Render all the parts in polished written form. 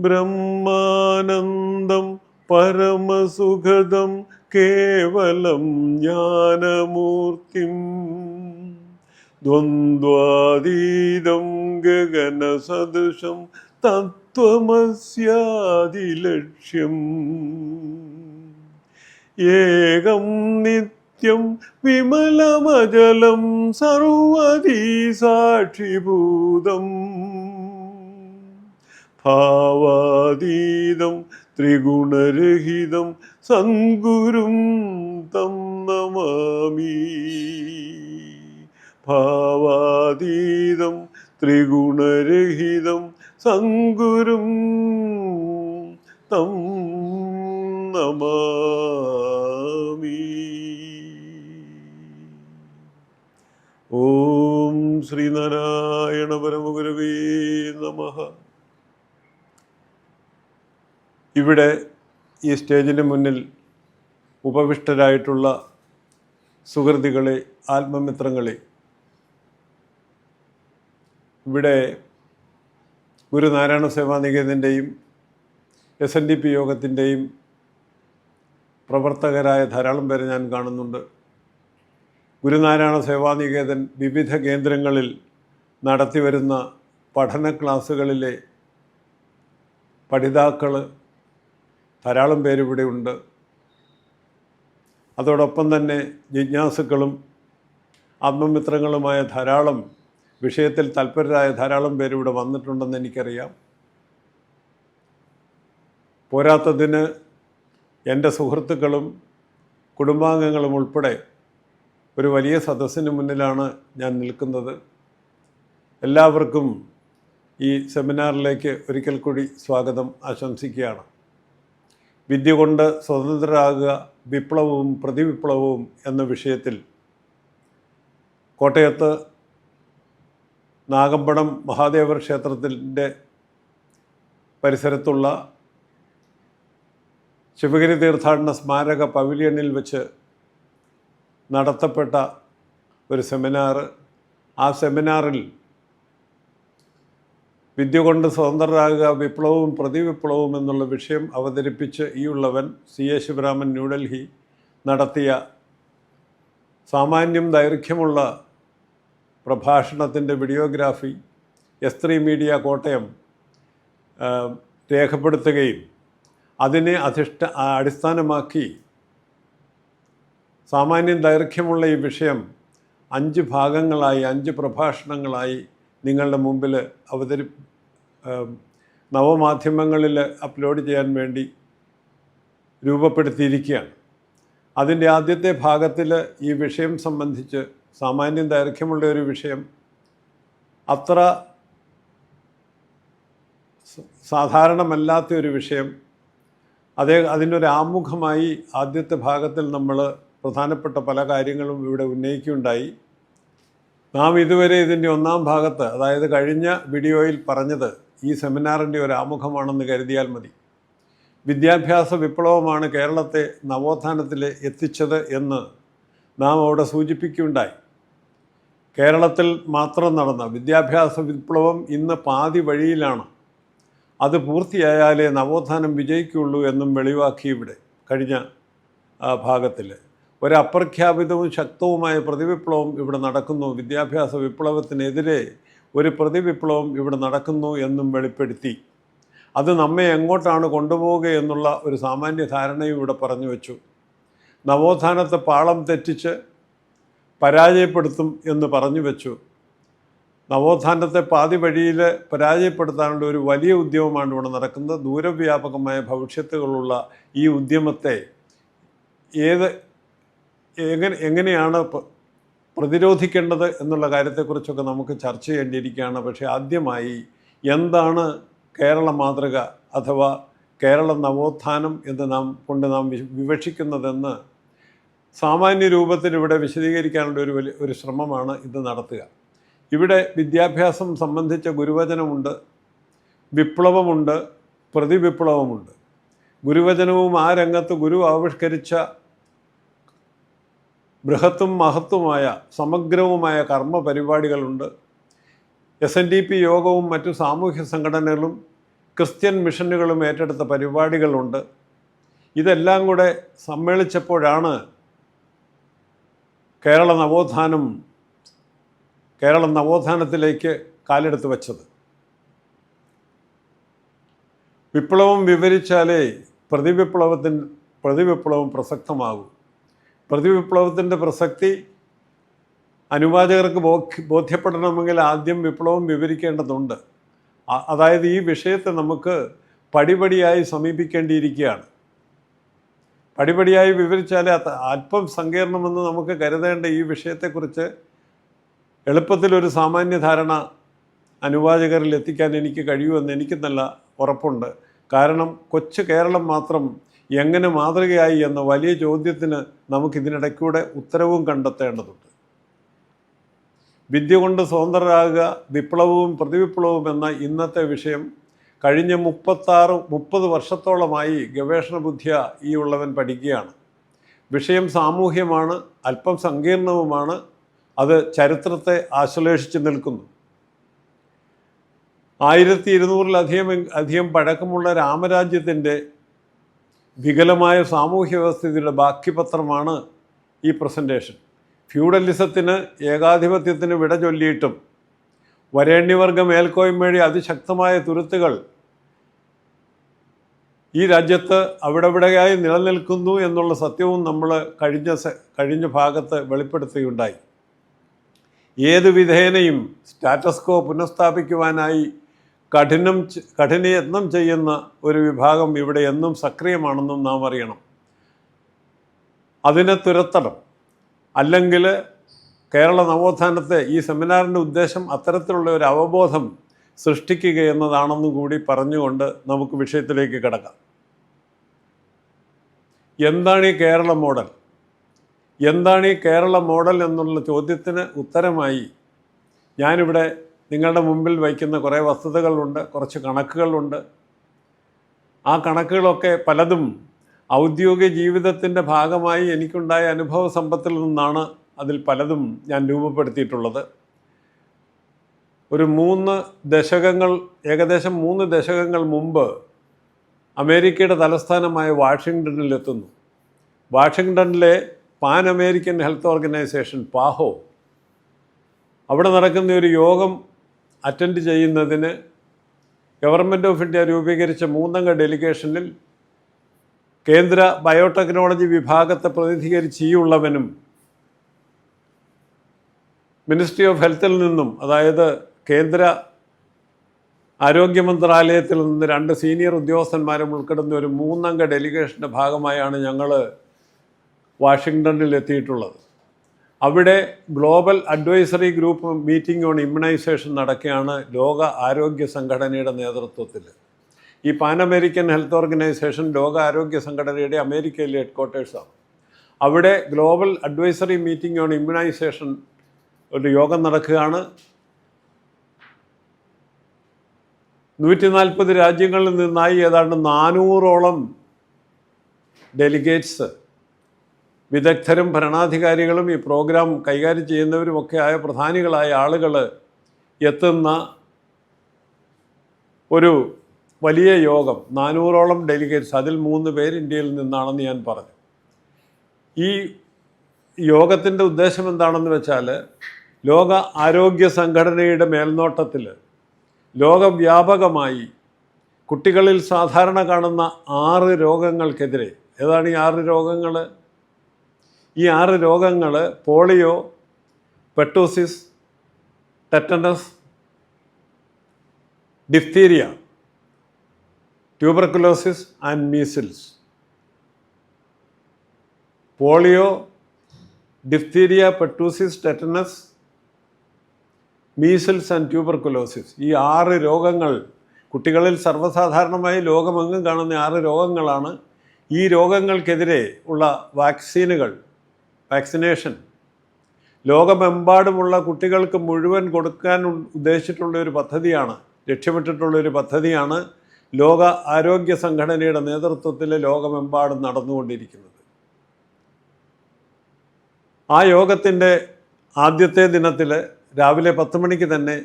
ബ്രഹ്മാനന്ദം പരമസുഖദം കേവലം ജ്ഞാനമൂർത്തിം ദ്വന്ദ്വാതീതം ഗഗനസദൃശം തത്വമസ്യാദിലക്ഷ്യം ഏകം നിത്യം വിമലമജലം സർവധീ സാക്ഷിഭൂതം ഭാവാതീതം ത്രിഗുണരഹിതം സദ്ഗുരും തം നമാമി. ഭാവാതീതം ത്രിഗുണരഹിതം സദ്ഗുരും തം നമാമി. ഓം ശ്രീനാരായണ പരമഗുരവേ നമഃ. ഇവിടെ ഈ സ്റ്റേജിന് മുന്നിൽ ഉപവിഷ്ടരായിട്ടുള്ള സുഹൃത്തുക്കളെ, ആത്മമിത്രങ്ങളെ, ഇവിടെ ഗുരുനാരായണ സേവാനികേതൻ്റെയും SNDP യോഗത്തിൻ്റെയും പ്രവർത്തകരായ ധാരാളം പേരെ ഞാൻ കാണുന്നുണ്ട്. ഗുരുനാരായണ സേവാനികേതൻ വിവിധ കേന്ദ്രങ്ങളിൽ നടത്തിവരുന്ന പഠന ക്ലാസ്സുകളിലെ പഠിതാക്കൾ ധാരാളം പേരിവിടെ ഉണ്ട്. അതോടൊപ്പം തന്നെ ജിജ്ഞാസുക്കളും ആത്മമിത്രങ്ങളുമായ ധാരാളം വിഷയത്തിൽ തൽപരരായ ധാരാളം പേരിവിടെ വന്നിട്ടുണ്ടെന്ന് എനിക്കറിയാം. പോരാത്തതിന് എൻ്റെ സുഹൃത്തുക്കളും കുടുംബാംഗങ്ങളും ഉൾപ്പെടെ ഒരു വലിയ സദസ്സിന് മുന്നിലാണ് ഞാൻ നിൽക്കുന്നത്. എല്ലാവർക്കും ഈ സെമിനാറിലേക്ക് ഒരിക്കൽ കൂടി സ്വാഗതം ആശംസിക്കുകയാണ്. വിദ്യ കൊണ്ട് സ്വതന്ത്രരാകുക, വിപ്ലവവും പ്രതിവിപ്ലവവും എന്ന വിഷയത്തിൽ കോട്ടയത്ത് നാഗമ്പടം മഹാദേവർ ക്ഷേത്രത്തിൻ്റെ പരിസരത്തുള്ള ശിവഗിരി തീർത്ഥാടന സ്മാരക പവിലിയണിൽ വെച്ച് നടത്തപ്പെട്ട ഒരു സെമിനാർ. ആ സെമിനാറിൽ വിദ്യ കൊണ്ട് സ്വതന്ത്രരാകുക, വിപ്ലവവും പ്രതിവിപ്ലവവും എന്നുള്ള വിഷയം അവതരിപ്പിച്ച് ഉള്ളവൻ CA ശിവരാമൻ ന്യൂഡൽഹി നടത്തിയ സാമാന്യം ദൈർഘ്യമുള്ള പ്രഭാഷണത്തിൻ്റെ വീഡിയോഗ്രാഫി S3 മീഡിയ കോട്ടയം രേഖപ്പെടുത്തുകയും അതിനെ അടിസ്ഥാനമാക്കി സാമാന്യം ദൈർഘ്യമുള്ള ഈ വിഷയം 5 ഭാഗങ്ങളായി 5 പ്രഭാഷണങ്ങളായി നിങ്ങളുടെ മുമ്പിൽ നവമാധ്യമങ്ങളിൽ അപ്ലോഡ് ചെയ്യാൻ വേണ്ടി രൂപപ്പെടുത്തിയിരിക്കുകയാണ്. അതിൻ്റെ ആദ്യത്തെ ഭാഗത്തിൽ ഈ വിഷയം സംബന്ധിച്ച് സാമാന്യം ദൈർഘ്യമുള്ള ഒരു വിഷയം, അത്ര സാധാരണമല്ലാത്ത ഒരു വിഷയം, അതിനൊരു ആമുഖമായി ആദ്യത്തെ ഭാഗത്തിൽ നമ്മൾ പ്രധാനപ്പെട്ട പല കാര്യങ്ങളും ഇവിടെ ഉന്നയിക്കുകയുണ്ടായി. നാം ഇതുവരെ ഇതിൻ്റെ ഒന്നാം ഭാഗത്ത്, അതായത് കഴിഞ്ഞ വീഡിയോയിൽ പറഞ്ഞത് ഈ സെമിനാറിൻ്റെ ഒരു ആമുഖമാണെന്ന് കരുതിയാൽ മതി. വിദ്യാഭ്യാസ വിപ്ലവമാണ് കേരളത്തെ നവോത്ഥാനത്തിൽ എത്തിച്ചത് എന്ന് നാം അവിടെ സൂചിപ്പിക്കുകയുണ്ടായി. കേരളത്തിൽ മാത്രം നടന്ന വിദ്യാഭ്യാസ വിപ്ലവം ഇന്ന് പാതി വഴിയിലാണ്. അത് പൂർത്തിയായാലേ നവോത്ഥാനം വിജയിക്കുകയുള്ളൂ എന്നും വെളിവാക്കി ഇവിടെ കഴിഞ്ഞ ഭാഗത്തിൽ. ഒരപ്രഖ്യാപിതവും ശക്തവുമായ പ്രതിവിപ്ലവം ഇവിടെ നടക്കുന്നു, വിദ്യാഭ്യാസ വിപ്ലവത്തിനെതിരെ ഒരു പ്രതിവിപ്ലവം ഇവിടെ നടക്കുന്നു എന്നും വെളിപ്പെടുത്തി. അത് നമ്മെ എങ്ങോട്ടാണ് കൊണ്ടുപോവുക എന്നുള്ള ഒരു സാമാന്യ ധാരണയും ഇവിടെ പറഞ്ഞു വെച്ചു. നവോത്ഥാനത്തെ പാളം തെറ്റിച്ച് പരാജയപ്പെടുത്തും എന്ന് പറഞ്ഞു വെച്ചു. നവോത്ഥാനത്തെ പാതി വഴിയിൽ പരാജയപ്പെടുത്താനുള്ള ഒരു വലിയ ഉദ്യമമാണ് ഇവിടെ നടക്കുന്നത്. ദൂരവ്യാപകമായ ഭവിഷ്യത്തുകളുള്ള ഈ ഉദ്യമത്തെ എങ്ങനെയാണ് പ്രതിരോധിക്കേണ്ടത് എന്നുള്ള കാര്യത്തെക്കുറിച്ചൊക്കെ നമുക്ക് ചർച്ച ചെയ്യേണ്ടിയിരിക്കുകയാണ്. പക്ഷേ ആദ്യമായി എന്താണ് കേരള മാതൃക അഥവാ കേരള നവോത്ഥാനം എന്ന് നാം വിവക്ഷിക്കുന്നതെന്ന് സാമാന്യ രൂപത്തിൽ ഇവിടെ വിശദീകരിക്കാനുള്ള ഒരു ശ്രമമാണ് ഇത് നടത്തുക. ഇവിടെ വിദ്യാഭ്യാസം സംബന്ധിച്ച ഗുരുവചനമുണ്ട്, വിപ്ലവമുണ്ട്, പ്രതിവിപ്ലവമുണ്ട്. ഗുരുവചനവും ആ രംഗത്ത് ഗുരു ആവിഷ്കരിച്ച ബൃഹത്തും മഹത്തുമായ സമഗ്രവുമായ കർമ്മ പരിപാടികളുണ്ട്. SNDP യോഗവും മറ്റു സാമൂഹ്യ സംഘടനകളും ക്രിസ്ത്യൻ മിഷനുകളും ഏറ്റെടുത്ത പരിപാടികളുണ്ട്. ഇതെല്ലാം കൂടെ സമ്മേളിച്ചപ്പോഴാണ് കേരള നവോത്ഥാനത്തിലേക്ക് കാലെടുത്ത് വച്ചത്. വിപ്ലവം വിവരിച്ചാലേ പ്രതിവിപ്ലവം പ്രസക്തമാകൂ. പ്രതിവിപ്ലവത്തിൻ്റെ പ്രസക്തി അനുവാചകർക്ക് ബോധ്യപ്പെടണമെങ്കിൽ ആദ്യം വിപ്ലവം വിവരിക്കേണ്ടതുണ്ട്. അതായത് ഈ വിഷയത്തെ നമുക്ക് പടിപടിയായി സമീപിക്കേണ്ടിയിരിക്കുകയാണ്. പടിപടിയായി വിവരിച്ചാലേ അല്പം സങ്കീർണമെന്ന് നമുക്ക് കരുതേണ്ട ഈ വിഷയത്തെക്കുറിച്ച് എളുപ്പത്തിലൊരു സാമാന്യ ധാരണ അനുവാചകരിൽ എത്തിക്കാൻ എനിക്ക് കഴിയുമെന്ന് എനിക്ക് നല്ല ഉറപ്പുണ്ട്. കാരണം കൊച്ചു കേരളം മാത്രം എങ്ങനെ മാതൃകയായി എന്ന വലിയ ചോദ്യത്തിന് നമുക്കിതിനിടയ്ക്കൂടെ ഉത്തരവും കണ്ടെത്തേണ്ടതുണ്ട്. വിദ്യ കൊണ്ട് സ്വതന്ത്രരാകുക, വിപ്ലവവും പ്രതിവിപ്ലവവും എന്ന ഇന്നത്തെ വിഷയം കഴിഞ്ഞ 30 വർഷത്തോളമായി ഗവേഷണ ബുദ്ധിയ ഈ ഉള്ളവൻ പഠിക്കുകയാണ്. വിഷയം സാമൂഹ്യമാണ്, അല്പം സങ്കീർണവുമാണ്. അത് ചരിത്രത്തെ ആശ്ലേഷിച്ച് നിൽക്കുന്നു. 1200-ലധികം പഴക്കമുള്ള രാമരാജ്യത്തിൻ്റെ വികലമായ സാമൂഹ്യ വ്യവസ്ഥിതിയുടെ ബാക്കിപത്രമാണ് ഈ പ്രസൻറ്റേഷൻ. ഫ്യൂഡലിസത്തിന്, ഏകാധിപത്യത്തിന് വിട ചൊല്ലിയിട്ടും വരേണ്യവർഗ മേൽക്കോയ്മയുടെ അതിശക്തമായ തുരുത്തുകൾ ഈ രാജ്യത്ത് അവിടെവിടെയായി നിലനിൽക്കുന്നു എന്നുള്ള സത്യവും നമ്മൾ കഴിഞ്ഞ ഭാഗത്ത് വെളിപ്പെടുത്തുകയുണ്ടായി. ഏതു വിധേനയും സ്റ്റാറ്റസ് കോ പുനഃസ്ഥാപിക്കുവാനായി കഠിനയത്നം ചെയ്യുന്ന ഒരു വിഭാഗം ഇവിടെ എന്നും സക്രിയമാണെന്നും നാം അറിയണം. അതിനെ തുരത്തണം. അല്ലെങ്കിൽ കേരള നവോത്ഥാനത്തെ ഈ സെമിനാറിൻ്റെ ഉദ്ദേശം അത്തരത്തിലുള്ള ഒരു അവബോധം സൃഷ്ടിക്കുക എന്നതാണെന്നും കൂടി പറഞ്ഞുകൊണ്ട് നമുക്ക് വിഷയത്തിലേക്ക് കടക്കാം. എന്താണ് ഈ കേരള മോഡൽ? എന്താണ് ഈ കേരള മോഡൽ എന്നുള്ള ചോദ്യത്തിന് ഉത്തരമായി ഞാനിവിടെ നിങ്ങളുടെ മുമ്പിൽ വയ്ക്കുന്ന കുറേ വസ്തുതകളുണ്ട്, കുറച്ച് കണക്കുകളുണ്ട്. ആ കണക്കുകളൊക്കെ പലതും ഔദ്യോഗിക ജീവിതത്തിൻ്റെ ഭാഗമായി എനിക്കുണ്ടായ അനുഭവ സമ്പത്തിൽ നിന്നാണ് അതിൽ പലതും ഞാൻ രൂപപ്പെടുത്തിയിട്ടുള്ളത്. ഏകദേശം 3 ദശകങ്ങൾ മുമ്പ് അമേരിക്കയുടെ തലസ്ഥാനമായ വാഷിങ്ടണിലെത്തുന്നു. വാഷിങ്ടണിലെ പാൻ അമേരിക്കൻ ഹെൽത്ത് ഓർഗനൈസേഷൻ പാഹോ, അവിടെ നടക്കുന്ന ഒരു യോഗം അറ്റൻഡ് ചെയ്യുന്നതിന് ഗവൺമെൻറ് ഓഫ് ഇന്ത്യ രൂപീകരിച്ച 3-അംഗ ഡെലിഗേഷനിൽ കേന്ദ്ര ബയോടെക്നോളജി വിഭാഗത്തെ പ്രതിനിധീകരിച്ച് ഈ ഉള്ളവനും മിനിസ്ട്രി ഓഫ് ഹെൽത്തിൽ നിന്നും, അതായത് കേന്ദ്ര ആരോഗ്യ മന്ത്രാലയത്തിൽ നിന്ന് 2 സീനിയർ ഉദ്യോഗസ്ഥന്മാരും ഉൾപ്പെടുന്ന ഒരു 3-അംഗ ഡെലിഗേഷൻ്റെ ഭാഗമായാണ് ഞങ്ങൾ വാഷിങ്ടണിൽ എത്തിയിട്ടുള്ളത്. അവിടെ global advisory group meeting on immunization നടക്കുകയാണ് ലോക ആരോഗ്യ സംഘടനയുടെ നേതൃത്വത്തിൽ. ഈ പാൻ അമേരിക്കൻ ഹെൽത്ത് ഓർഗനൈസേഷൻ ലോക ആരോഗ്യ സംഘടനയുടെ അമേരിക്കയിലെ ഹെഡ്ക്വാർട്ടേഴ്സാണ്. അവിടെ global advisory meeting on immunization ഒരു യോഗം നടക്കുകയാണ്. 140 രാജ്യങ്ങളിൽ നിന്നായി ഏതാണ്ട് 400ഓളം ഡെലിഗേറ്റ്സ്, വിദഗ്ധരും ഭരണാധികാരികളും ഈ പ്രോഗ്രാം കൈകാര്യം ചെയ്യുന്നവരുമൊക്കെ ആയ പ്രധാനികളായ ആളുകൾ എത്തുന്ന ഒരു വലിയ യോഗം. 400ഓളം ഡെലിഗേറ്റ്സ്, അതിൽ 3 പേര് ഇന്ത്യയിൽ നിന്നാണെന്ന് ഞാൻ പറഞ്ഞു. ഈ യോഗത്തിൻ്റെ ഉദ്ദേശം എന്താണെന്ന് വെച്ചാൽ, ലോക ആരോഗ്യ സംഘടനയുടെ മേൽനോട്ടത്തിൽ ലോകവ്യാപകമായി കുട്ടികളിൽ സാധാരണ കാണുന്ന 6 രോഗങ്ങൾക്കെതിരെ, ഏതാണ് ഈ 6 രോഗങ്ങൾ? ഈ 6 രോഗങ്ങൾ polio, pertussis, tetanus, diphtheria, tuberculosis and measles. Polio, diphtheria, pertussis, tetanus, measles and tuberculosis. ഈ 6 രോഗങ്ങൾ കുട്ടികളിൽ സർവ്വസാധാരണമായി ലോകമെങ്ങും കാണുന്ന 6 രോഗങ്ങളാണ്. ഈ രോഗങ്ങൾക്കെതിരെ ഉള്ള വാക്സിനേഷൻ ലോകമെമ്പാടുമുള്ള കുട്ടികൾക്ക് മുഴുവൻ കൊടുക്കാൻ ഉദ്ദേശിച്ചിട്ടുള്ള ഒരു പദ്ധതിയാണ്, ലക്ഷ്യമിട്ടിട്ടുള്ളൊരു പദ്ധതിയാണ് ലോക ആരോഗ്യ സംഘടനയുടെ നേതൃത്വത്തിൽ ലോകമെമ്പാടും നടന്നുകൊണ്ടിരിക്കുന്നത്. ആ യോഗത്തിൻ്റെ ആദ്യത്തെ ദിനത്തിൽ രാവിലെ 10 മണിക്ക് തന്നെ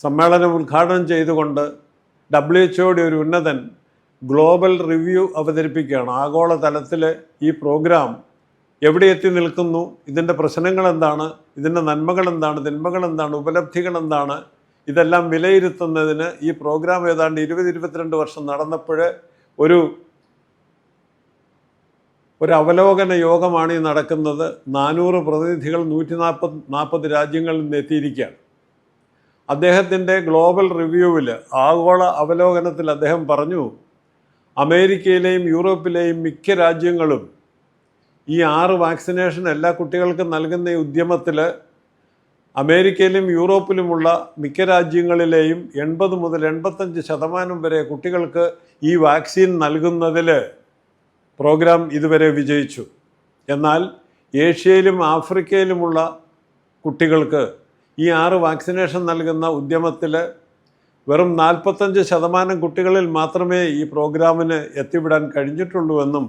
സമ്മേളനം ഉദ്ഘാടനം ചെയ്തുകൊണ്ട് WHO ഒരു ഉന്നതൻ ഗ്ലോബൽ റിവ്യൂ അവതരിപ്പിക്കുകയാണ്. ആഗോള തലത്തിൽ ഈ പ്രോഗ്രാം എവിടെ എത്തി നിൽക്കുന്നു, ഇതിൻ്റെ പ്രശ്നങ്ങൾ എന്താണ്, ഇതിൻ്റെ നന്മകൾ എന്താണ്, തിന്മകൾ എന്താണ്, ഉപലബ്ധികൾ എന്താണ്, ഇതെല്ലാം വിലയിരുത്തുന്നതിന് ഈ പ്രോഗ്രാം ഏതാണ്ട് 20-22 വർഷം നടന്നപ്പോൾ ഒരു അവലോകന യോഗമാണ് ഈ നടക്കുന്നത്. 400 പ്രതിനിധികൾ 140 രാജ്യങ്ങളിൽ നിന്ന് എത്തിയിരിക്കുകയാണ്. അദ്ദേഹത്തിൻ്റെ ഗ്ലോബൽ റിവ്യൂവിൽ, ആഗോള അവലോകനത്തിൽ അദ്ദേഹം പറഞ്ഞു, അമേരിക്കയിലെയും യൂറോപ്പിലെയും മിക്ക രാജ്യങ്ങളും ഈ 6 വാക്സിനേഷൻ എല്ലാ കുട്ടികൾക്കും നൽകുന്ന ഈ ഉദ്യമത്തിൽ അമേരിക്കയിലും യൂറോപ്പിലുമുള്ള മിക്ക രാജ്യങ്ങളിലെയും 80 മുതൽ 85% വരെ കുട്ടികൾക്ക് ഈ വാക്സിൻ നൽകുന്നതിൽ പ്രോഗ്രാം ഇതുവരെ വിജയിച്ചു. എന്നാൽ ഏഷ്യയിലും ആഫ്രിക്കയിലുമുള്ള കുട്ടികൾക്ക് ഈ 6 വാക്സിനേഷൻ നൽകുന്ന ഉദ്യമത്തിൽ വെറും 45% കുട്ടികളിൽ മാത്രമേ ഈ പ്രോഗ്രാമിന് എത്തിവിടാൻ കഴിഞ്ഞിട്ടുള്ളൂവെന്നും,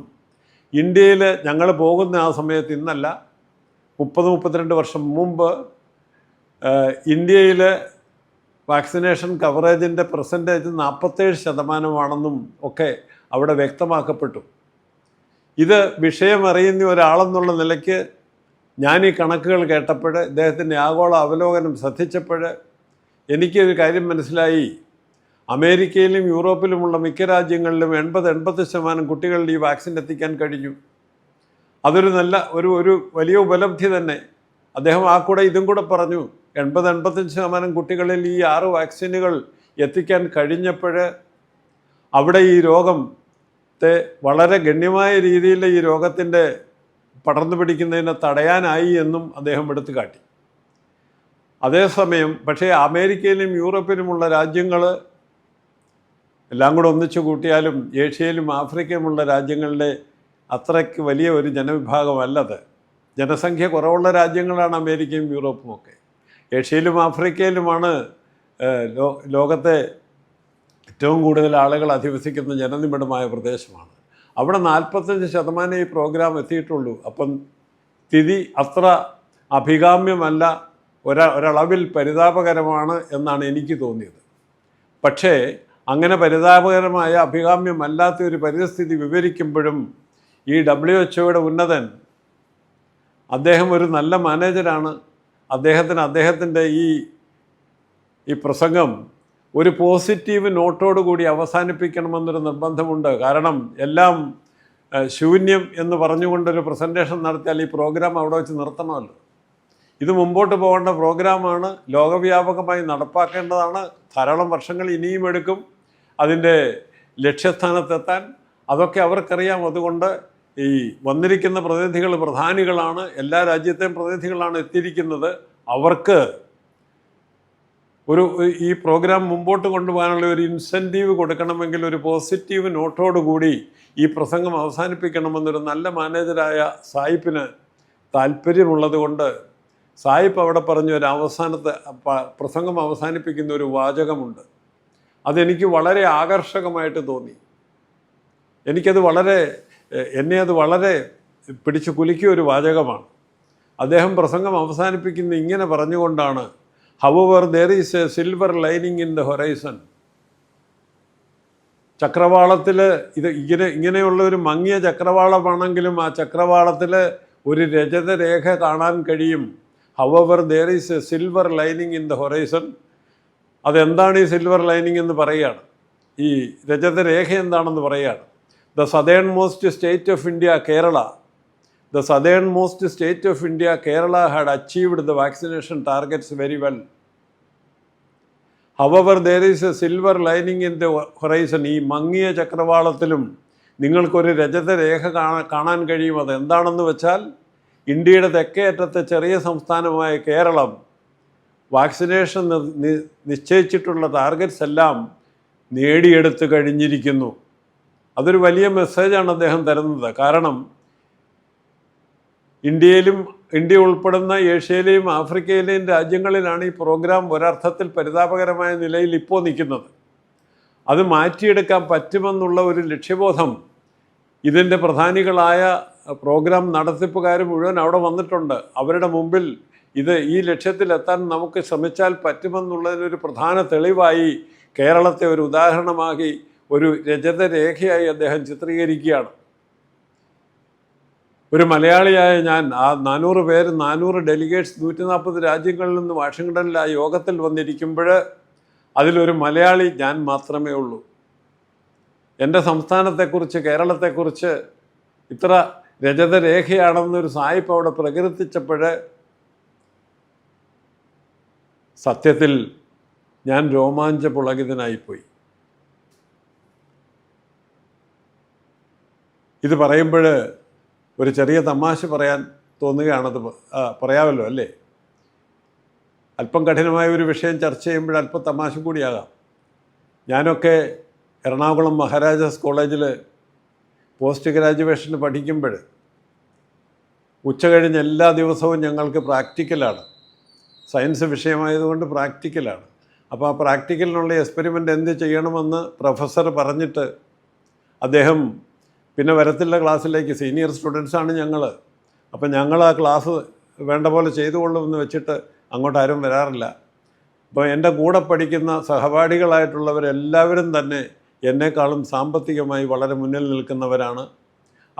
ഇന്ത്യയിൽ ഞങ്ങൾ പോകുന്ന ആ സമയത്ത്, ഇന്നല്ല 30-32 വർഷം മുമ്പ്, ഇന്ത്യയിൽ വാക്സിനേഷൻ കവറേജിൻ്റെ പെർസെൻറ്റേജ് 47%ആണെന്നും ഒക്കെ അവിടെ വ്യക്തമാക്കപ്പെട്ടു. ഇത് വിഷയം അറിയുന്ന ഒരാളെന്നുള്ള നിലയ്ക്ക് ഞാൻ ഈ കണക്കുകൾ കേട്ടപ്പോൾ, ഇദ്ദേഹത്തിൻ്റെ ആഗോള അവലോകനം ശ്രദ്ധിച്ചപ്പോൾ എനിക്കൊരു കാര്യം മനസ്സിലായി. അമേരിക്കയിലും യൂറോപ്പിലുമുള്ള മിക്ക രാജ്യങ്ങളിലും 80-85% കുട്ടികളിൽ ഈ വാക്സിൻ എത്തിക്കാൻ കഴിഞ്ഞു. അതൊരു ഒരു വലിയ ഉപലബ്ധി തന്നെ. അദ്ദേഹം ആ കൂടെ ഇതും കൂടെ പറഞ്ഞു, 80-85% കുട്ടികളിൽ ഈ 6 വാക്സിനുകൾ എത്തിക്കാൻ കഴിഞ്ഞപ്പോൾ അവിടെ ഈ രോഗത്തെ വളരെ ഗണ്യമായ രീതിയിൽ ഈ രോഗത്തിൻ്റെ പടർന്നു പിടിക്കുന്നതിനെ തടയാനായി എന്നും അദ്ദേഹം എടുത്തു കാട്ടി. അതേസമയം പക്ഷേ അമേരിക്കയിലും യൂറോപ്പിലുമുള്ള രാജ്യങ്ങൾ എല്ലാം കൂടെ ഒന്നിച്ചു കൂട്ടിയാലും ഏഷ്യയിലും ആഫ്രിക്കയിലുമുള്ള രാജ്യങ്ങളുടെ അത്രയ്ക്ക് വലിയ ഒരു ജനവിഭാഗമല്ലത്. ജനസംഖ്യ കുറവുള്ള രാജ്യങ്ങളാണ് അമേരിക്കയും യൂറോപ്പും ഒക്കെ. ഏഷ്യയിലും ആഫ്രിക്കയിലുമാണ് ലോകത്തെ ഏറ്റവും കൂടുതൽ ആളുകൾ അധിവസിക്കുന്ന ജനനിബിഡമായ പ്രദേശമാണ്. അവിടെ 45% ഈ പ്രോഗ്രാം എത്തിയിട്ടുള്ളൂ. അപ്പം സ്ഥിതി അത്ര അഭികാമ്യമല്ല, ഒരളവിൽ പരിതാപകരമാണ് എന്നാണ് എനിക്ക് തോന്നിയത്. പക്ഷേ അങ്ങനെ പരിതാപകരമായ അഭികാമ്യമല്ലാത്ത ഒരു പരിസ്ഥിതി വിവരിക്കുമ്പോഴും ഈ WHO ഉന്നതൻ, അദ്ദേഹം ഒരു നല്ല മാനേജരാണ്. അദ്ദേഹത്തിൻ്റെ ഈ പ്രസംഗം ഒരു പോസിറ്റീവ് നോട്ടോടുകൂടി അവസാനിപ്പിക്കണമെന്നൊരു നിർബന്ധമുണ്ട്. കാരണം എല്ലാം ശൂന്യം എന്ന് പറഞ്ഞുകൊണ്ടൊരു പ്രസൻറ്റേഷൻ നടത്തിയാൽ ഈ പ്രോഗ്രാം അവിടെ വെച്ച് നിർത്തണമല്ലോ. ഇത് മുമ്പോട്ട് പോകേണ്ട പ്രോഗ്രാമാണ്, ലോകവ്യാപകമായി നടപ്പാക്കേണ്ടതാണ്. ധാരാളം വർഷങ്ങൾ ഇനിയും എടുക്കും അതിൻ്റെ ലക്ഷ്യസ്ഥാനത്തെത്താൻ. അതൊക്കെ അവർക്കറിയാം. അതുകൊണ്ട് ഈ വന്നിരിക്കുന്ന പ്രതിനിധികൾ പ്രധാനികളാണ്, എല്ലാ രാജ്യത്തെയും പ്രതിനിധികളാണ് എത്തിയിരിക്കുന്നത്. അവർക്ക് ഈ പ്രോഗ്രാം മുമ്പോട്ട് കൊണ്ടുപോകാനുള്ള ഒരു ഇൻസെൻറ്റീവ് കൊടുക്കണമെങ്കിൽ ഒരു പോസിറ്റീവ് നോട്ടോടുകൂടി ഈ പ്രസംഗം അവസാനിപ്പിക്കണമെന്നൊരു നല്ല മാനേജരായ സായിപ്പിന് താല്പര്യമുള്ളത് കൊണ്ട് സായിപ്പ് അവിടെ പറഞ്ഞ ഒരു അവസാനത്തെ പ്രസംഗം അവസാനിപ്പിക്കുന്ന ഒരു വാചകമുണ്ട്. അതെനിക്ക് വളരെ ആകർഷകമായിട്ട് തോന്നി. എന്നെ അത് വളരെ പിടിച്ചു കുലുക്കിയ ഒരു വാചകമാണ്. അദ്ദേഹം പ്രസംഗം അവസാനിപ്പിക്കുന്ന ഇങ്ങനെ പറഞ്ഞുകൊണ്ടാണ്, however there is a silver lining in the horizon. ചക്രവാളത്തിൽ ഇങ്ങനെയുള്ള ഒരു മങ്ങിയ ചക്രവാളമാണെങ്കിലും ആ ചക്രവാളത്തിൽ ഒരു രജതരേഖ കാണാൻ കഴിയും. Hour there is a silver lining in the horizon. അതെന്താണ് ഈ സിൽവർ ലൈനിങ് എന്ന് പറയുകയാണ്, ഈ രജതരേഖ എന്താണെന്ന് പറയുകയാണ്. The southern most state of India, Kerala. The southernmost state of India, Kerala, had achieved the vaccination targets very well. However, there is a silver lining in the horizon. ഈ മങ്ങിയ ചക്രവാളത്തിലും നിങ്ങൾക്കൊരു രജതരേഖ കാണാൻ കഴിയും. അത് എന്താണെന്ന് വെച്ചാൽ, ഇന്ത്യയുടെ തെക്കേ അറ്റത്തെ ചെറിയ സംസ്ഥാനമായ കേരളം വാക്സിനേഷൻ നിശ്ചയിച്ചിട്ടുള്ള ടാർഗറ്റ്സ് എല്ലാം നേടിയെടുത്ത് കഴിഞ്ഞിരിക്കുന്നു. അതൊരു വലിയ മെസ്സേജാണ് അദ്ദേഹം തരുന്നത്. കാരണം ഇന്ത്യ ഉൾപ്പെടുന്ന ഏഷ്യയിലെയും ആഫ്രിക്കയിലെയും രാജ്യങ്ങളിലാണ് ഈ പ്രോഗ്രാം ഒരർത്ഥത്തിൽ പരിതാപകരമായ നിലയിൽ ഇപ്പോൾ നിൽക്കുന്നത്. അത് മാറ്റിയെടുക്കാൻ പറ്റുമെന്നുള്ള ഒരു ലക്ഷ്യബോധം ഇതിൻ്റെ പ്രധാനികളായ പ്രോഗ്രാം നടത്തിപ്പുകാർ മുഴുവൻ അവിടെ വന്നിട്ടുണ്ട്. അവരുടെ മുമ്പിൽ ഈ ലക്ഷ്യത്തിലെത്താൻ നമുക്ക് ശ്രമിച്ചാൽ പറ്റുമെന്നുള്ളതിനൊരു പ്രധാന തെളിവായി കേരളത്തെ ഒരു ഉദാഹരണമാക്കി ഒരു രജതരേഖയായി അദ്ദേഹം ചിത്രീകരിക്കുകയാണ്. ഒരു മലയാളിയായ ഞാൻ ആ 400 പേര് 400 ഡെലിഗേറ്റ്സ് 140 രാജ്യങ്ങളിൽ നിന്ന് വാഷിങ്ടണിൽ ആ യോഗത്തിൽ വന്നിരിക്കുമ്പോൾ അതിലൊരു മലയാളി ഞാൻ മാത്രമേ ഉള്ളൂ. എൻ്റെ സംസ്ഥാനത്തെക്കുറിച്ച്, കേരളത്തെക്കുറിച്ച് ഇത്ര രജതരേഖയാണെന്നൊരു സായിപ്പ് അവിടെ പ്രകീർത്തിച്ചപ്പോൾ സത്യത്തിൽ ഞാൻ രോമാഞ്ചപുളകിതനായിപ്പോയി. ഇത് പറയുമ്പോൾ ഒരു ചെറിയ തമാശ പറയാൻ തോന്നുകയാണത്. പറയാമല്ലോ അല്ലേ? അല്പം കഠിനമായ ഒരു വിഷയം ചർച്ച ചെയ്യുമ്പോൾ അല്പം തമാശ കൂടിയാകാം. ഞാനൊക്കെ എറണാകുളം മഹാരാജാസ് കോളേജിൽ പോസ്റ്റ് ഗ്രാജുവേഷന് പഠിക്കുമ്പോൾ ഉച്ച കഴിഞ്ഞ് എല്ലാ ദിവസവും ഞങ്ങൾക്ക് പ്രാക്ടിക്കലാണ്. സയൻസ് വിഷയമായതുകൊണ്ട് പ്രാക്ടിക്കലാണ്. അപ്പോൾ ആ പ്രാക്ടിക്കലിനുള്ള എക്സ്പെരിമെൻ്റ് എന്ത് ചെയ്യണമെന്ന് പ്രൊഫസർ പറഞ്ഞിട്ട് അദ്ദേഹം പിന്നെ വരത്തില്ല ക്ലാസ്സിലേക്ക്. സീനിയർ സ്റ്റുഡൻസാണ് ഞങ്ങൾ. അപ്പം ഞങ്ങൾ ആ ക്ലാസ് വേണ്ട പോലെ ചെയ്തുകൊള്ളുമെന്ന് വെച്ചിട്ട് അങ്ങോട്ട് ആരും വരാറില്ല. അപ്പോൾ എൻ്റെ കൂടെ പഠിക്കുന്ന സഹപാഠികളായിട്ടുള്ളവരെല്ലാവരും തന്നെ എന്നെക്കാളും സാമ്പത്തികമായി വളരെ മുന്നിൽ നിൽക്കുന്നവരാണ്.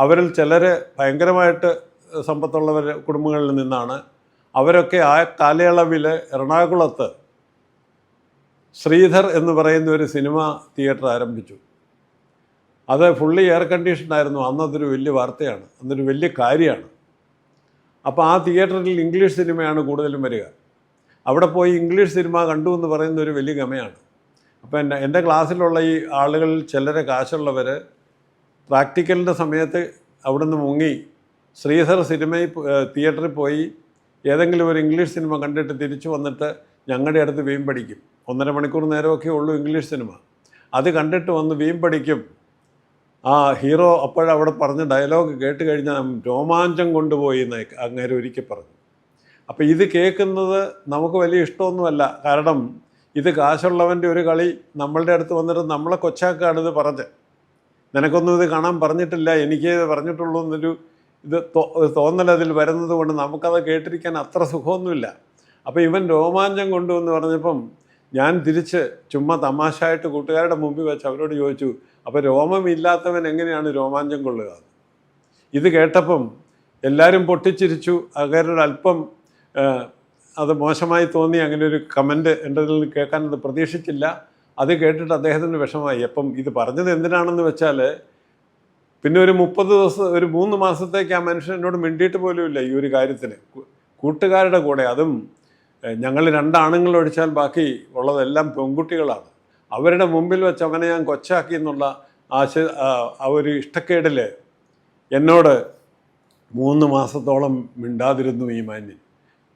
അവരിൽ ചിലർ ഭയങ്കരമായിട്ട് സമ്പത്തുള്ളവർ കുടുംബങ്ങളിൽ നിന്നാണ്. അവരൊക്കെ ആ കാലയളവിൽ എറണാകുളത്ത് ശ്രീധർ എന്ന് പറയുന്ന ഒരു സിനിമ തിയേറ്റർ ആരംഭിച്ചു. അത് ഫുള്ളി എയർ കണ്ടീഷനായിരുന്നു. അന്നതൊരു വലിയ വാർത്തയാണ്, അന്നൊരു വലിയ കാര്യമാണ്. അപ്പോൾ ആ തിയേറ്ററിൽ ഇംഗ്ലീഷ് സിനിമയാണ് കൂടുതലും വരിക. അവിടെ പോയി ഇംഗ്ലീഷ് സിനിമ കണ്ടു എന്ന് പറയുന്ന ഒരു വലിയ ഗമയാണ്. അപ്പോൾ എൻ്റെ ക്ലാസ്സിലുള്ള ഈ ആളുകളിൽ ചിലരെ കാശുള്ളവർ പ്രാക്ടിക്കലിൻ്റെ സമയത്ത് അവിടെ നിന്ന് മുങ്ങി ശ്രീധർ തിയേറ്ററിൽ പോയി ഏതെങ്കിലും ഒരു ഇംഗ്ലീഷ് സിനിമ കണ്ടിട്ട് തിരിച്ചു വന്നിട്ട് ഞങ്ങളുടെ അടുത്ത് വീം പഠിക്കും. 1.5 മണിക്കൂർ നേരമൊക്കെ ഉള്ളൂ ഇംഗ്ലീഷ് സിനിമ. അത് കണ്ടിട്ട് വന്ന് വീം പഠിക്കും. ആ ഹീറോ അപ്പോഴവിടെ പറഞ്ഞ ഡയലോഗ് കേട്ട് കഴിഞ്ഞാൽ രോമാഞ്ചം കൊണ്ടുപോയി എന്ന് അങ്ങേരെ ഒരിക്കൽ പറഞ്ഞു. അപ്പോൾ ഇത് കേൾക്കുന്നത് നമുക്ക് വലിയ ഇഷ്ടമൊന്നുമല്ല. കാരണം ഇത് കാശുള്ളവൻ്റെ ഒരു കളി നമ്മളുടെ അടുത്ത് വന്നിട്ട് നമ്മളെ കൊച്ചാക്കാണിത് പറഞ്ഞ്. നിനക്കൊന്നും ഇത് കാണാൻ പറഞ്ഞിട്ടില്ല, എനിക്കേ പറഞ്ഞിട്ടുള്ളൂ എന്നൊരു തോന്നൽ അതിൽ വരുന്നത് കൊണ്ട് നമുക്കത് കേട്ടിരിക്കാൻ അത്ര സുഖമൊന്നുമില്ല. അപ്പോൾ ഇവൻ രോമാഞ്ചം കൊണ്ടുവന്ന് പറഞ്ഞപ്പം ഞാൻ തിരിച്ച് ചുമ്മാ തമാശയായിട്ട് കൂട്ടുകാരുടെ മുമ്പിൽ വെച്ച് അവരോട് ചോദിച്ചു, അപ്പോൾ രോമമില്ലാത്തവൻ എങ്ങനെയാണ് രോമാഞ്ചം കൊള്ളുക? ഇത് കേട്ടപ്പം എല്ലാവരും പൊട്ടിച്ചിരിച്ചു. അങ്ങേരുടെ അല്പം അത് മോശമായി തോന്നി. അങ്ങനെ ഒരു കമൻറ്റ് എൻ്റെ ഇതിൽ കേൾക്കാനത് പ്രതീക്ഷിച്ചില്ല. അത് കേട്ടിട്ട് അദ്ദേഹത്തിന് വിഷമമായി. അപ്പം ഇത് പറഞ്ഞത് എന്തിനാണെന്ന് വെച്ചാൽ പിന്നെ ഒരു 30 ദിവസം, ഒരു 3 മാസത്തേക്ക് ആ മനുഷ്യൻ എന്നോട് മിണ്ടിയിട്ട് പോലുമില്ല ഈ ഒരു കാര്യത്തിന്. കൂട്ടുകാരുടെ കൂടെ, അതും ഞങ്ങൾ 2 ആണുങ്ങൾ ഒഴിച്ചാൽ ബാക്കി ഉള്ളതെല്ലാം പെൺകുട്ടികളാണ്. അവരുടെ മുമ്പിൽ വെച്ച് അവനെ ഞാൻ കൊച്ചാക്കി എന്നുള്ള ആ ഒരു ഇഷ്ടക്കേടിൽ എന്നോട് 3 മാസത്തോളം മിണ്ടാതിരുന്നു ഈ മാന്യൻ.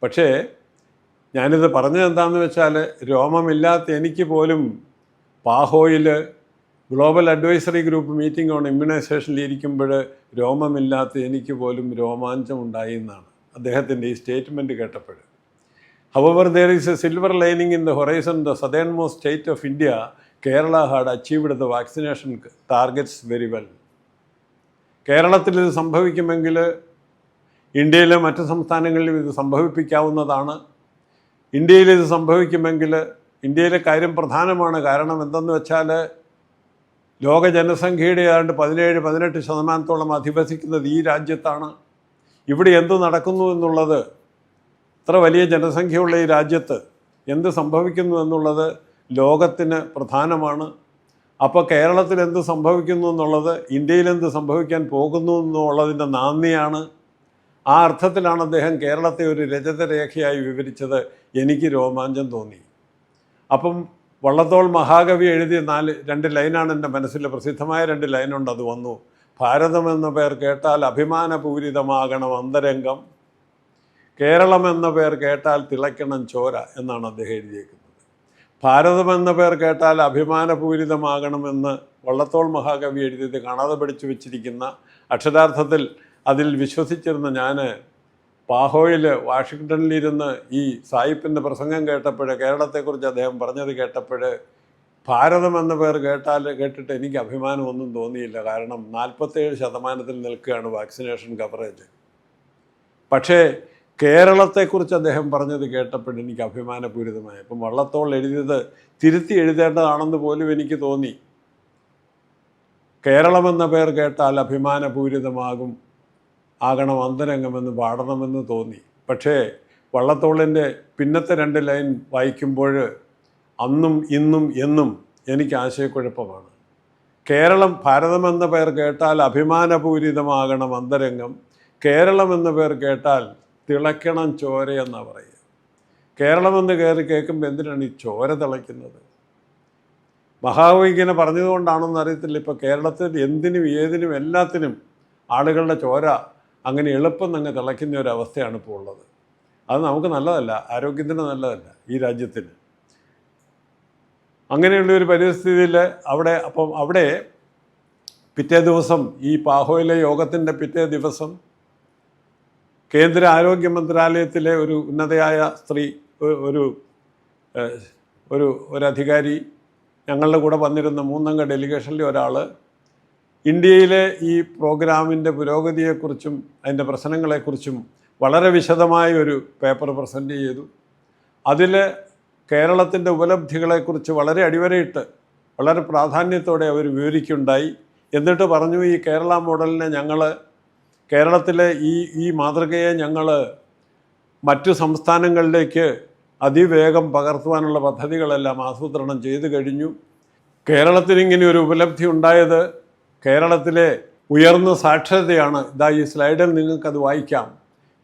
പക്ഷേ ഞാനിത് പറഞ്ഞത് എന്താണെന്ന് വെച്ചാൽ രോമമില്ലാത്ത എനിക്ക് പോലും പാഹോയിൽ global advisory group meeting on ഇമ്മ്യൂണൈസേഷനിൽ ഇരിക്കുമ്പോൾ രോമമില്ലാത്ത എനിക്ക് പോലും രോമാഞ്ചം ഉണ്ടായി എന്നാണ് അദ്ദേഹത്തിൻ്റെ ഈ സ്റ്റേറ്റ്മെൻറ്റ് കേട്ടപ്പോൾ. However, there is a silver lining in the horizon. The southernmost state of India, Kerala, had achieved the vaccination targets very well. കേരളത്തിൽ ഇത് സംഭവിക്കുമെങ്കിൽ ഇന്ത്യയിലെ മറ്റ് സംസ്ഥാനങ്ങളിലും ഇത് സംഭവിപ്പിക്കാവുന്നതാണ്. ഇന്ത്യയിൽ ഇത് സംഭവിക്കുമെങ്കിൽ ഇന്ത്യയിലെ കാര്യം പ്രധാനമാണ്. കാരണം എന്തെന്ന് വെച്ചാൽ ലോക ജനസംഖ്യയുടെ ഏതാണ്ട് 17-18% അധിവസിക്കുന്നത് ഈ രാജ്യത്താണ്. ഇവിടെ എന്ത് നടക്കുന്നു എന്നുള്ളത്, ഇത്ര വലിയ ജനസംഖ്യയുള്ള ഈ രാജ്യത്ത് എന്ത് സംഭവിക്കുന്നു എന്നുള്ളത് ലോകത്തിന് പ്രധാനമാണ്. അപ്പോൾ കേരളത്തിൽ എന്ത് സംഭവിക്കുന്നു എന്നുള്ളത് ഇന്ത്യയിൽ എന്ത് സംഭവിക്കാൻ പോകുന്നു എന്നുള്ളതിൻ്റെ നാന്ദിയാണ്. ആ അർത്ഥത്തിലാണ് അദ്ദേഹം കേരളത്തെ ഒരു രജതരേഖയായി വിവരിച്ചത്. എനിക്ക് രോമാഞ്ചം തോന്നി. അപ്പം വള്ളത്തോൾ മഹാകവി എഴുതിയ 2 ലൈനാണ് എൻ്റെ മനസ്സിൽ. പ്രസിദ്ധമായ 2 ലൈനുണ്ട്. അത് വന്നു: ഭാരതം എന്ന പേർ കേട്ടാൽ അഭിമാനപൂരിതമാകണം അന്തരംഗം, കേരളം എന്ന പേർ കേട്ടാൽ തിളയ്ക്കണം ചോര എന്നാണ് അദ്ദേഹം എഴുതിയേക്കുന്നത്. ഭാരതം എന്ന പേർ കേട്ടാൽ അഭിമാനപൂരിതമാകണമെന്ന് വള്ളത്തോൾ മഹാകവി എഴുതിയത് കാണാതെ പഠിച്ചു വെച്ചിരിക്കുന്ന, അക്ഷരാർത്ഥത്തിൽ അതിൽ വിശ്വസിച്ചിരുന്ന ഞാൻ പാഹോയിൽ വാഷിങ്ടണിലിരുന്ന് ഈ സായിപ്പിൻ്റെ പ്രസംഗം കേട്ടപ്പോൾ, കേരളത്തെക്കുറിച്ച് അദ്ദേഹം പറഞ്ഞത് കേട്ടപ്പോൾ, ഭാരതം എന്ന പേർ കേട്ടിട്ട് എനിക്ക് അഭിമാനമൊന്നും തോന്നിയില്ല. കാരണം 47% നിൽക്കുകയാണ് വാക്സിനേഷൻ കവറേജ്. പക്ഷേ കേരളത്തെക്കുറിച്ച് അദ്ദേഹം പറഞ്ഞത് കേട്ടപ്പോൾ എനിക്ക് അഭിമാനപൂരിതമായി. അപ്പം വള്ളത്തോൾ എഴുതിയത് തിരുത്തി എഴുതേണ്ടതാണെന്ന് പോലും എനിക്ക് തോന്നി. കേരളമെന്ന പേർ കേട്ടാൽ അഭിമാനപൂരിതമാകും, ആകണം അന്തരംഗമെന്ന് പാടണമെന്ന് തോന്നി. പക്ഷേ വള്ളത്തോളിൻ്റെ പിന്നത്തെ 2 ലൈൻ വായിക്കുമ്പോൾ അന്നും ഇന്നും എന്നും എനിക്ക് ആശയക്കുഴപ്പമാണ്. കേരളം, ഭാരതമെന്ന പേർ കേട്ടാൽ അഭിമാനപൂരിതമാകണം അന്തരംഗം, കേരളമെന്ന പേർ കേട്ടാൽ തിളയ്ക്കണം ചോരയെന്നാണ് പറയുക. കേരളമെന്ന് കേൾക്കുമ്പോൾ എന്തിനാണ് ഈ ചോര തിളയ്ക്കുന്നത്? മഹാകവി ഇങ്ങനെ പറഞ്ഞതുകൊണ്ടാണെന്ന് അറിയത്തില്ല. ഇപ്പോൾ കേരളത്തിൽ എന്തിനും ഏതിനും എല്ലാത്തിനും ആളുകളുടെ ചോര അങ്ങനെ എളുപ്പം അങ്ങ് തിളയ്ക്കുന്ന ഒരു അവസ്ഥയാണ് ഇപ്പോൾ ഉള്ളത്. അത് നമുക്ക് നല്ലതല്ല, ആരോഗ്യത്തിന് നല്ലതല്ല, ഈ രാജ്യത്തിന്. അങ്ങനെയുള്ളൊരു പരിസ്ഥിതിയിൽ അവിടെ പിറ്റേ ദിവസം, ഈ പാഹോയിലെ യോഗത്തിൻ്റെ പിറ്റേ ദിവസം കേന്ദ്ര ആരോഗ്യ മന്ത്രാലയത്തിലെ ഒരു ഉന്നതയായ സ്ത്രീ, ഒരു അധികാരി, ഞങ്ങളുടെ കൂടെ വന്നിരുന്ന 3 അംഗ ഡെലിഗേഷനിലെ ഒരാൾ ഇന്ത്യയിലെ ഈ പ്രോഗ്രാമിൻ്റെ പുരോഗതിയെക്കുറിച്ചും അതിൻ്റെ പ്രശ്നങ്ങളെക്കുറിച്ചും വളരെ വിശദമായ ഒരു പേപ്പർ പ്രസൻറ്റ് ചെയ്തു. അതിൽ കേരളത്തിൻ്റെ ഉപലബ്ധികളെക്കുറിച്ച് വളരെ അടിവരയിട്ട് വളരെ പ്രാധാന്യത്തോടെ അവർ വിവരിക്കുകയുണ്ടായി. എന്നിട്ട് പറഞ്ഞു, ഈ കേരള മോഡലിനെ കേരളത്തിലെ ഈ മാതൃകയെ ഞങ്ങൾ മറ്റു സംസ്ഥാനങ്ങളിലേക്ക് അതിവേഗം പകർത്തുവാനുള്ള പദ്ധതികളെല്ലാം ആസൂത്രണം ചെയ്തു കഴിഞ്ഞു. കേരളത്തിനിങ്ങനെ ഒരു ഉപലബ്ധി ഉണ്ടായത് കേരളത്തിലെ ഉയർന്ന സാക്ഷരതയാണ്. ഇതാ ഈ സ്ലൈഡിൽ നിങ്ങൾക്കത് വായിക്കാം.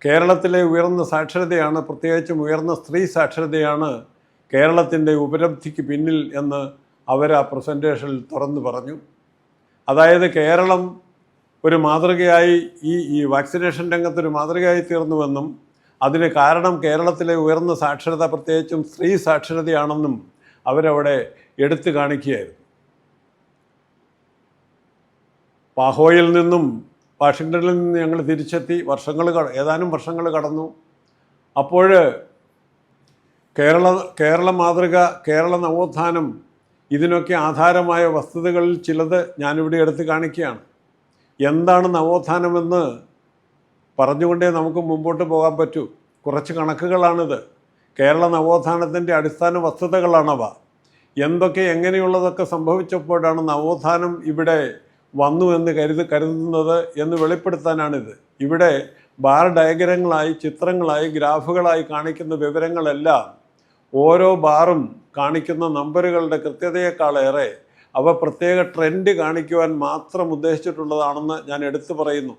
കേരളത്തിലെ ഉയർന്ന സാക്ഷരതയാണ്, പ്രത്യേകിച്ചും ഉയർന്ന സ്ത്രീ സാക്ഷരതയാണ് കേരളത്തിൻ്റെ ഉപലബ്ധിക്ക് പിന്നിൽ എന്ന് അവർ ആ പ്രസൻറ്റേഷനിൽ തുറന്നു പറഞ്ഞു. അതായത് കേരളം ഒരു മാതൃകയായി, ഈ വാക്സിനേഷൻ രംഗത്തൊരു മാതൃകയായി തീർന്നുവെന്നും അതിന് കാരണം കേരളത്തിലെ ഉയർന്ന സാക്ഷരത, പ്രത്യേകിച്ചും സ്ത്രീ സാക്ഷരതയാണെന്നും അവരവിടെ എടുത്തു കാണിക്കുകയായിരുന്നു. പാഹോയിൽ നിന്നും വാഷിങ്ടണിൽ നിന്ന് ഞങ്ങൾ തിരിച്ചെത്തി. ഏതാനും വർഷങ്ങൾ കടന്നു. അപ്പോൾ കേരള മാതൃക, കേരള നവോത്ഥാനം, ഇതിനൊക്കെ ആധാരമായ വസ്തുതകളിൽ ചിലത് ഞാനിവിടെ എടുത്ത് കാണിക്കുകയാണ്. എന്താണ് നവോത്ഥാനമെന്ന് പറഞ്ഞുകൊണ്ടേ നമുക്ക് മുമ്പോട്ട് പോകാൻ പറ്റൂ. കുറച്ച് കണക്കുകളാണിത്. കേരള നവോത്ഥാനത്തിൻ്റെ അടിസ്ഥാന വസ്തുതകളാണവ. എങ്ങനെയുള്ളതൊക്കെ സംഭവിച്ചപ്പോഴാണ് നവോത്ഥാനം ഇവിടെ വന്നു എന്ന് കരുതുന്നത് എന്ന് വെളിപ്പെടുത്താനാണിത്. ഇവിടെ ബാർ ഡയഗ്രങ്ങളായി, ചിത്രങ്ങളായി, ഗ്രാഫുകളായി കാണിക്കുന്ന വിവരങ്ങളെല്ലാം ഓരോ ബാറും കാണിക്കുന്ന നമ്പറുകളുടെ കൃത്യതയേക്കാളേറെ അവ പ്രത്യേക ട്രെൻഡ് കാണിക്കുവാൻ മാത്രം ഉദ്ദേശിച്ചിട്ടുള്ളതാണെന്ന് ഞാൻ എടുത്തു പറയുന്നു.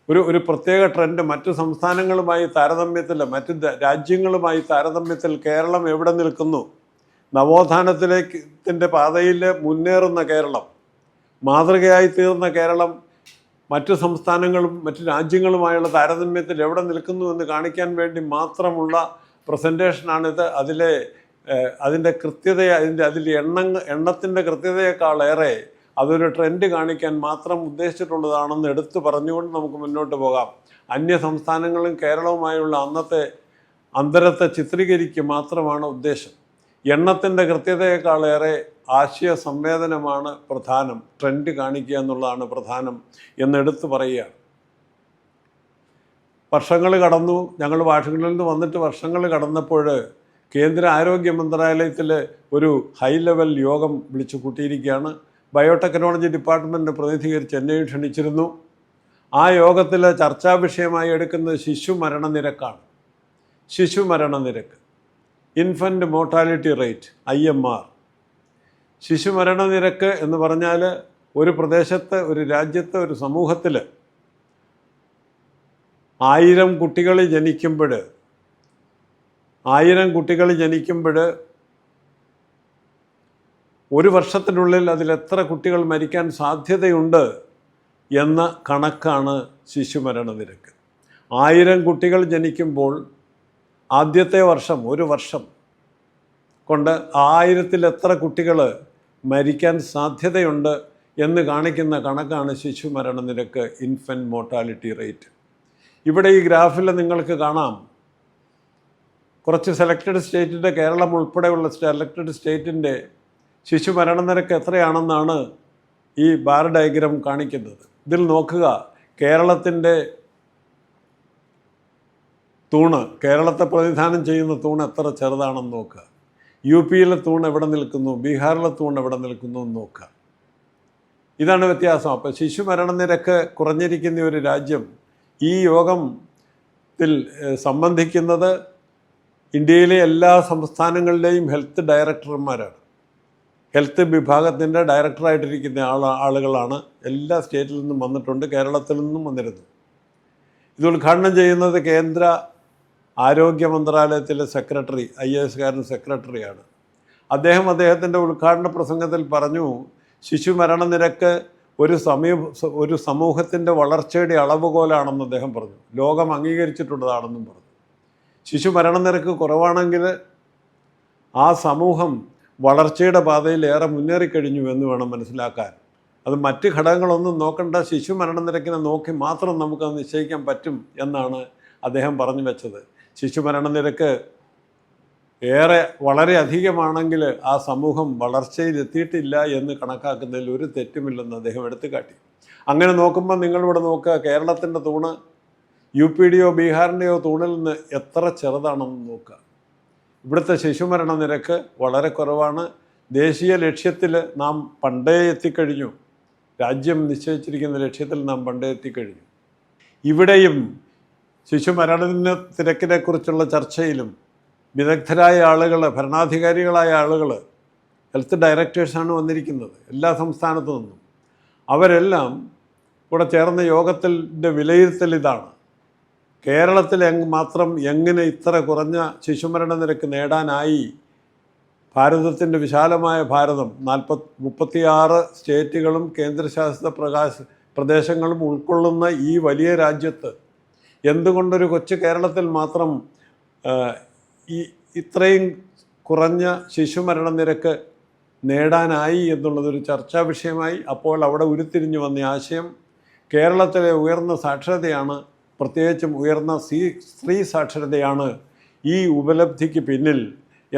ഒരു പ്രത്യേക ട്രെൻഡ് മറ്റു സംസ്ഥാനങ്ങളുമായി താരതമ്യത്തിൽ, മറ്റു രാജ്യങ്ങളുമായി താരതമ്യത്തിൽ കേരളം എവിടെ നിൽക്കുന്നു? നവോത്ഥാനത്തിൻ്റെ പാതയിൽ മുന്നേറുന്ന കേരളം, മാതൃകയായി തീർന്ന കേരളം മറ്റു സംസ്ഥാനങ്ങളും മറ്റു രാജ്യങ്ങളുമായുള്ള താരതമ്യത്തിൽ എവിടെ നിൽക്കുന്നു എന്ന് കാണിക്കാൻ വേണ്ടി മാത്രമുള്ള പ്രസൻറ്റേഷനാണിത്. അതിൻ്റെ കൃത്യത, അതിൽ എണ്ണത്തിൻ്റെ കൃത്യതയേക്കാളേറെ അതൊരു ട്രെൻഡ് കാണിക്കാൻ മാത്രം ഉദ്ദേശിച്ചിട്ടുള്ളതാണെന്ന് എടുത്തു പറഞ്ഞുകൊണ്ട് നമുക്ക് മുന്നോട്ട് പോകാം. അന്യ സംസ്ഥാനങ്ങളും കേരളവുമായുള്ള അന്നത്തെ അന്തരത്തെ ചിത്രീകരിക്കുക മാത്രമാണ് ഉദ്ദേശം. എണ്ണത്തിൻ്റെ കൃത്യതയേക്കാളേറെ ആശയ സംവേദനമാണ് പ്രധാനം, ട്രെൻഡ് കാണിക്കുക എന്നുള്ളതാണ് പ്രധാനം എന്നെടുത്ത് പറയുകയാണ്. വർഷങ്ങൾ കടന്നു. ഞങ്ങൾ വാഷിങ്ടണിൽ നിന്ന് വന്നിട്ട് വർഷങ്ങൾ കടന്നപ്പോൾ കേന്ദ്ര ആരോഗ്യ മന്ത്രാലയത്തിൽ ഒരു ഹൈ ലെവൽ യോഗം വിളിച്ചു കൂട്ടിയിരിക്കുകയാണ്. ബയോടെക്നോളജി ഡിപ്പാർട്ട്മെൻറ്റ് പ്രതിനിധീകരിച്ച് എന്നെയും ക്ഷണിച്ചിരുന്നു. ആ യോഗത്തിൽ ചർച്ചാ വിഷയമായി എടുക്കുന്നത് ശിശുമരണനിരക്കാണ്. ശിശുമരണനിരക്ക്, ഇൻഫൻറ്റ് മോർട്ടാലിറ്റി റേറ്റ്, IMR. ശിശുമരണനിരക്ക് എന്ന് പറഞ്ഞാൽ ഒരു പ്രദേശത്ത്, ഒരു രാജ്യത്ത്, ഒരു സമൂഹത്തിൽ 1000 കുട്ടികൾ ജനിക്കുമ്പോൾ ഒരു വർഷത്തിനുള്ളിൽ അതിലെത്ര കുട്ടികൾ മരിക്കാൻ സാധ്യതയുണ്ട് എന്ന കണക്കാണ് ശിശുമരണനിരക്ക്. 1000 കുട്ടികൾ ജനിക്കുമ്പോൾ ആദ്യത്തെ വർഷം, ഒരു വർഷം കൊണ്ട് 1000-ൽ എത്ര കുട്ടികൾ മരിക്കാൻ സാധ്യതയുണ്ട് എന്ന് കാണിക്കുന്ന കണക്കാണ് ശിശുമരണനിരക്ക്, ഇൻഫൻറ്റ് മോർട്ടാലിറ്റി റേറ്റ്. ഇവിടെ ഈ ഗ്രാഫിൽ നിങ്ങൾക്ക് കാണാം, കുറച്ച് സെലക്റ്റഡ് സ്റ്റേറ്റിൻ്റെ, കേരളം ഉൾപ്പെടെയുള്ള സെലക്റ്റഡ് സ്റ്റേറ്റിൻ്റെ ശിശുമരണനിരക്ക് എത്രയാണെന്നാണ് ഈ ബാർ ഡയഗ്രാം കാണിക്കുന്നത്. ഇതിൽ നോക്കുക, കേരളത്തിൻ്റെ തൂണ്, കേരളത്തെ പ്രതിനിധാനം ചെയ്യുന്ന തൂണ് എത്ര ചെറുതാണെന്ന് നോക്കുക. യു പിയിലെ തൂണ് എവിടെ നിൽക്കുന്നു, ബീഹാറിലെ തൂണ് എവിടെ നിൽക്കുന്നു എന്ന് നോക്കുക. ഇതാണ് വ്യത്യാസം. അപ്പോൾ ശിശു മരണനിരക്ക് കുറഞ്ഞിരിക്കുന്ന ഒരു രാജ്യം ഈ യോഗത്തിൽ സംബന്ധിക്കുന്നത് ഇന്ത്യയിലെ എല്ലാ സംസ്ഥാനങ്ങളിലെയും ഹെൽത്ത് ഡയറക്ടർമാരാണ്. ഹെൽത്ത് വിഭാഗത്തിൻ്റെ ഡയറക്ടറായിട്ടിരിക്കുന്ന ആളുകളാണ്. എല്ലാ സ്റ്റേറ്റിൽ നിന്നും വന്നിട്ടുണ്ട്, കേരളത്തിൽ നിന്നും വന്നിരുന്നു. ഇത് ഉദ്ഘാടനം ചെയ്യുന്നത് കേന്ദ്ര ആരോഗ്യ മന്ത്രാലയത്തിലെ സെക്രട്ടറി, IAS സെക്രട്ടറിയാണ്. അദ്ദേഹത്തിൻ്റെ ഉദ്ഘാടന പ്രസംഗത്തിൽ പറഞ്ഞു, ശിശു മരണനിരക്ക് ഒരു സമൂഹത്തിൻ്റെ വളർച്ചയുടെ അളവുകോലാണെന്ന് അദ്ദേഹം പറഞ്ഞു. ലോകം അംഗീകരിച്ചിട്ടുള്ളതാണെന്നും പറഞ്ഞു. ശിശു മരണനിരക്ക് കുറവാണെങ്കിൽ ആ സമൂഹം വളർച്ചയുടെ പാതയിൽ ഏറെ മുന്നേറിക്കഴിഞ്ഞു എന്ന് വേണം മനസ്സിലാക്കാൻ. അത് മറ്റ് ഘടകങ്ങളൊന്നും നോക്കേണ്ട, ശിശു മരണനിരക്കിനെ നോക്കി മാത്രം നമുക്കത് നിശ്ചയിക്കാൻ പറ്റും എന്നാണ് അദ്ദേഹം പറഞ്ഞു വെച്ചത്. ശിശു മരണനിരക്ക് വളരെ അധികമാണെങ്കിൽ ആ സമൂഹം വളർച്ചയിലെത്തിയിട്ടില്ല എന്ന് കണക്കാക്കുന്നതിൽ ഒരു തെറ്റുമില്ലെന്ന് അദ്ദേഹം എടുത്തു കാട്ടി. അങ്ങനെ നോക്കുമ്പോൾ നിങ്ങളിവിടെ നോക്കുക, കേരളത്തിൻ്റെ തൂണ് UPയുടെയോ ബീഹാറിൻ്റെയോ തൂണിൽ നിന്ന് എത്ര ചെറുതാണെന്ന് നോക്കുക. ഇവിടുത്തെ ശിശുമരണ നിരക്ക് വളരെ കുറവാണ്. ദേശീയ ലക്ഷ്യത്തിൽ നാം പണ്ടേ എത്തിക്കഴിഞ്ഞു. രാജ്യം നിശ്ചയിച്ചിരിക്കുന്ന ലക്ഷ്യത്തിൽ നാം പണ്ടേ എത്തിക്കഴിഞ്ഞു. ഇവിടെയും ശിശുമരണ നിരക്കിനെക്കുറിച്ചുള്ള ചർച്ചയിലും വിദഗ്ധരായ ആളുകൾ, ഭരണാധികാരികളായ ആളുകൾ, ഹെൽത്ത് ഡയറക്ടേഴ്സാണ് വന്നിരിക്കുന്നത് എല്ലാ സംസ്ഥാനത്തു നിന്നും. അവരെല്ലാം കൂടെ ചേർന്ന യോഗത്തിൻ്റെ വിലയിരുത്തൽ ഇതാണ്: കേരളത്തിൽ മാത്രം എങ്ങനെ ഇത്ര കുറഞ്ഞ ശിശുമരണ നിരക്ക് നേടാനായി? ഭാരതത്തിൻ്റെ വിശാലമായ ഭാരതം, 36 സ്റ്റേറ്റുകളും കേന്ദ്രശാസിത പ്രദേശങ്ങളും ഉൾക്കൊള്ളുന്ന ഈ വലിയ രാജ്യത്ത് എന്തുകൊണ്ടൊരു കൊച്ചു കേരളത്തിൽ മാത്രം ഇത്രയും കുറഞ്ഞ ശിശുമരണ നിരക്ക് നേടാനായി എന്നുള്ളതൊരു ചർച്ചാ വിഷയമായി. അപ്പോൾ അവിടെ ഉരുത്തിരിഞ്ഞു വന്ന ആശയം കേരളത്തിലെ ഉയർന്ന സാക്ഷരതയാണ്, പ്രത്യേകിച്ചും ഉയർന്ന സ്ത്രീ സാക്ഷരതയാണ് ഈ ഉപലബ്ധിക്ക് പിന്നിൽ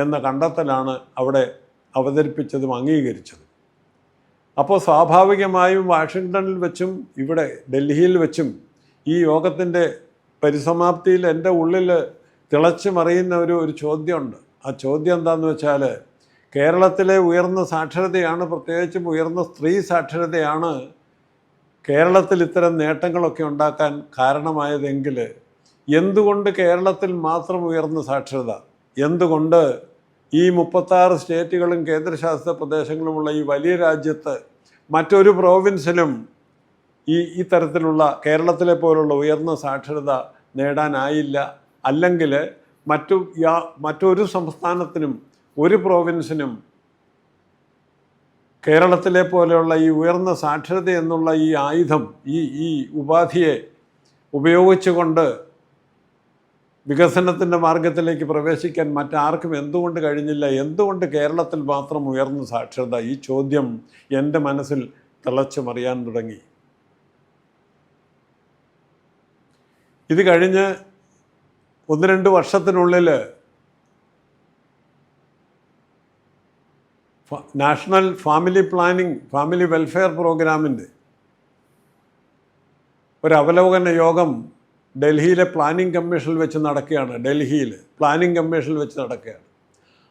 എന്ന കണ്ടെത്തലാണ് അവിടെ അവതരിപ്പിച്ചതും അംഗീകരിച്ചത്. അപ്പോൾ സ്വാഭാവികമായും വാഷിങ്ടണിൽ വെച്ചും ഇവിടെ ഡൽഹിയിൽ വെച്ചും ഈ യോഗത്തിൻ്റെ പരിസമാപ്തിയിൽ എൻ്റെ ഉള്ളിൽ തിളച്ചു മറിയുന്ന ഒരു ചോദ്യമുണ്ട്. ആ ചോദ്യം എന്താണെന്ന് വെച്ചാൽ, കേരളത്തിലെ ഉയർന്ന സാക്ഷരതയാണ്, പ്രത്യേകിച്ചും ഉയർന്ന സ്ത്രീ സാക്ഷരതയാണ് കേരളത്തിൽ ഇത്തരം നേട്ടങ്ങളൊക്കെ ഉണ്ടാക്കാൻ കാരണമായതെങ്കിൽ എന്തുകൊണ്ട് കേരളത്തിൽ മാത്രം ഉയർന്ന സാക്ഷരത? എന്തുകൊണ്ട് ഈ 36 സ്റ്റേറ്റുകളും കേന്ദ്രശാസിത പ്രദേശങ്ങളുമുള്ള ഈ വലിയ രാജ്യത്ത് മറ്റൊരു പ്രോവിൻസിലും ഈ തരത്തിലുള്ള കേരളത്തിലെ പോലുള്ള ഉയർന്ന സാക്ഷരത നേടാനായില്ല? അല്ലെങ്കിൽ മറ്റൊരു സംസ്ഥാനത്തിനും ഒരു പ്രോവിൻസിനും കേരളത്തിലെ പോലെയുള്ള ഈ ഉയർന്ന സാക്ഷരത എന്നുള്ള ഈ ആയുധം, ഈ ഉപാധിയെ ഉപയോഗിച്ചുകൊണ്ട് വികസനത്തിൻ്റെ മാർഗത്തിലേക്ക് പ്രവേശിക്കാൻ മറ്റാർക്കും എന്തുകൊണ്ട് കഴിഞ്ഞില്ല? എന്തുകൊണ്ട് കേരളത്തിൽ മാത്രം ഉയർന്ന സാക്ഷരത? ഈ ചോദ്യം എൻ്റെ മനസ്സിൽ തിളച്ചു മറിയാൻ തുടങ്ങി. ഇത് കഴിഞ്ഞ് 1-2 വർഷത്തിനുള്ളിൽ നാഷണൽ ഫാമിലി വെൽഫെയർ പ്രോഗ്രാമിൻ്റെ ഒരു അവലോകന യോഗം ഡൽഹിയിലെ പ്ലാനിംഗ് കമ്മീഷനിൽ വെച്ച് നടക്കുകയാണ്.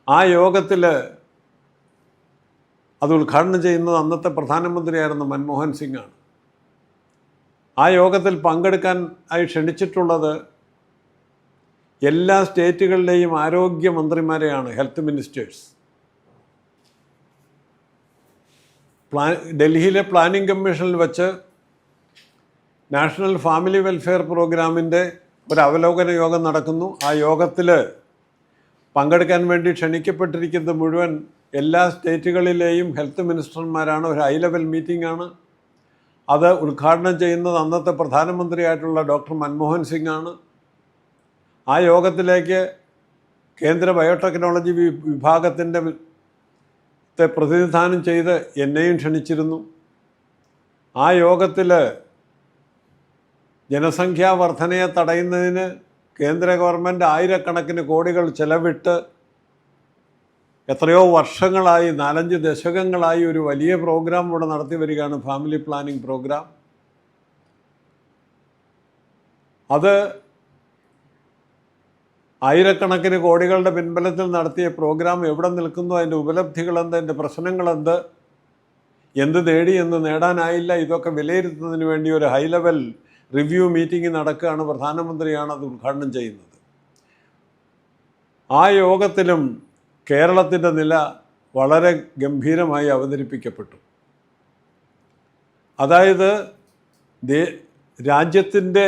ആ യോഗത്തിൽ അത് ഉദ്ഘാടനം ചെയ്യുന്നത് അന്നത്തെ പ്രധാനമന്ത്രിയായിരുന്ന മൻമോഹൻ സിംഗ് ആണ്. ആ യോഗത്തിൽ പങ്കെടുക്കാനായി ക്ഷണിച്ചിട്ടുള്ളത് എല്ലാ സ്റ്റേറ്റുകളിലെയും ആരോഗ്യമന്ത്രിമാരെയാണ്, ഹെൽത്ത് മിനിസ്റ്റേഴ്സ്. ഡൽഹിയിലെ പ്ലാനിംഗ് കമ്മീഷനിൽ വെച്ച് നാഷണൽ ഫാമിലി വെൽഫെയർ പ്രോഗ്രാമിൻ്റെ ഒരു അവലോകന യോഗം നടക്കുന്നു. ആ യോഗത്തിൽ പങ്കെടുക്കാൻ വേണ്ടി ക്ഷണിക്കപ്പെട്ടിരിക്കുന്നത് മുഴുവൻ എല്ലാ സ്റ്റേറ്റുകളിലെയും ഹെൽത്ത് മിനിസ്റ്റർമാരാണ്. ഒരു ഹൈ ലെവൽ മീറ്റിംഗ് ആണ്. അത് ഉദ്ഘാടനം ചെയ്യുന്നത് അന്നത്തെ പ്രധാനമന്ത്രിയായിട്ടുള്ള ഡോക്ടർ മൻമോഹൻ സിംഗ് ആണ്. ആ യോഗത്തിലേക്ക് കേന്ദ്ര ബയോടെക്നോളജി വിഭാഗത്തിൻ്റെ പ്രതിനിധാനം ചെയ്ത് എന്നെയും ക്ഷണിച്ചിരുന്നു. ആ യോഗത്തിൽ ജനസംഖ്യാ വർധനയെ തടയുന്നതിന് കേന്ദ്ര ഗവൺമെൻറ് ആയിരക്കണക്കിന് കോടികൾ ചെലവിട്ട് എത്രയോ വർഷങ്ങളായി, 4-5 ദശകങ്ങളായി ഒരു വലിയ പ്രോഗ്രാം ഇവിടെ നടത്തി വരികയാണ്, ഫാമിലി പ്ലാനിംഗ് പ്രോഗ്രാം. അത് ആയിരക്കണക്കിന് കോടികളുടെ പിൻബലത്തിൽ നടത്തിയ പ്രോഗ്രാം എവിടെ നിൽക്കുന്നു, അതിൻ്റെ ഉപലബ്ധികൾ എന്ത്, അതിൻ്റെ പ്രശ്നങ്ങളെന്ത്, എന്ത് നേടി, എന്ത് നേടാനായില്ല, ഇതൊക്കെ വിലയിരുത്തുന്നതിന് വേണ്ടി ഒരു ഹൈ ലെവൽ റിവ്യൂ മീറ്റിംഗ് നടക്കുകയാണ്. പ്രധാനമന്ത്രിയാണ് അത് ഉദ്ഘാടനം ചെയ്യുന്നത്. ആ യോഗത്തിലും കേരളത്തിൻ്റെ നില വളരെ ഗംഭീരമായി അവതരിപ്പിക്കപ്പെട്ടു. അതായത് രാജ്യത്തിൻ്റെ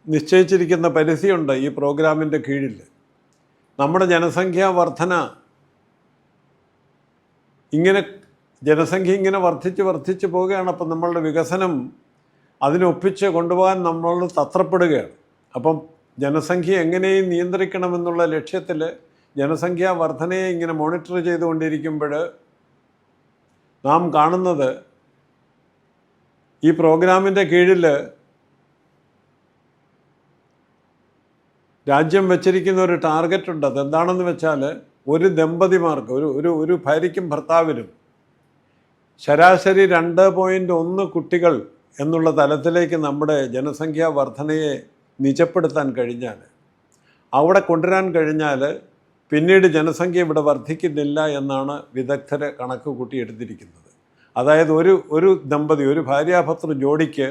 നിശ്ചയിച്ചിരിക്കുന്ന പരിധിയുണ്ട് ഈ പ്രോഗ്രാമിൻ്റെ കീഴിൽ. നമ്മുടെ ജനസംഖ്യാ വർധന ജനസംഖ്യ ഇങ്ങനെ വർദ്ധിച്ച് പോവുകയാണ്. അപ്പം നമ്മളുടെ വികസനം അതിനൊപ്പിച്ച് കൊണ്ടുപോകാൻ നമ്മൾ തത്രപ്പെടുകയാണ്. അപ്പം ജനസംഖ്യ എങ്ങനെയും നിയന്ത്രിക്കണമെന്നുള്ള ലക്ഷ്യത്തിൽ ജനസംഖ്യാ വർധനയെ ഇങ്ങനെ മോണിറ്റർ ചെയ്തുകൊണ്ടിരിക്കുമ്പോൾ നാം കാണുന്നത് ഈ പ്രോഗ്രാമിൻ്റെ കീഴിൽ രാജ്യം വച്ചിരിക്കുന്ന ഒരു ടാർഗറ്റ് ഉണ്ട്. അതെന്താണെന്ന് വെച്ചാൽ ഒരു ദമ്പതിമാർക്ക് ഒരു ഭാര്യയ്ക്കും ഭർത്താവിനും ശരാശരി 2.1 കുട്ടികൾ എന്നുള്ള തലത്തിലേക്ക് നമ്മുടെ ജനസംഖ്യാ വർധനയെ നിജപ്പെടുത്താൻ കഴിഞ്ഞാൽ, അവിടെ കൊണ്ടുവരാൻ കഴിഞ്ഞാൽ പിന്നീട് ജനസംഖ്യ ഇവിടെ വർദ്ധിക്കുന്നില്ല എന്നാണ് വിദഗ്ധരെ കണക്ക് കൂട്ടിയെടുത്തിരിക്കുന്നത്. അതായത് ഒരു ദമ്പതി, ഒരു ഭാര്യാഭർത്തൃ ജോഡിക്ക്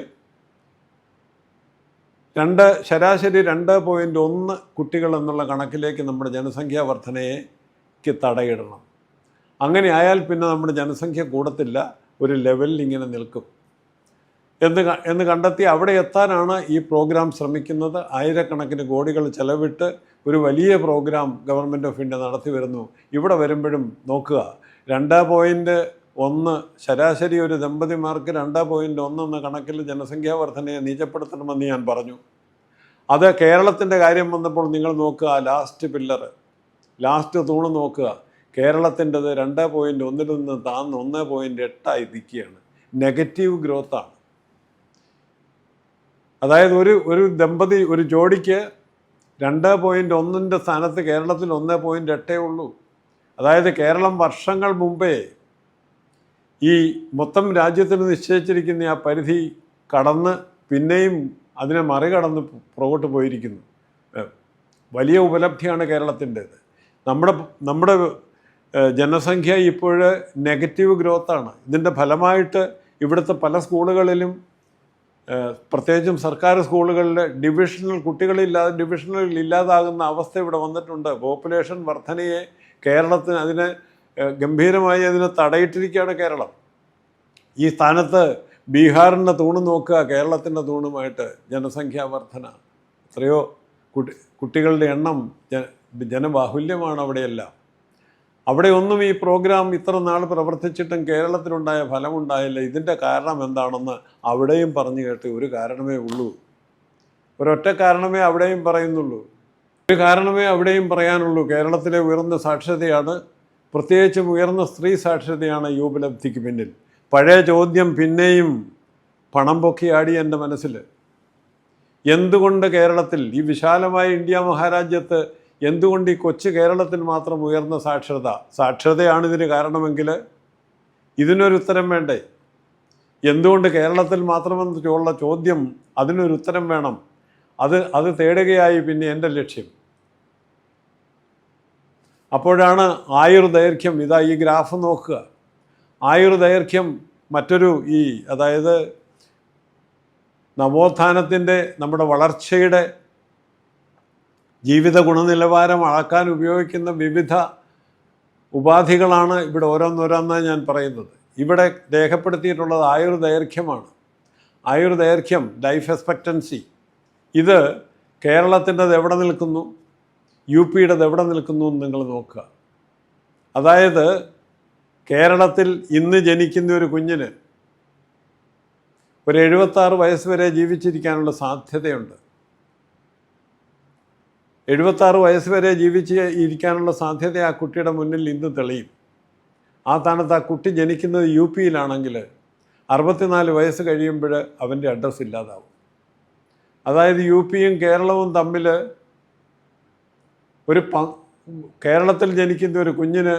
ശരാശരി 2.1 കുട്ടികൾ എന്നുള്ള കണക്കിലേക്ക് നമ്മുടെ ജനസംഖ്യാ വർധനയ്ക്ക് തടയിടണം. അങ്ങനെ ആയാൽ പിന്നെ നമ്മുടെ ജനസംഖ്യ കൂടത്തില്ല, ഒരു ലെവലിൽ ഇങ്ങനെ നിൽക്കും എന്ന് കണ്ടെത്തി അവിടെ എത്താനാണ് ഈ പ്രോഗ്രാം ശ്രമിക്കുന്നത്. ആയിരക്കണക്കിന് കോടികൾ ചെലവിട്ട് ഒരു വലിയ പ്രോഗ്രാം ഗവൺമെൻറ് ഓഫ് ഇന്ത്യ നടത്തി വരുന്നു. ഇവിടെ വരുമ്പോഴും നോക്കുക, 2.1 ശരാശരി ഒരു ദമ്പതിമാർക്ക് 2.1 എന്ന കണക്കിൽ ജനസംഖ്യാ വർധനയെ നിജപ്പെടുത്തണമെന്ന് ഞാൻ പറഞ്ഞു. അത് കേരളത്തിൻ്റെ കാര്യം വന്നപ്പോൾ നിങ്ങൾ നോക്കുക, ലാസ്റ്റ് തൂണ് നോക്കുക, കേരളത്തിൻ്റെത് 2.1 നിന്ന് താന്ന് 1.8 നിൽക്കുകയാണ്. നെഗറ്റീവ് ഗ്രോത്താണ്. അതായത് ഒരു ദമ്പതി, ഒരു ജോഡിക്ക് 2.1 സ്ഥാനത്ത് കേരളത്തിൽ 1.8 ഉള്ളൂ. അതായത് കേരളം വർഷങ്ങൾ മുമ്പേ ഈ മൊത്തം രാജ്യത്തിന് നിശ്ചയിച്ചിരിക്കുന്ന ആ പരിധി കടന്ന് പിന്നെയും അതിനെ മറികടന്ന് പുറകോട്ട് പോയിരിക്കുന്നു. വലിയ ഉപലബ്ധിയാണ് കേരളത്തിൻ്റേത്. നമ്മുടെ ജനസംഖ്യ ഇപ്പോൾ നെഗറ്റീവ് ഗ്രോത്താണ്. ഇതിൻ്റെ ഫലമായിട്ട് ഇവിടുത്തെ പല സ്കൂളുകളിലും, പ്രത്യേകിച്ചും സർക്കാർ സ്കൂളുകളിൽ ഡിവിഷനുകൾ ഇല്ലാതാകുന്ന അവസ്ഥ ഇവിടെ വന്നിട്ടുണ്ട്. പോപ്പുലേഷൻ വർധനയെ കേരളത്തിന് അതിനെ ഗംഭീരമായി അതിനെ തടയിട്ടിരിക്കുകയാണ് കേരളം. ഈ സ്ഥാനത്ത് ബീഹാറിൻ്റെ തൂണ് നോക്കുക, കേരളത്തിൻ്റെ തൂണുമായിട്ട് ജനസംഖ്യാ വർധന എത്രയോ കുട്ടികളുടെ എണ്ണം, ജനബാഹുല്യമാണ് അവിടെയെല്ലാം. അവിടെ ഒന്നും ഈ പ്രോഗ്രാം ഇത്ര നാൾ പ്രവർത്തിച്ചിട്ടും കേരളത്തിലുണ്ടായ ഫലമുണ്ടായില്ല. ഇതിൻ്റെ കാരണം എന്താണെന്ന് അവിടെയും പറഞ്ഞു കേട്ട് ഒരു കാരണമേ ഉള്ളൂ, ഒരൊറ്റ കാരണമേ അവിടെയും പറയുന്നുള്ളൂ. ഒരു കാരണമേ അവിടെയും പറയാനുള്ളൂ. കേരളത്തിലെ ഉയർന്ന സാക്ഷരതയാണ്, പ്രത്യേകിച്ചും ഉയർന്ന സ്ത്രീ സാക്ഷരതയാണ് ഈ ഉപലബ്ധിക്ക് പിന്നിൽ. പഴയ ചോദ്യം പിന്നെയും പണം പൊക്കിയാടി എൻ്റെ മനസ്സിൽ. എന്തുകൊണ്ട് കേരളത്തിൽ, ഈ വിശാലമായ ഇന്ത്യ മഹാരാജ്യത്ത് എന്തുകൊണ്ട് ഈ കൊച്ചു കേരളത്തിൽ മാത്രം ഉയർന്ന സാക്ഷരതയാണ് ഇതിന് കാരണമെങ്കിൽ ഇതിനൊരു ഉത്തരം വേണ്ടേ? എന്തുകൊണ്ട് കേരളത്തിൽ മാത്രമെന്നുള്ള ചോദ്യം, അതിനൊരു ഉത്തരം വേണം. അത് തേടുകയായി പിന്നെ എൻ്റെ ലക്ഷ്യം. അപ്പോഴാണ് ആയുർദൈർഘ്യം, ഇതാ ഈ ഗ്രാഫ് നോക്കുക, ആയുർദൈർഘ്യം മറ്റൊരു അതായത് നവോത്ഥാനത്തിൻ്റെ, നമ്മുടെ വളർച്ചയുടെ ജീവിത ഗുണനിലവാരം അളക്കാൻ ഉപയോഗിക്കുന്ന വിവിധ ഉപാധികളാണ് ഇവിടെ ഓരോന്നോരോന്നായി ഞാൻ പറയുന്നത്. ഇവിടെ രേഖപ്പെടുത്തിയിട്ടുള്ളത് ആയുർദൈർഘ്യമാണ്. ആയുർദൈർഘ്യം, ലൈഫ് എക്സ്പെക്റ്റൻസി, ഇത് കേരളത്തിൻ്റെത് എവിടെ നിൽക്കുന്നു, യു പിയുടേത് എവിടെ നിൽക്കുന്നു എന്ന് നിങ്ങൾ നോക്കുക. അതായത് കേരളത്തിൽ ഇന്ന് ജനിക്കുന്ന ഒരു കുഞ്ഞിന് ഒരു 76 വയസ്സ് വരെ ജീവിച്ചിരിക്കാനുള്ള സാധ്യതയുണ്ട്. 76 വയസ്സ് വരെ ഇരിക്കാനുള്ള സാധ്യത ആ കുട്ടിയുടെ മുന്നിൽ ഇന്ന് തെളിയും. ആ സ്ഥാനത്ത് ആ കുട്ടി ജനിക്കുന്നത് യു പിയിലാണെങ്കിൽ 64 വയസ്സ് കഴിയുമ്പോൾ അവൻ്റെ അഡ്രസ്സ് ഇല്ലാതാവും. അതായത് യു പിയും കേരളവും തമ്മിൽ കേരളത്തിൽ ജനിക്കുന്ന ഒരു കുഞ്ഞിന്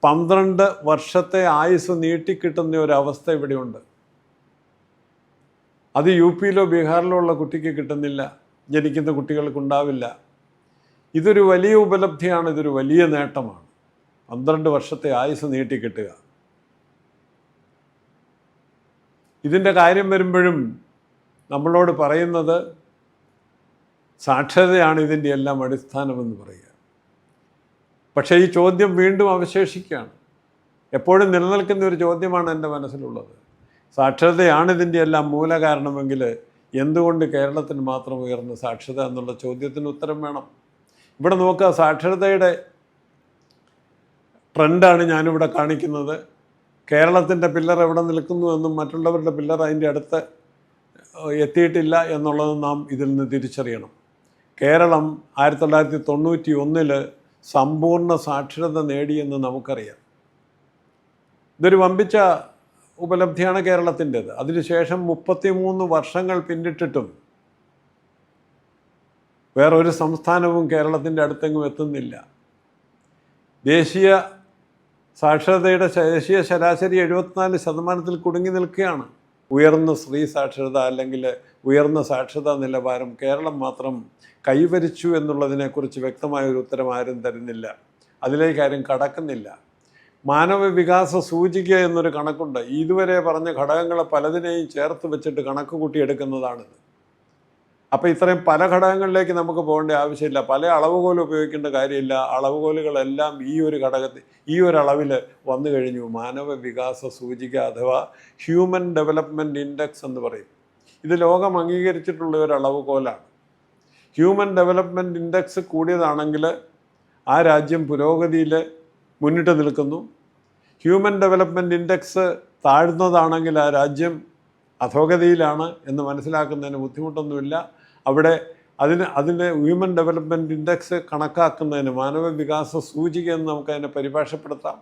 12 വർഷത്തെ ആയുസ് നീട്ടിക്കിട്ടുന്ന ഒരവസ്ഥ ഇവിടെയുണ്ട്. അത് യു പിയിലോ ബീഹാറിലോ ഉള്ള കുട്ടിക്ക് കിട്ടുന്നില്ല, ജനിക്കുന്ന കുട്ടികൾക്കുണ്ടാവില്ല. ഇതൊരു വലിയ ഉപലബ്ധിയാണ്, ഇതൊരു വലിയ നേട്ടമാണ്. 12 വർഷത്തെ ആയുസ് നീട്ടിക്കിട്ടുക. ഇതിൻ്റെ കാര്യം വരുമ്പോഴും നമ്മളോട് പറയുന്നത് സാക്ഷരതയാണ് ഇതിൻ്റെ എല്ലാം അടിസ്ഥാനമെന്ന് പറയുക. പക്ഷേ ഈ ചോദ്യം വീണ്ടും അവശേഷിക്കുകയാണ്. എപ്പോഴും നിലനിൽക്കുന്ന ഒരു ചോദ്യമാണ് എൻ്റെ മനസ്സിലുള്ളത്. സാക്ഷരതയാണ് ഇതിൻ്റെ എല്ലാം മൂലകാരണമെങ്കിൽ എന്തുകൊണ്ട് കേരളത്തിന് മാത്രം ഉയർന്ന സാക്ഷരത എന്നുള്ള ചോദ്യത്തിന് ഉത്തരം വേണം. ഇവിടെ നോക്കുക, സാക്ഷരതയുടെ ട്രെൻഡാണ് ഞാനിവിടെ കാണിക്കുന്നത്. കേരളത്തിൻ്റെ പില്ലർ എവിടെ നിൽക്കുന്നു എന്നും മറ്റുള്ളവരുടെ പില്ലർ അതിൻ്റെ അടുത്ത് എത്തിയിട്ടില്ല എന്നുള്ളത് നാം ഇതിൽ നിന്ന് തിരിച്ചറിയണം. കേരളം 1991 സമ്പൂർണ്ണ സാക്ഷരത നേടിയെന്ന് നമുക്കറിയാം. ഇതൊരു വമ്പിച്ച ഉപലബ്ധിയാണ് കേരളത്തിൻ്റേത്. അതിനുശേഷം 33 വർഷങ്ങൾ പിന്നിട്ടിട്ടും വേറൊരു സംസ്ഥാനവും കേരളത്തിൻ്റെ അടുത്തെങ്ങും എത്തുന്നില്ല. ദേശീയ സാക്ഷരതയുടെ ദേശീയ ശരാശരി 74% കുടുങ്ങി നിൽക്കുകയാണ്. ഉയർന്ന സ്ത്രീ സാക്ഷരത അല്ലെങ്കിൽ ഉയർന്ന സാക്ഷരതാ നിലവാരം കേരളം മാത്രം കൈവരിച്ചു എന്നുള്ളതിനെക്കുറിച്ച് വ്യക്തമായൊരു ഉത്തരം ആരും തരുന്നില്ല. അതിലേക്ക് ആരും കടക്കുന്നില്ല. മാനവ വികാസ സൂചിക എന്നൊരു കണക്കുണ്ട്. ഇതുവരെ പറഞ്ഞ ഘടകങ്ങളെ പലതിനെയും ചേർത്ത് വെച്ചിട്ട് കണക്ക് കൂട്ടിയെടുക്കുന്നതാണിത്. അപ്പോൾ ഇത്രയും പല ഘടകങ്ങളിലേക്ക് നമുക്ക് പോകേണ്ട ആവശ്യമില്ല. പല അളവുകോൽ ഉപയോഗിക്കേണ്ട കാര്യമില്ല. അളവുകോലുകളെല്ലാം ഈ ഒരു ഘടകത്തിൽ, ഈ ഒരു അളവിൽ വന്നു കഴിഞ്ഞു. മാനവ വികാസ സൂചിക അഥവാ ഹ്യൂമൻ ഡെവലപ്മെൻറ്റ് ഇൻഡെക്സ് എന്ന് പറയും. ഇത് ലോകം അംഗീകരിച്ചിട്ടുള്ള ഒരു അളവുകോലാണ്. ഹ്യൂമൻ ഡെവലപ്മെൻറ്റ് ഇൻഡെക്സ് കൂടിയതാണെങ്കിൽ ആ രാജ്യം പുരോഗതിയിൽ മുന്നിട്ട് നിൽക്കുന്നു. ഹ്യൂമൻ ഡെവലപ്മെൻറ്റ് ഇൻഡെക്സ് താഴ്ന്നതാണെങ്കിൽ ആ രാജ്യം അധോഗതിയിലാണ് എന്ന് മനസ്സിലാക്കുന്നതിന് ബുദ്ധിമുട്ടൊന്നുമില്ല. അവിടെ അതിന് ഹ്യൂമൻ ഡെവലപ്മെൻറ്റ് ഇൻഡെക്സ് കണക്കാക്കുന്നതിന് മാനവ വികാസ സൂചിക എന്ന് നമുക്കതിനെ പരിഭാഷപ്പെടുത്താം.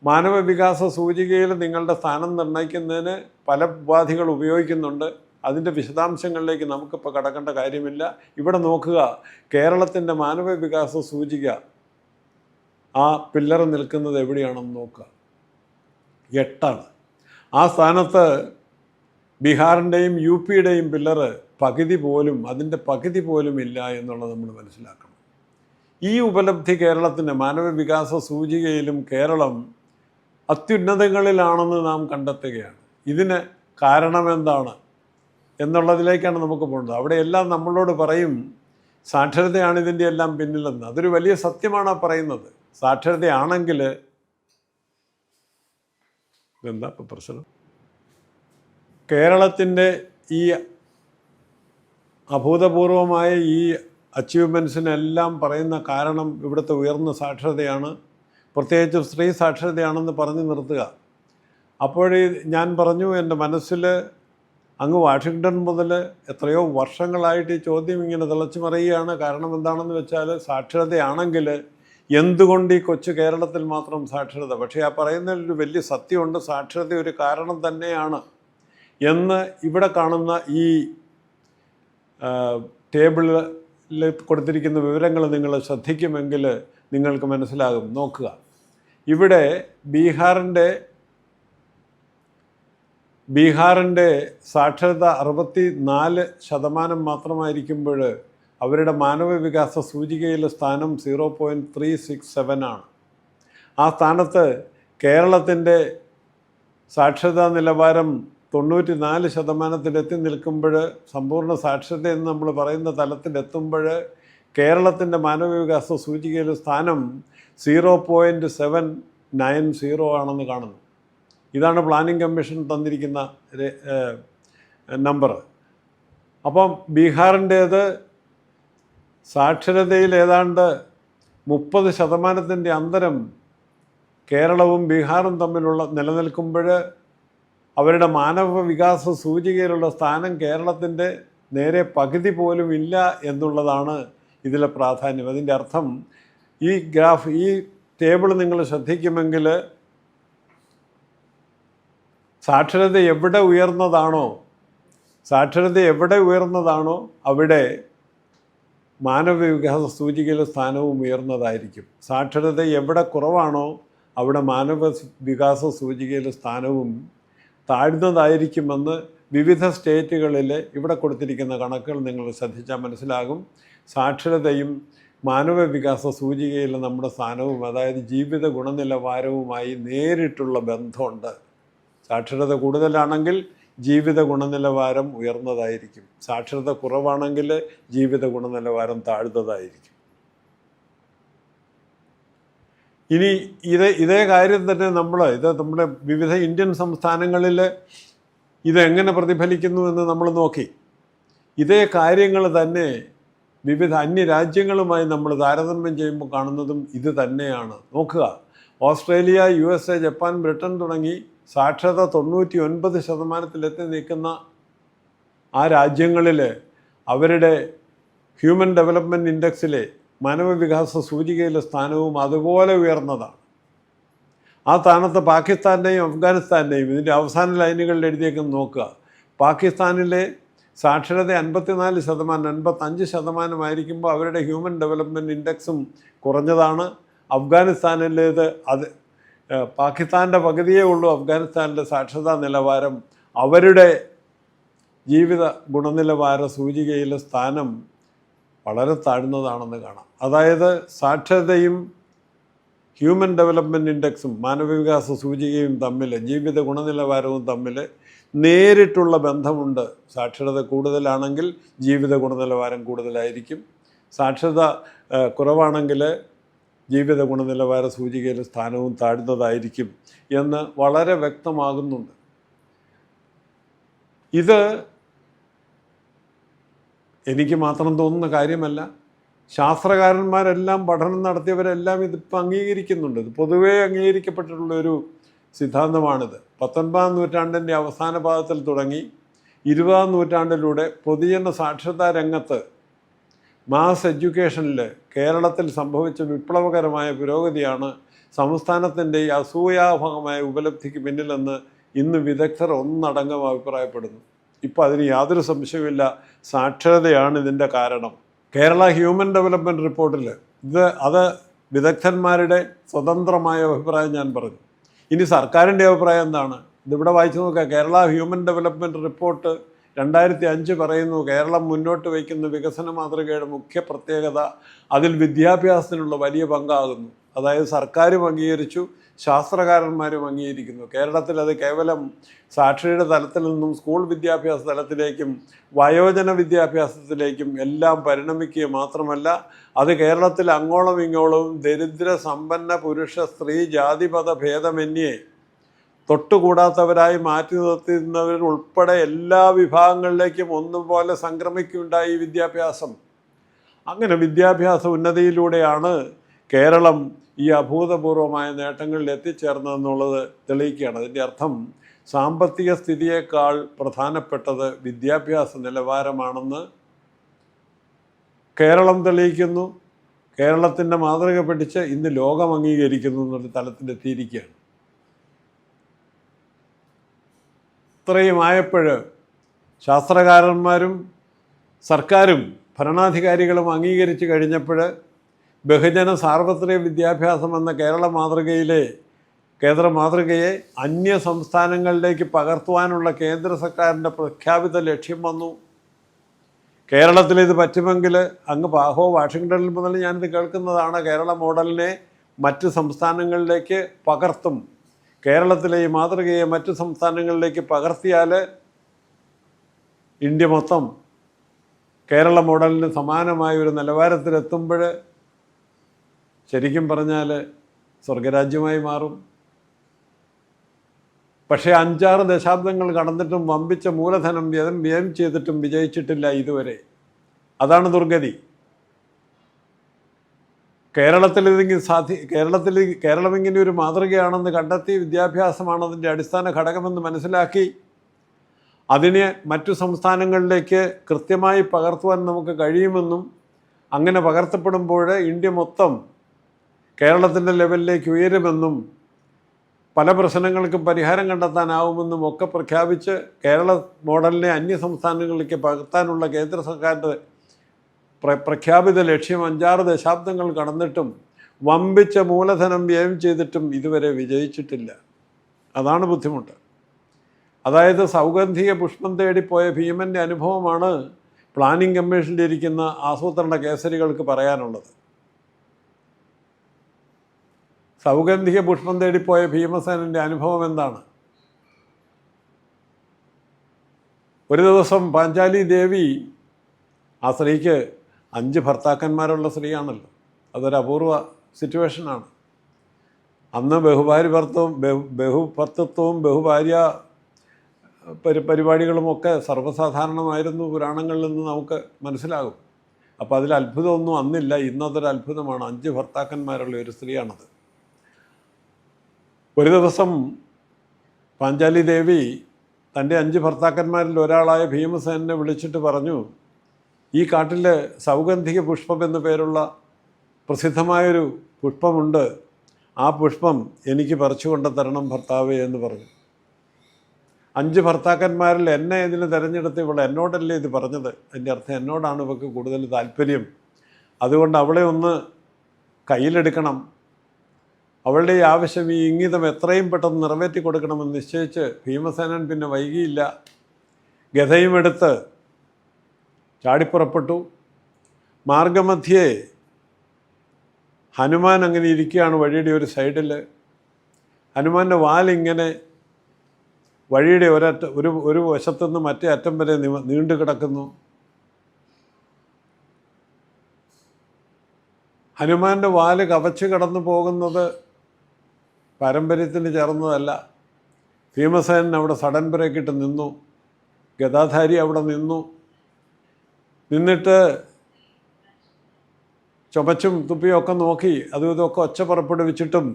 മാനവ വികാസ സൂചികയിൽ നിങ്ങളുടെ സ്ഥാനം നിർണ്ണയിക്കുന്നതിന് പല ഉപാധികൾ ഉപയോഗിക്കുന്നുണ്ട്. അതിൻ്റെ വിശദാംശങ്ങളിലേക്ക് നമുക്കിപ്പോൾ കടക്കേണ്ട കാര്യമില്ല. ഇവിടെ നോക്കുക, കേരളത്തിൻ്റെ മാനവ വികാസ സൂചിക ആ പില്ലർ നിൽക്കുന്നത് എവിടെയാണെന്ന് നോക്കുക. 8 ആ സ്ഥാനത്ത് ബീഹാറിൻ്റെയും UPയുടെയും പില്ലർ അതിൻ്റെ പകുതി പോലും ഇല്ല എന്നുള്ളത് നമ്മൾ മനസ്സിലാക്കണം. ഈ ഉപലബ്ധി കേരളത്തിൻ്റെ മാനവ വികാസ സൂചികയിലും കേരളം അത്യുന്നതങ്ങളിലാണെന്ന് നാം കണ്ടെത്തുകയാണ്. ഇതിന് കാരണമെന്താണ് എന്നുള്ളതിലേക്കാണ് നമുക്ക് പോകുന്നത്. അവിടെയെല്ലാം നമ്മളോട് പറയും സാക്ഷരതയാണ് ഇതിൻ്റെ എല്ലാം പിന്നിലെന്ന്. അതൊരു വലിയ സത്യമാണ് പറയുന്നത്. സാക്ഷരതയാണെങ്കിൽ എന്താ ഇപ്പം പ്രശ്നം? കേരളത്തിൻ്റെ ഈ അഭൂതപൂർവമായ ഈ അച്ചീവ്മെൻറ്റ്സിനെല്ലാം പറയുന്ന കാരണം ഇവിടുത്തെ ഉയർന്ന സാക്ഷരതയാണ്, പ്രത്യേകിച്ച് സ്ത്രീ സാക്ഷരതയാണെന്ന് പറഞ്ഞു നിർത്തുക. അപ്പോഴേ ഞാൻ പറഞ്ഞു, എൻ്റെ മനസ്സിൽ അങ്ങ് വാഷിങ്ടൺ മുതൽ എത്രയോ വർഷങ്ങളായിട്ട് ഈ ചോദ്യം ഇങ്ങനെ തിളച്ചു മറിയുകയാണ്. കാരണം എന്താണെന്ന് വെച്ചാൽ, സാക്ഷരതയാണെങ്കിൽ എന്തുകൊണ്ട് ഈ കൊച്ചു കേരളത്തിൽ മാത്രം സാക്ഷരത? പക്ഷേ ആ പറയുന്നതിലൊരു വലിയ സത്യമുണ്ട്. സാക്ഷരത ഒരു കാരണം തന്നെയാണ് എന്ന് ഇവിടെ കാണുന്ന ഈ ടേബിളിൽ കൊടുത്തിരിക്കുന്ന വിവരങ്ങൾ നിങ്ങൾ ശ്രദ്ധിക്കുമെങ്കിൽ നിങ്ങൾക്ക് മനസ്സിലാകും. നോക്കുക, ഇവിടെ ബീഹാറിൻ്റെ സാക്ഷരത 64% മാത്രമായിരിക്കുമ്പോൾ അവരുടെ മാനവ വികാസ സൂചികയിലെ സ്ഥാനം 0.367 ആണ്. ആ സ്ഥാനത്ത് കേരളത്തിൻ്റെ സാക്ഷരതാ നിലവാരം 94% നിൽക്കുമ്പോൾ, സമ്പൂർണ്ണ സാക്ഷരത എന്ന് നമ്മൾ പറയുന്ന തലത്തിലെത്തുമ്പോൾ കേരളത്തിൻ്റെ മാനവ വികാസ സൂചികയിലെ സ്ഥാനം 0.790 ആണെന്ന് കാണുന്നു. ഇതാണ് പ്ലാനിംഗ് കമ്മീഷൻ തന്നിരിക്കുന്ന നമ്പർ. അപ്പം ബീഹാറിൻ്റേത് സാക്ഷരതയിൽ ഏതാണ്ട് 30% അന്തരം കേരളവും ബീഹാറും തമ്മിലുള്ള നിലനിൽക്കുമ്പോൾ അവരുടെ മാനവ വികാസ സൂചികയിലുള്ള സ്ഥാനം കേരളത്തിൻ്റെ നേരെ പകുതി പോലും ഇല്ല എന്നുള്ളതാണ് ഇതിലെ പ്രാധാന്യം. അതിൻ്റെ അർത്ഥം ഈ ടേബിൾ നിങ്ങൾ ശ്രദ്ധിക്കുമെങ്കിൽ സാക്ഷരത എവിടെ ഉയർന്നതാണോ അവിടെ മാനവ വികാസ സൂചികയിലെ സ്ഥാനവും ഉയർന്നതായിരിക്കും. സാക്ഷരത എവിടെ കുറവാണോ അവിടെ മാനവ വികാസ സൂചികയിലെ സ്ഥാനവും താഴ്ന്നതായിരിക്കുമെന്ന് വിവിധ സ്റ്റേറ്റുകളിൽ ഇവിടെ കൊടുത്തിരിക്കുന്ന കണക്കുകൾ നിങ്ങൾ ശ്രദ്ധിച്ചാൽ മനസ്സിലാകും. സാക്ഷരതയും മാനവ വികാസ സൂചികയിൽ നമ്മുടെ സ്ഥാനവും, അതായത് ജീവിത ഗുണനിലവാരവുമായി നേരിട്ടുള്ള ബന്ധമുണ്ട്. സാക്ഷരത കൂടുതലാണെങ്കിൽ ജീവിത ഗുണനിലവാരം ഉയർന്നതായിരിക്കും, സാക്ഷരത കുറവാണെങ്കിൽ ജീവിത ഗുണനിലവാരം താഴ്ന്നതായിരിക്കും. ഇനി ഇതേ കാര്യം തന്നെ നമ്മുടെ വിവിധ ഇന്ത്യൻ സംസ്ഥാനങ്ങളിൽ ഇതെങ്ങനെ പ്രതിഫലിക്കുന്നു എന്ന് നമ്മൾ നോക്കി. ഇതേ കാര്യങ്ങൾ തന്നെ വിവിധ അന്യരാജ്യങ്ങളുമായി നമ്മൾ താരതമ്യം ചെയ്യുമ്പോൾ കാണുന്നതും ഇത് തന്നെയാണ്. നോക്കുക, ഓസ്ട്രേലിയ, USA, ജപ്പാൻ, ബ്രിട്ടൻ തുടങ്ങി സാക്ഷരത 99% നിൽക്കുന്ന ആ രാജ്യങ്ങളിൽ അവരുടെ ഹ്യൂമൻ ഡെവലപ്മെൻറ്റ് ഇൻഡെക്സിലെ മാനവവികാസ സൂചികയിലെ സ്ഥാനവും അതുപോലെ ഉയർന്നതാണ്. ആ സ്ഥാനത്ത് പാകിസ്ഥാൻ്റെയും അഫ്ഗാനിസ്ഥാൻ്റെയും ഇതിൻ്റെ അവസാന ലൈനുകളിൽ എഴുതിയേക്കും നോക്കുക. പാകിസ്ഥാനിലെ സാക്ഷരത 54%, 55% അവരുടെ ഹ്യൂമൻ ഡെവലപ്മെൻറ്റ് ഇൻഡെക്സും കുറഞ്ഞതാണ്. അഫ്ഗാനിസ്ഥാനിലേത് പാകിസ്ഥാൻ്റെ പകുതിയേ ഉള്ളൂ അഫ്ഗാനിസ്ഥാനിലെ സാക്ഷരതാ നിലവാരം. അവരുടെ ജീവിത ഗുണനിലവാര സൂചികയിലെ സ്ഥാനം വളരെ താഴ്ന്നതാണെന്ന് കാണാം. അതായത് സാക്ഷരതയും ഹ്യൂമൻ ഡെവലപ്മെൻറ്റ് ഇൻഡെക്സും മാനവവികാസ സൂചികയും തമ്മിൽ, ജീവിത ഗുണനിലവാരവും തമ്മിൽ നേരിട്ടുള്ള ബന്ധമുണ്ട്. സാക്ഷരത കൂടുതലാണെങ്കിൽ ജീവിത ഗുണനിലവാരം കൂടുതലായിരിക്കും, സാക്ഷരത കുറവാണെങ്കിൽ ജീവിത ഗുണനിലവാര സൂചികയിലെ സ്ഥാനവും താഴ്ന്നതായിരിക്കും എന്ന് വളരെ വ്യക്തമാകുന്നുണ്ട്. ഇത് എനിക്ക് മാത്രം തോന്നുന്ന കാര്യമല്ല. ശാസ്ത്രകാരന്മാരെല്ലാം, പഠനം നടത്തിയവരെല്ലാം ഇതിപ്പോൾ അംഗീകരിക്കുന്നുണ്ട്. ഇത് പൊതുവേ അംഗീകരിക്കപ്പെട്ടിട്ടുള്ളൊരു സിദ്ധാന്തമാണിത്. 19-ാം നൂറ്റാണ്ടിൻ്റെ അവസാന ഭാഗത്തിൽ തുടങ്ങി 20-ാം നൂറ്റാണ്ടിലൂടെ പൊതുജന സാക്ഷരതാ രംഗത്ത്, മാസ് എഡ്യൂക്കേഷനിൽ കേരളത്തിൽ സംഭവിച്ച വിപ്ലവകരമായ പുരോഗതിയാണ് സംസ്ഥാനത്തിൻ്റെ ഈ അസൂയാഭമായ ഉപലബ്ധിക്ക് പിന്നിലെന്ന് ഇന്ന് വിദഗ്ധർ ഒന്നടങ്കം അഭിപ്രായപ്പെടുന്നു. ഇപ്പോൾ അതിന് യാതൊരു സംശയവുമില്ല, സാക്ഷരതയാണ് ഇതിൻ്റെ കാരണം. കേരള ഹ്യൂമൻ ഡെവലപ്മെൻറ്റ് റിപ്പോർട്ടിൽ അത് വിദഗ്ധന്മാരുടെ സ്വതന്ത്രമായ അഭിപ്രായം ഞാൻ പറഞ്ഞു. ഇനി സർക്കാരിൻ്റെ അഭിപ്രായം എന്താണ്? ഇതിവിടെ വായിച്ചു നോക്കുക. കേരള ഹ്യൂമൻ ഡെവലപ്മെൻറ്റ് റിപ്പോർട്ട് 2005 പറയുന്നു, കേരളം മുന്നോട്ട് വയ്ക്കുന്ന വികസന മാതൃകയുടെ മുഖ്യ പ്രത്യേകത അതിൽ വിദ്യാഭ്യാസത്തിനുള്ള വലിയ പങ്കാകുന്നു. അതായത് സർക്കാരും അംഗീകരിച്ചു, ശാസ്ത്രകാരന്മാരും അംഗീകരിക്കുന്നു. കേരളത്തിൽ അത് കേവലം സാക്ഷരയുടെ തലത്തിൽ നിന്നും സ്കൂൾ വിദ്യാഭ്യാസ തലത്തിലേക്കും വയോജന വിദ്യാഭ്യാസത്തിലേക്കും എല്ലാം പരിണമിക്കുക മാത്രമല്ല, അത് കേരളത്തിൽ അങ്ങോളം ഇങ്ങോളവും ദരിദ്ര സമ്പന്ന പുരുഷ സ്ത്രീ ജാതിപത ഭേദമന്യേ തൊട്ടുകൂടാത്തവരായി മാറ്റി നിർത്തുന്നവരുൾപ്പെടെ എല്ലാ വിഭാഗങ്ങളിലേക്കും ഒന്നുപോലെ സംക്രമിക്കുകയുണ്ടായി വിദ്യാഭ്യാസം. അങ്ങനെ വിദ്യാഭ്യാസ ഉന്നതിയിലൂടെയാണ് കേരളം ഈ അഭൂതപൂർവമായ നേട്ടങ്ങളിൽ എത്തിച്ചേർന്നതെന്നുള്ളത് തെളിയിക്കുകയാണ്. അതിൻ്റെ അർത്ഥം സാമ്പത്തിക സ്ഥിതിയേക്കാൾ പ്രധാനപ്പെട്ടത് വിദ്യാഭ്യാസ നിലവാരമാണെന്ന് കേരളം തെളിയിക്കുന്നു. കേരളത്തിൻ്റെ മാതൃക പഠിച്ച് ഇന്ന് ലോകം അംഗീകരിക്കുന്നു എന്നൊരു തലത്തിലെത്തിയിരിക്കുകയാണ്. ഇത്രയും ആയപ്പോൾ ശാസ്ത്രകാരന്മാരും സർക്കാരും ഭരണാധികാരികളും അംഗീകരിച്ച് കഴിഞ്ഞപ്പോൾ ബഹുജന സാർവത്രിക വിദ്യാഭ്യാസം എന്ന കേന്ദ്ര മാതൃകയെ അന്യ സംസ്ഥാനങ്ങളിലേക്ക് പകർത്തുവാനുള്ള കേന്ദ്ര സർക്കാരിൻ്റെ പ്രഖ്യാപിത ലക്ഷ്യം വന്നു. കേരളത്തിലിത് പറ്റുമെങ്കിൽ അങ്ങ് വാഷിങ്ടണിൽ മുതൽ ഞാനിത് കേൾക്കുന്നതാണ്, കേരള മോഡലിനെ മറ്റ് സംസ്ഥാനങ്ങളിലേക്ക് പകർത്തും. കേരളത്തിലെ ഈ മാതൃകയെ മറ്റ് സംസ്ഥാനങ്ങളിലേക്ക് പകർത്തിയാൽ ഇന്ത്യ മൊത്തം കേരള മോഡലിന് സമാനമായ ഒരു നിലവാരത്തിലെത്തുമ്പോൾ ശരിക്കും പറഞ്ഞാൽ സ്വർഗരാജ്യമായി മാറും. പക്ഷേ 5-6 ദശാബ്ദങ്ങൾ കടന്നിട്ടും വമ്പിച്ച മൂലധനം വ്യയം ചെയ്തിട്ടും വിജയിച്ചിട്ടില്ല ഇതുവരെ. അതാണ് ദുർഗതി. കേരളം ഇങ്ങനെ ഒരു മാതൃകയാണെന്ന് കണ്ടെത്തി, വിദ്യാഭ്യാസമാണ് അതിൻ്റെ അടിസ്ഥാന ഘടകമെന്ന് മനസ്സിലാക്കി അതിനെ മറ്റു സംസ്ഥാനങ്ങളിലേക്ക് കൃത്യമായി പകർത്തുവാൻ നമുക്ക് കഴിയുമെന്നും, അങ്ങനെ പകർത്തപ്പെടുമ്പോൾ ഇന്ത്യ മൊത്തം കേരളത്തിൻ്റെ ലെവലിലേക്ക് ഉയരുമെന്നും പല പ്രശ്നങ്ങൾക്കും പരിഹാരം കണ്ടെത്താനാവുമെന്നും ഒക്കെ പ്രഖ്യാപിച്ച് കേരള മോഡലിനെ അന്യ സംസ്ഥാനങ്ങളിലേക്ക് പകർത്താനുള്ള കേന്ദ്ര സർക്കാരിൻ്റെ പ്രഖ്യാപിത ലക്ഷ്യം 5-6 ദശാബ്ദങ്ങൾ കടന്നിട്ടും വമ്പിച്ച മൂലധനം വ്യയം ചെയ്തിട്ടും ഇതുവരെ വിജയിച്ചിട്ടില്ല. അതാണ് ബുദ്ധിമുട്ട്. അതായത് സൗഗന്ധിക പുഷ്പം തേടിപ്പോയ ഭീമൻ്റെ അനുഭവമാണ് പ്ലാനിംഗ് കമ്മീഷനിലിരിക്കുന്ന ആസൂത്രണ കേസരികൾക്ക് പറയാനുള്ളത്. സൗഗന്ധിക പുഷ്പം തേടിപ്പോയ ഭീമസേനൻ്റെ അനുഭവം എന്താണ്? ഒരു ദിവസം പാഞ്ചാലി ദേവി, ആ സ്ത്രീക്ക് 5 ഭർത്താക്കന്മാരുള്ള സ്ത്രീയാണല്ലോ, അതൊരു അപൂർവ സിറ്റുവേഷനാണ്. അന്ന് ബഹുഭർത്തൃത്വവും ബഹുഭാര്യ പരിപാടികളുമൊക്കെ സർവ്വസാധാരണമായിരുന്നു, പുരാണങ്ങളിൽ നിന്ന് നമുക്ക് മനസ്സിലാകും. അപ്പോൾ അതിൽ അത്ഭുതമൊന്നും അന്നില്ല, ഇന്നതൊരു അത്ഭുതമാണ്. 5 ഭർത്താക്കന്മാരുള്ള ഒരു സ്ത്രീയാണത്. ഒരു ദിവസം പാഞ്ചാലി ദേവി തൻ്റെ 5 ഭർത്താക്കന്മാരിൽ ഒരാളായ ഭീമസേനനെ വിളിച്ചിട്ട് പറഞ്ഞു, ഈ കാട്ടിൽ സൗഗന്ധിക പുഷ്പം എന്നു പേരുള്ള പ്രസിദ്ധമായൊരു പുഷ്പമുണ്ട്, ആ പുഷ്പം എനിക്ക് പറിച്ചു കൊണ്ട് തരണം ഭർത്താവേ എന്ന് പറഞ്ഞു. 5 ഭർത്താക്കന്മാരിൽ എന്നെ ഇതിന് തിരഞ്ഞെടുത്ത് ഇവൾ എന്നോടല്ലേ ഇത് പറഞ്ഞത്, അതിൻ്റെ അർത്ഥം എന്നോടാണ് ഇവൾക്ക് കൂടുതൽ താല്പര്യം, അതുകൊണ്ട് അവളെ ഒന്ന് കയ്യിലെടുക്കണം, അവളുടെ ഈ ആവശ്യം, ഈ ഇംഗിതം എത്രയും പെട്ടെന്ന് നിറവേറ്റി കൊടുക്കണമെന്ന് നിശ്ചയിച്ച് ഭീമസേനൻ പിന്നെ വൈകിയില്ല. ഗദയുമെടുത്ത് ചാടിപ്പുറപ്പെട്ടു. മാർഗമധ്യേ ഹനുമാൻ അങ്ങനെ ഇരിക്കുകയാണ് വഴിയുടെ ഒരു സൈഡിൽ. ഹനുമാൻ്റെ വാലിങ്ങനെ വഴിയുടെ ഒരു വശത്തുനിന്ന് മറ്റേ അറ്റം വരെ നീണ്ടു കിടക്കുന്നു. ഹനുമാൻ്റെ വാല് കവച്ച് കടന്നു പോകുന്നത് പാരമ്പര്യത്തിന് ചേർന്നതല്ല. ഭീമസേനൻ അവിടെ സഡൻ ബ്രേക്കിട്ട് നിന്നു. ഗദാധാരി അവിടെ നിന്നിട്ട് ചുമച്ചും തുപ്പിയൊക്കെ നോക്കി, അതും ഇതൊക്കെ ഒച്ച പുറപ്പെടുവിച്ചിട്ടും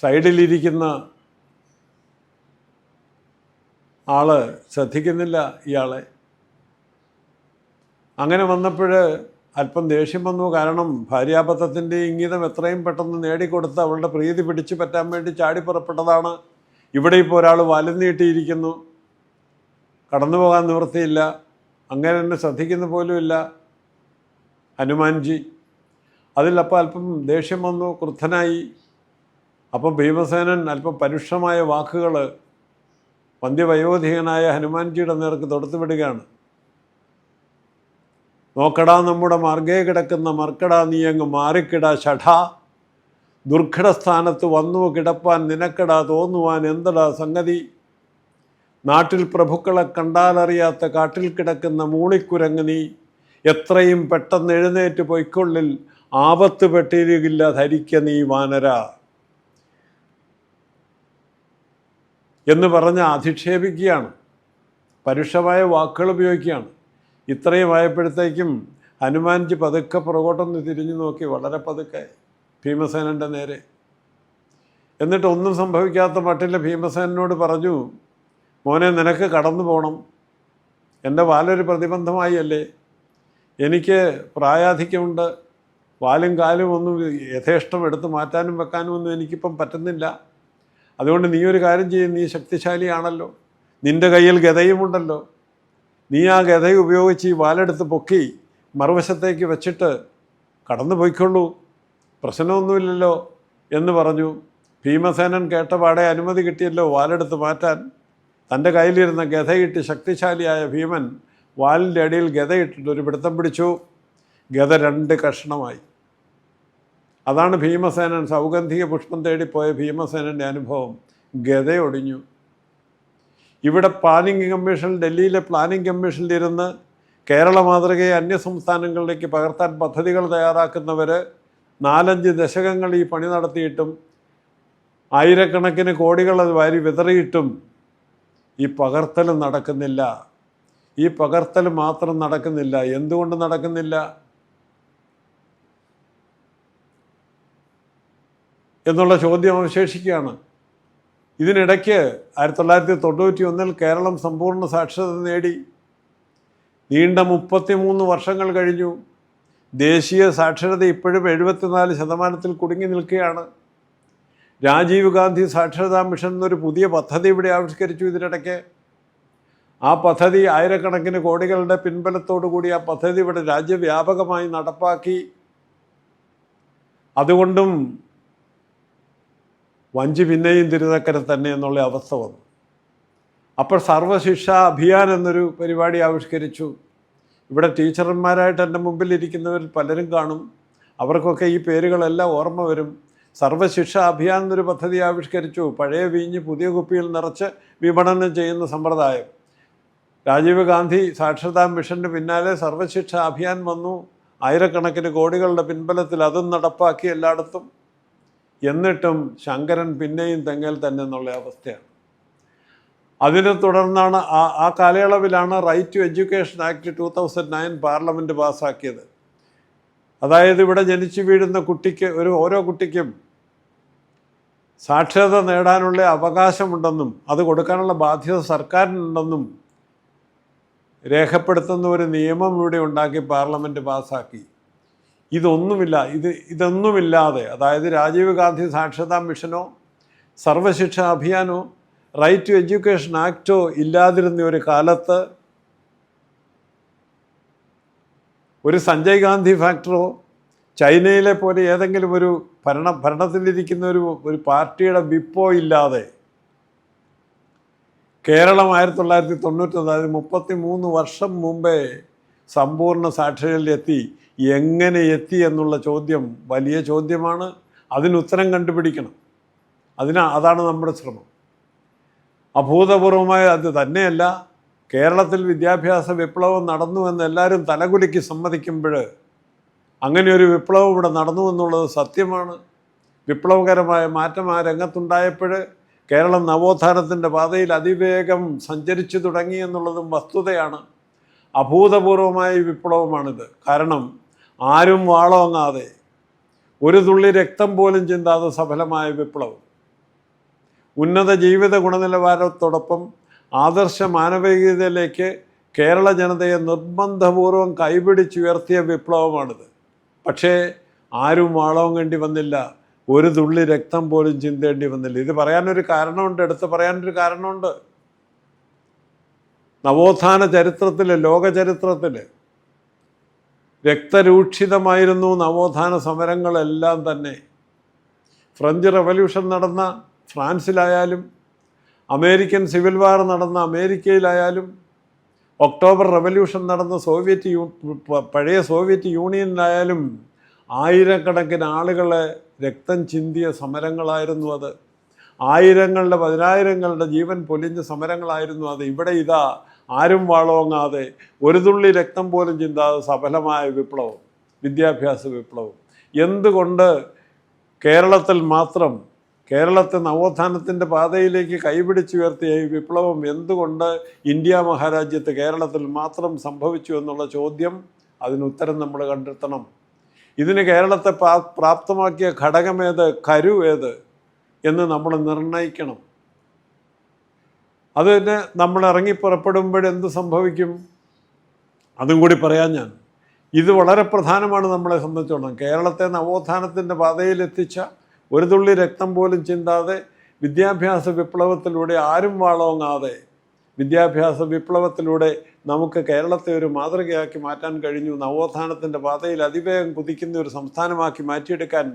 സൈഡിലിരിക്കുന്ന ആള് ശ്രദ്ധിക്കുന്നില്ല ഇയാളെ. അങ്ങനെ വന്നപ്പോൾ അല്പം ദേഷ്യം വന്നു. കാരണം ഭാര്യാബദ്ധത്തിൻ്റെ ഇംഗിതം എത്രയും പെട്ടെന്ന് നേടിക്കൊടുത്ത് അവളുടെ പ്രീതി പിടിച്ചു പറ്റാൻ വേണ്ടി ചാടി പുറപ്പെട്ടതാണ്. ഇവിടെ ഇപ്പോൾ ഒരാൾ വലം നീട്ടിയിരിക്കുന്നു, കടന്നു പോകാൻ നിവൃത്തിയില്ല, അങ്ങനെ തന്നെ ശ്രദ്ധിക്കുന്ന പോലുമില്ല ഹനുമാൻജി. അതിലപ്പോൾ അല്പം ദേഷ്യം വന്നു, ക്രുദ്ധനായി. അപ്പം ഭീമസേനൻ അല്പം പരുഷമായ വാക്കുകൾ വന്ധ്യവയോധികനായ ഹനുമാൻജിയുടെ നേർക്ക് തൊടുത്തുവിടുകയാണ്. നോക്കടാ നമ്മുടെ മാർഗേ കിടക്കുന്ന മർക്കടാ, നീ അങ്ങ് മാറിക്കിടാ ഷഠാ, ദുർഘടസ്ഥാനത്ത് വന്നു കിടപ്പാൻ നിനക്കടാ തോന്നുവാൻ എന്തടാ സംഗതി, നാട്ടിൽ പ്രഭുക്കളെ കണ്ടാലറിയാത്ത കാട്ടിൽ കിടക്കുന്ന മൂളിക്കുരങ്ങ് നീ, എത്രയും പെട്ടെന്ന് എഴുന്നേറ്റ് പൊയ്ക്കൊള്ളിൽ ആപത്ത് പെട്ടിരിക്കില്ല ധരിക്ക നീ വാനര എന്ന് പറഞ്ഞ് അധിക്ഷേപിക്കുകയാണ്, പരുഷമായ വാക്കുകൾ ഉപയോഗിക്കുകയാണ്. ഇത്രയും ആയപ്പോഴത്തേക്കും ഹനുമാൻജി പതുക്കെ പുറകോട്ടൊന്ന് തിരിഞ്ഞു നോക്കി, വളരെ പതുക്കെ ഭീമസേനൻ്റെ നേരെ. എന്നിട്ട് ഒന്നും സംഭവിക്കാത്ത മട്ടിൽ ഭീമസേനോട് പറഞ്ഞു, മോനെ നിനക്ക് കടന്നു പോകണം, എൻ്റെ വാലൊരു പ്രതിബന്ധമായി അല്ലേ, എനിക്ക് പ്രായാധിക്യമുണ്ട്, വാലും കാലും ഒന്നും യഥേഷ്ടം എടുത്ത് മാറ്റാനും വെക്കാനും ഒന്നും എനിക്കിപ്പം പറ്റുന്നില്ല, അതുകൊണ്ട് നീ ഒരു കാര്യം ചെയ്യും, നീ ശക്തിശാലിയാണല്ലോ, നിൻ്റെ കയ്യിൽ ഗദയുമുണ്ടല്ലോ, നീ ആ ഗദ ഉപയോഗിച്ച് ഈ വാലെടുത്ത് പൊക്കി മറുവശത്തേക്ക് വെച്ചിട്ട് കടന്നു പോയിക്കൊള്ളൂ, പ്രശ്നമൊന്നുമില്ലല്ലോ എന്ന് പറഞ്ഞു. ഭീമസേനൻ കേട്ടപാടെ അനുമതി കിട്ടിയല്ലോ വാലെടുത്ത് മാറ്റാൻ. തൻ്റെ കയ്യിലിരുന്ന ഗദയിട്ട് ശക്തിശാലിയായ ഭീമൻ വാലിൻ്റെ അടിയിൽ ഗദയിട്ടിട്ട് ഒരു പിടുത്തം പിടിച്ചു. ഗദ 2 കഷ്ണമായി. അതാണ് ഭീമസേനൻ, സൗഗന്ധിക പുഷ്പം തേടിപ്പോയ ഭീമസേനൻ്റെ അനുഭവം. ഗദയൊടിഞ്ഞു. ഇവിടെ പ്ലാനിംഗ് കമ്മീഷൻ, ഡൽഹിയിലെ പ്ലാനിംഗ് കമ്മീഷനിലിരുന്ന് കേരള മാതൃകയെ അന്യസംസ്ഥാനങ്ങളിലേക്ക് പകർത്താൻ പദ്ധതികൾ തയ്യാറാക്കുന്നവർ 4-5 ദശകങ്ങൾ ഈ പണി നടത്തിയിട്ടും ആയിരക്കണക്കിന് കോടികൾ അത് വാരി വിതറിയിട്ടും ഈ പകർത്തൽ നടക്കുന്നില്ല. ഈ പകർത്തൽ മാത്രം നടക്കുന്നില്ല. എന്തുകൊണ്ട് നടക്കുന്നില്ല എന്നുള്ള ചോദ്യം അവശേഷിക്കുകയാണ്. ഇതിനിടയ്ക്ക് 1991 കേരളം സമ്പൂർണ്ണ സാക്ഷരത നേടി. നീണ്ട 33 വർഷങ്ങൾ കഴിഞ്ഞു. ദേശീയ സാക്ഷരത ഇപ്പോഴും 74% കുടുങ്ങി നിൽക്കുകയാണ്. രാജീവ് ഗാന്ധി സാക്ഷരതാ മിഷൻ എന്നൊരു പുതിയ പദ്ധതി ഇവിടെ ആവിഷ്കരിച്ചു ഇതിനിടയ്ക്ക്. ആ പദ്ധതി ആയിരക്കണക്കിന് കോടികളുടെ പിൻബലത്തോടു കൂടി ആ പദ്ധതി ഇവിടെ രാജ്യവ്യാപകമായി നടപ്പാക്കി. അതുകൊണ്ടും വഞ്ചി പിന്നെയും തിരുനക്കര തന്നെ എന്നുള്ള അവസ്ഥ വന്നു. അപ്പോൾ സർവശിക്ഷാ അഭിയാൻ എന്നൊരു പരിപാടി ആവിഷ്കരിച്ചു. ഇവിടെ ടീച്ചർമാരായിട്ട് എൻ്റെ മുമ്പിലിരിക്കുന്നവരിൽ പലരും കാണും. അവർക്കൊക്കെ ഈ പേരുകളെല്ലാം ഓർമ്മ വരും. സർവശിക്ഷ അഭിയാൻ എന്നൊരു പദ്ധതി ആവിഷ്കരിച്ചു. പഴയ വീഞ്ഞ് പുതിയ കുപ്പിയിൽ നിറച്ച് വിപണനം ചെയ്യുന്ന സമ്പ്രദായം. രാജീവ് ഗാന്ധി സാക്ഷരതാ മിഷന് പിന്നാലെ സർവശിക്ഷ അഭിയാൻ വന്നു. ആയിരക്കണക്കിന് കോടികളുടെ പിൻബലത്തിൽ അതും നടപ്പാക്കി എല്ലായിടത്തും. എന്നിട്ടും ശങ്കരൻ പിന്നെയും തെങ്ങൽ തന്നെ എന്നുള്ള അവസ്ഥയാണ്. അതിനെ തുടർന്നാണ് ആ കാലയളവിലാണ് right to education act 2009 parliament പാസ്സാക്കിയത്. അതായത് ഇവിടെ ജനിച്ചു വീഴുന്ന കുട്ടിക്ക് ഓരോ കുട്ടിക്കും സാക്ഷരത നേടാനുള്ള അവകാശമുണ്ടെന്നും അത് കൊടുക്കാനുള്ള ബാധ്യത സർക്കാരിനുണ്ടെന്നും രേഖപ്പെടുത്തുന്ന ഒരു നിയമം ഇവിടെ ഉണ്ടാക്കി പാർലമെൻറ്റ് പാസ്സാക്കി. ഇതൊന്നുമില്ലാതെ അതായത് രാജീവ് ഗാന്ധി സാക്ഷരതാ മിഷനോ സർവശിക്ഷ അഭിയാനോ റൈറ്റ് ടു എഡ്യൂക്കേഷൻ ആക്റ്റോ ഇല്ലാതിരുന്ന ഒരു കാലത്ത് ഒരു സഞ്ജയ് ഗാന്ധി ഫാക്ടറോ ചൈനയിലെ പോലെ ഏതെങ്കിലും ഒരു ഭരണത്തിലിരിക്കുന്ന ഒരു പാർട്ടിയുടെ വിപ്പോ ഇല്ലാതെ കേരളം 1990, അതായത് 33 വർഷം മുമ്പേ സമ്പൂർണ്ണ സാക്ഷരതയിലെത്തി. എങ്ങനെ എത്തി എന്നുള്ള ചോദ്യം വലിയ ചോദ്യമാണ്. അതിനുത്തരം കണ്ടുപിടിക്കണം. അതാണ് നമ്മുടെ ശ്രമം. അഭൂതപൂർവമായ അത് തന്നെയല്ല, കേരളത്തിൽ വിദ്യാഭ്യാസ വിപ്ലവം നടന്നു എന്ന് എല്ലാവരും തലകുലുക്കി സമ്മതിക്കുമ്പോൾ അങ്ങനെ ഒരു വിപ്ലവം ഇവിടെ നടന്നു എന്നുള്ളത് സത്യമാണ്. വിപ്ലവകരമായ മാറ്റം ആ രംഗത്തുണ്ടായപ്പോൾ കേരളം നവോത്ഥാനത്തിൻ്റെ പാതയിൽ അതിവേഗം സഞ്ചരിച്ചു തുടങ്ങി എന്നുള്ളതും വസ്തുതയാണ്. അഭൂതപൂർവമായ വിപ്ലവമാണിത്. കാരണം ആരും വാളോങ്ങാതെ ഒരു തുള്ളി രക്തം പോലും ചിന്താതെ സഫലമായ വിപ്ലവം. ഉന്നത ജീവിത ഗുണനിലവാരത്തോടൊപ്പം ആദർശ മാനവികതയിലേക്ക് കേരള ജനതയെ നിർബന്ധപൂർവം കൈപിടിച്ചുയർത്തിയ വിപ്ലവമാണിത്. പക്ഷേ ആരും വാളോങ്ങേണ്ടി വന്നില്ല, ഒരു തുള്ളി രക്തം പോലും ചിന്തേണ്ടി വന്നില്ല. ഇത് പറയാനൊരു കാരണമുണ്ട്, എടുത്ത് പറയാനൊരു കാരണമുണ്ട്. നവോത്ഥാന ചരിത്രത്തിൽ, ലോക ചരിത്രത്തിൽ രക്തരൂക്ഷിതമായിരുന്നു നവോത്ഥാന സമരങ്ങളെല്ലാം തന്നെ. ഫ്രഞ്ച് റവല്യൂഷൻ നടന്ന ഫ്രാൻസിലായാലും, അമേരിക്കൻ സിവിൽ വാർ നടന്ന അമേരിക്കയിലായാലും, ഒക്ടോബർ റവല്യൂഷൻ നടന്ന പഴയ സോവിയറ്റ് യൂണിയനിലായാലും ആയിരക്കണക്കിന് ആളുകളെ രക്തം ചിന്തിയ സമരങ്ങളായിരുന്നു അത്. ആയിരങ്ങളുടെ പതിനായിരങ്ങളുടെ ജീവൻ പൊലിഞ്ഞ സമരങ്ങളായിരുന്നു അത്. ഇവിടെ ഇതാ ആരും വാളോങ്ങാതെ ഒരു തുള്ളി രക്തം പോലും ചിന്താതെ സഫലമായ വിപ്ലവം, വിദ്യാഭ്യാസ വിപ്ലവം. എന്തുകൊണ്ട് കേരളത്തെ നവോത്ഥാനത്തിൻ്റെ പാതയിലേക്ക് കൈപിടിച്ചുയർത്തിയ ഈ വിപ്ലവം എന്തുകൊണ്ട് ഇന്ത്യ മഹാരാജ്യത്ത് കേരളത്തിൽ മാത്രം സംഭവിച്ചു എന്നുള്ള ചോദ്യം, അതിനുത്തരം നമ്മൾ കണ്ടെത്തണം. ഇതിന് കേരളത്തെ പ്രാപ്തമാക്കിയ ഘടകമേത്, കരുവേത് എന്ന് നമ്മൾ നിർണ്ണയിക്കണം. അതിന് നമ്മൾ ഇറങ്ങിപ്പുറപ്പെടുമ്പോഴെന്ത് സംഭവിക്കും അതും കൂടി പറയാം ഞാൻ. ഇത് വളരെ പ്രധാനമാണ് നമ്മളെ സംബന്ധിച്ചോളം. കേരളത്തെ നവോത്ഥാനത്തിൻ്റെ പാതയിലെത്തിച്ച ഒരു തുള്ളി രക്തം പോലും ചിന്താതെ വിദ്യാഭ്യാസ വിപ്ലവത്തിലൂടെ ആരും വാളോങ്ങാതെ വിദ്യാഭ്യാസ വിപ്ലവത്തിലൂടെ നമുക്ക് കേരളത്തെ ഒരു മാതൃകയാക്കി മാറ്റാൻ കഴിഞ്ഞു. നവോത്ഥാനത്തിൻ്റെ പാതയിൽ അതിവേഗം കുതിക്കുന്ന ഒരു സംസ്ഥാനമാക്കി മാറ്റിയെടുക്കാൻ